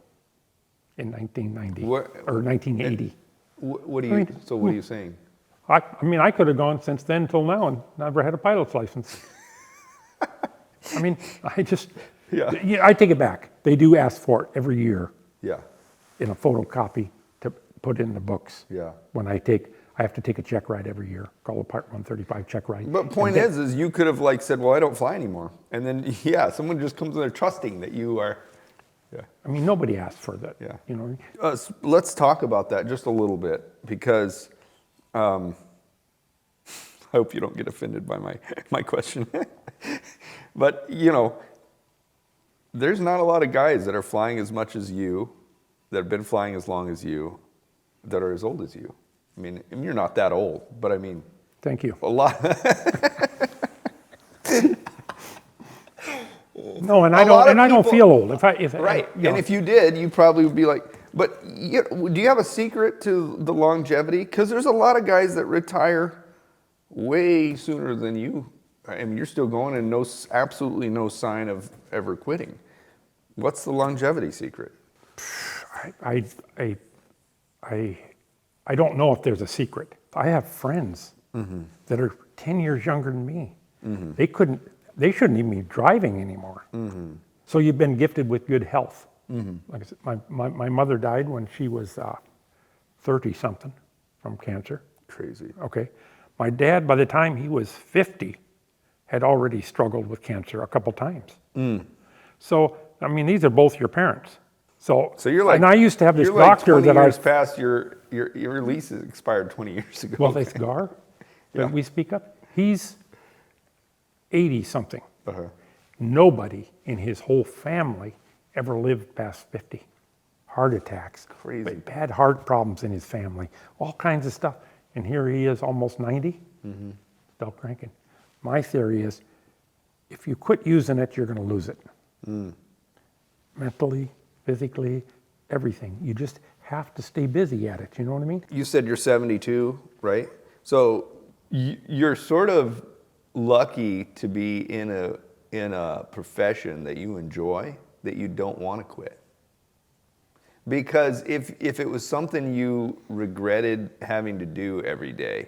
in 1990 or 1980. What are you saying? I mean, I could have gone since then till now and never had a pilot's license. I mean, I take it back. They do ask for it every year Yeah. in a photocopy to put in the books. Yeah. When I have to take a check ride every year, call a Part 135 check ride. But point is you could have like said, well, I don't fly anymore. And then, someone just comes in there trusting that you are. Yeah. I mean, nobody asked for that. Yeah. You know. Let's talk about that just a little bit because I hope you don't get offended by my question. But, you know, there's not a lot of guys that are flying as much as you, that have been flying as long as you, that are as old as you. I mean, you're not that old, but I mean. Thank you. A lot. No, and I don't feel old. Right. And if you did, you probably would be like, but do you have a secret to the longevity? Because there's a lot of guys that retire way sooner than you. I mean, you're still going and absolutely no sign of ever quitting. What's the longevity secret? I don't know if there's a secret. I have friends that are 10 years younger than me. They shouldn't even be driving anymore. So you've been gifted with good health. Like I said, my mother died when she was 30-something from cancer. Crazy. Okay. My dad, by the time he was 50, had already struggled with cancer a couple times. So, I mean, these are both your parents. So you're like, and I used to have this you're like doctor 20 that years past your lease expired 20 years ago. well, that's Gar that we speak of. He's 80-something. Nobody in his whole family ever lived past 50. Heart attacks, Crazy. bad heart problems in his family, all kinds of stuff. And here he is, almost 90, still cranking. My theory is, if you quit using it, you're going to lose it. Mentally, physically, everything. You just have to stay busy at it. You know what I mean? You said you're 72, right? So you're sort of lucky to be in a profession that you enjoy, that you don't want to quit. Because if it was something you regretted having to do every day,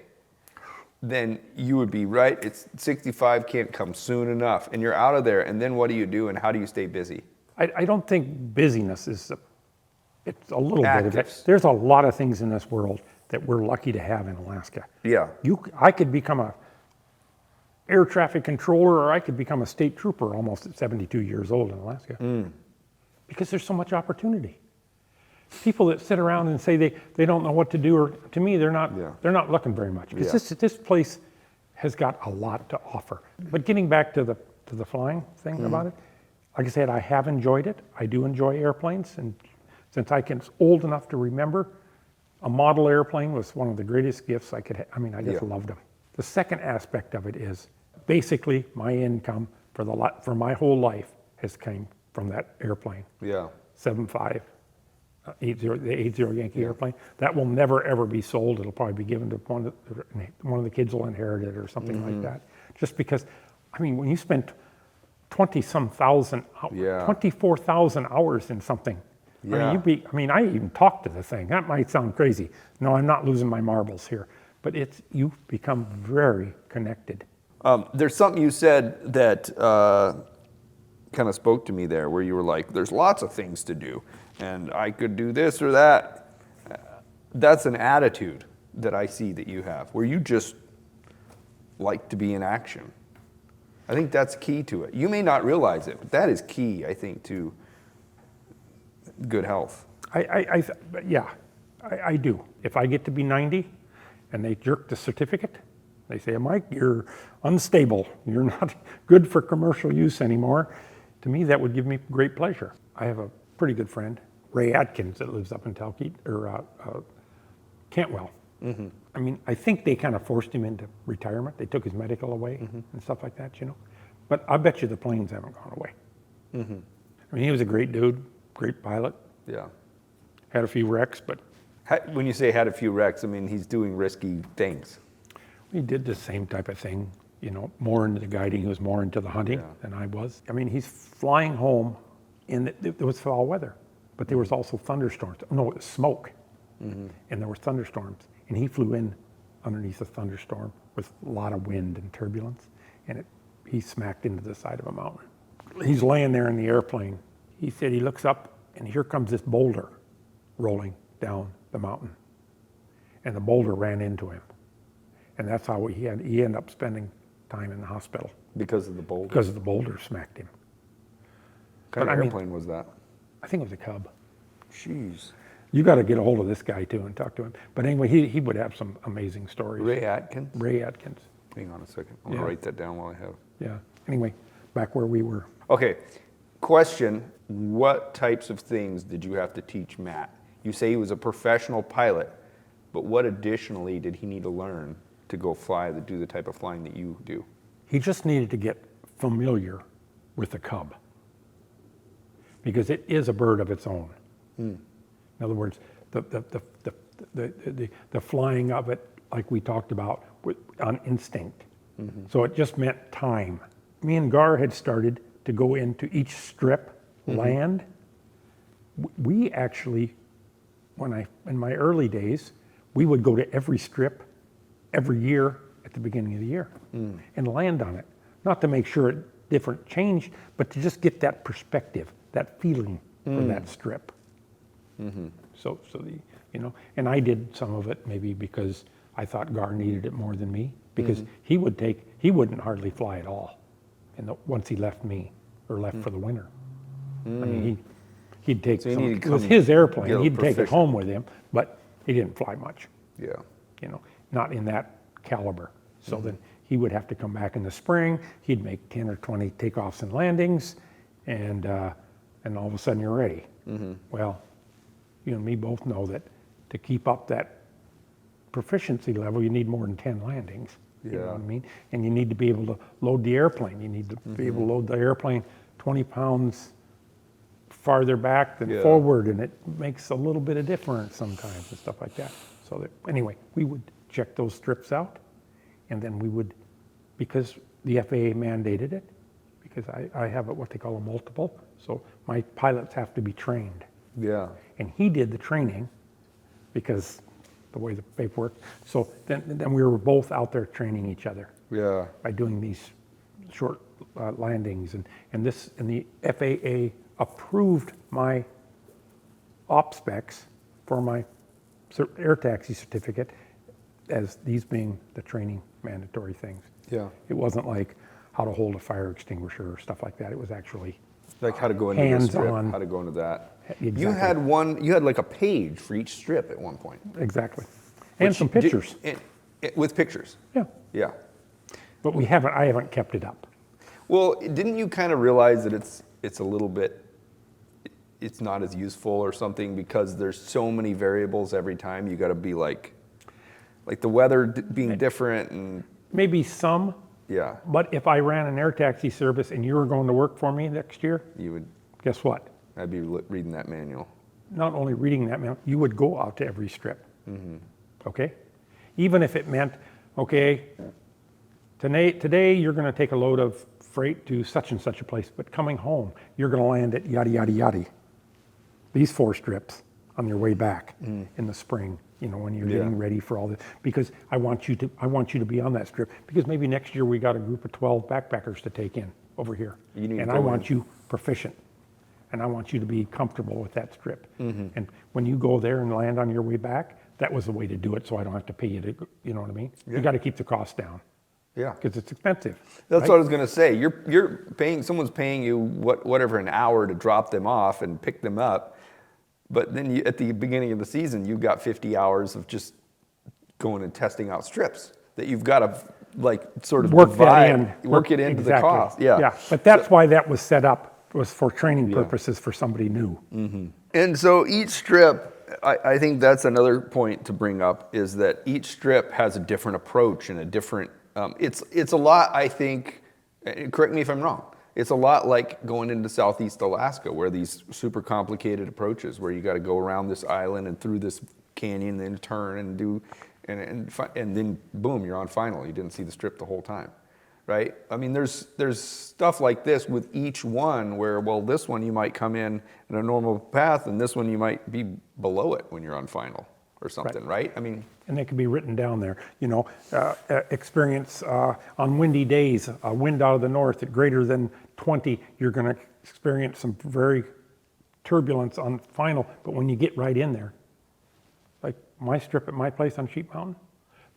then you would be right. It's 65 can't come soon enough, and you're out of there. And then what do you do, and how do you stay busy? I don't think busyness is it's a little bit of it. Actives. There's a lot of things in this world that we're lucky to have in Alaska. Yeah. I could become a air traffic controller, or I could become a state trooper almost at 72 years old in Alaska. Because there's so much opportunity. People that sit around and say they don't know what to do, or to me they're not looking very much. Because this place has got a lot to offer. But getting back to the flying thing about it, like I said, I have enjoyed it. I do enjoy airplanes, and since I was old enough to remember, a model airplane was one of the greatest gifts I could have. I mean, I just loved them. The second aspect of it is basically my income for my whole life has come from that airplane. Yeah. 75, 80, the 80 Yankee airplane. That will never ever be sold. It'll probably be given to one of the kids will inherit it or something like that. Just because, I mean, when you spend 20-some thousand, 24,000 hours in something. Yeah. I mean, I even talked to the thing. That might sound crazy. No, I'm not losing my marbles here. But you become very connected. There's something you said that kind of spoke to me there, where you were like, there's lots of things to do, and I could do this or that. That's an attitude that I see that you have, where you just like to be in action. I think that's key to it. You may not realize it, but that is key, I think, to good health. I do. If I get to be 90, and they jerk the certificate. They say, Mike, you're unstable. You're not good for commercial use anymore. To me, that would give me great pleasure. I have a pretty good friend, Ray Atkins, that lives up in Cantwell. Mm-hmm. I mean, I think they kind of forced him into retirement. They took his medical away and stuff like that, you know. But I bet you the planes haven't gone away. Mm-hmm. I mean, he was a great dude, great pilot. Yeah. Had a few wrecks, but... When you say had a few wrecks, I mean, he's doing risky things. He did the same type of thing, you know, more into the guiding. He was more into the hunting than I was. I mean, he's flying home, and it was foul weather, but there was also thunderstorms. No, it was smoke, and there were thunderstorms. And he flew in underneath a thunderstorm with a lot of wind and turbulence, and he smacked into the side of a mountain. He's laying there in the airplane. He said he looks up, and here comes this boulder rolling down the mountain, and the boulder ran into him. And that's how he ended up spending time in the hospital. Because of the boulder? Because of the boulder smacked him. What kind of airplane was that? I think it was a Cub. Jeez. You got to get a hold of this guy too and talk to him. But anyway, he would have some amazing stories. Ray Atkins? Ray Atkins. Hang on a second. I'm going to write that down while I have. Yeah. Anyway, back where we were. Okay. Question. What types of things did you have to teach Matt? You say he was a professional pilot, but what additionally did he need to learn to go do the type of flying that you do? He just needed to get familiar with the Cub, because it is a bird of its own. In other words, the flying of it, like we talked about, on instinct. So it just meant time. Me and Gar had started to go into each strip, land. We actually, in my early days, we would go to every strip every year at the beginning of the year and land on it. Not to make sure it different changed, but to just get that perspective, that feeling for that strip. So and I did some of it maybe because I thought Gar needed it more than me, because he wouldn't hardly fly at all, once he left me or left for the winter. I mean, he'd take it was his airplane. He'd take it home with him, but he didn't fly much. Yeah. You know, not in that caliber. So then he would have to come back in the spring. He'd make 10 or 20 takeoffs and landings, and all of a sudden you're ready. Well, you and me both know that to keep up that proficiency level, you need more than 10 landings. You know what I mean? And you need to be able to load the airplane. You need to be able to load the airplane 20 pounds farther back than forward, and it makes a little bit of difference sometimes and stuff like that. So anyway, we would check those strips out, and then we would, because the FAA mandated it, because I have what they call a multiple, so my pilots have to be trained. Yeah. And he did the training because the way the paperwork. So then we were both out there training each other. Yeah. By doing these short landings, and the FAA approved my op specs for my air taxi certificate as these being the training mandatory things. Yeah. It wasn't like how to hold a fire extinguisher or stuff like that. It was actually like how to go into the strip, hands-on. how to go into that. Exactly. You had like a page for each strip at one point. Exactly. And some pictures. With pictures. Yeah. Yeah. But I haven't kept it up. Well, didn't you kind of realize that it's a little bit, it's not as useful or something because there's so many variables every time? You got to be like the weather being different and maybe some. Yeah. But if I ran an air taxi service and you were going to work for me next year, you would. Guess what? I'd be reading that manual. Not only reading that manual, you would go out to every strip. Okay? Even if it meant, okay, today you're going to take a load of freight to such and such a place, but coming home, you're going to land at yada, yada, yada. These 4 strips on your way back in the spring, when you're getting ready for all this, because I want you to be on that strip, because maybe next year we got a group of 12 backpackers to take in over here. And I want you proficient, and I want you to be comfortable with that strip. And when you go there and land on your way back, that was the way to do it, so I don't have to pay you to, you know what I mean? You got to keep the cost down. Yeah. Because it's expensive. That's right? what I was going to say. You're paying, someone's paying you whatever an hour to drop them off and pick them up. But then at the beginning of the season, you've got 50 hours of just going and testing out strips that you've got to like sort of Work that divide, in. work it into the exactly. cost. Yeah. Yeah, but that's why that was set up, was for training purposes for somebody new. And so each strip, I think that's another point to bring up, is that each strip has a different approach and a different, it's a lot, I think, correct me if I'm wrong, it's a lot like going into Southeast Alaska, where these super complicated approaches, where you got to go around this island and through this canyon, then turn and do, and then boom, you're on final. You didn't see the strip the whole time, right? I mean, there's stuff like this with each one where, well, this one you might come in a normal path, and this one you might be below it when you're on final or something, right? I mean, And they can be written down there. You know, experience on windy days, wind out of the north at greater than 20, you're going to experience some very turbulence on final. But when you get right in there, like my strip at my place on Sheep Mountain,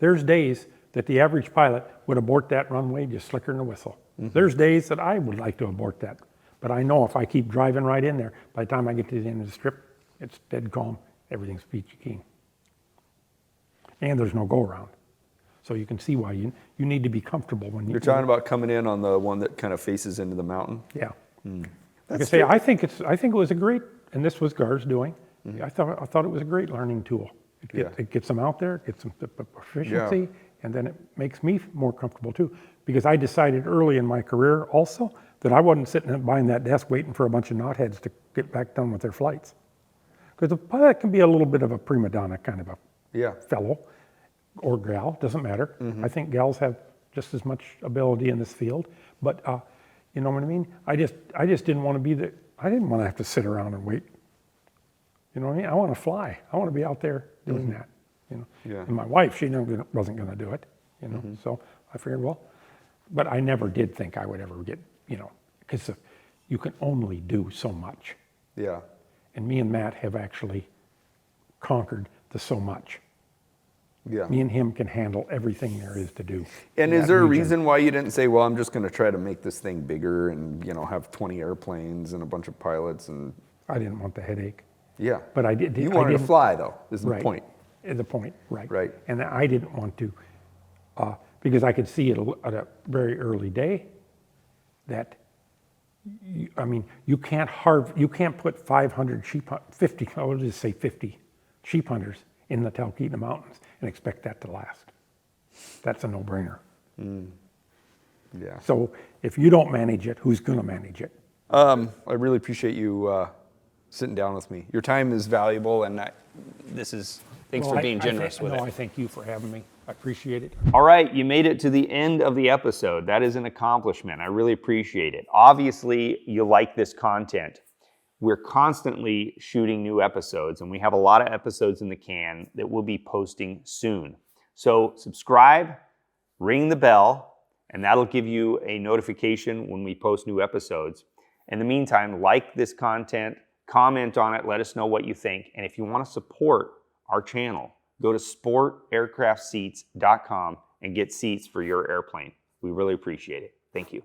there's days that the average pilot would abort that runway just slicker than a whistle. There's days that I would like to abort that. But I know if I keep driving right in there, by the time I get to the end of the strip, it's dead calm. Everything's peachy keen. And there's no go around. So you can see why you need to be comfortable when you're talking about coming in on the one that kind of faces into the mountain. Yeah. Like I say, I think it was a great, and this was Gar's doing. I thought it was a great learning tool. It gets them out there, it gets them the proficiency, and then it makes me more comfortable too. Because I decided early in my career also that I wasn't sitting behind that desk waiting for a bunch of knotheads to get back done with their flights. Because the pilot can be a little bit of a prima donna kind of a fellow or gal, doesn't matter. I think gals have just as much ability in this field, but you know what I mean? I just didn't want to be I didn't want to have to sit around and wait. You know what I mean? I want to fly. I want to be out there doing that. You know? And my wife, she wasn't going to do it. You know, so I figured, well, but I never did think I would ever get, you know, because you can only do so much. Yeah. And me and Matt have actually conquered the so much. Yeah. Me and him can handle everything there is to do. And is there a reason why you didn't say, well, I'm just going to try to make this thing bigger and, you know, have 20 airplanes and a bunch of pilots and... I didn't want the headache. Yeah. But I did. You wanted to fly, though, is the right. point. The point, right. Right. And I didn't want to, because I could see it at a very early day that, you can't put 500 50 sheep hunters in the Talkeetna Mountains and expect that to last. That's a no-brainer. Yeah. So if you don't manage it, who's going to manage it? I really appreciate you sitting down with me. Your time is valuable, and thanks for being generous with it. I thank you for having me. I appreciate it. All right, you made it to the end of the episode. That is an accomplishment. I really appreciate it. Obviously, you like this content. We're constantly shooting new episodes, and we have a lot of episodes in the can that we'll be posting soon. So subscribe, ring the bell, and that'll give you a notification when we post new episodes. In the meantime, like this content, comment on it, let us know what you think. And if you want to support our channel, go to sportaircraftseats.com and get seats for your airplane. We really appreciate it. Thank you.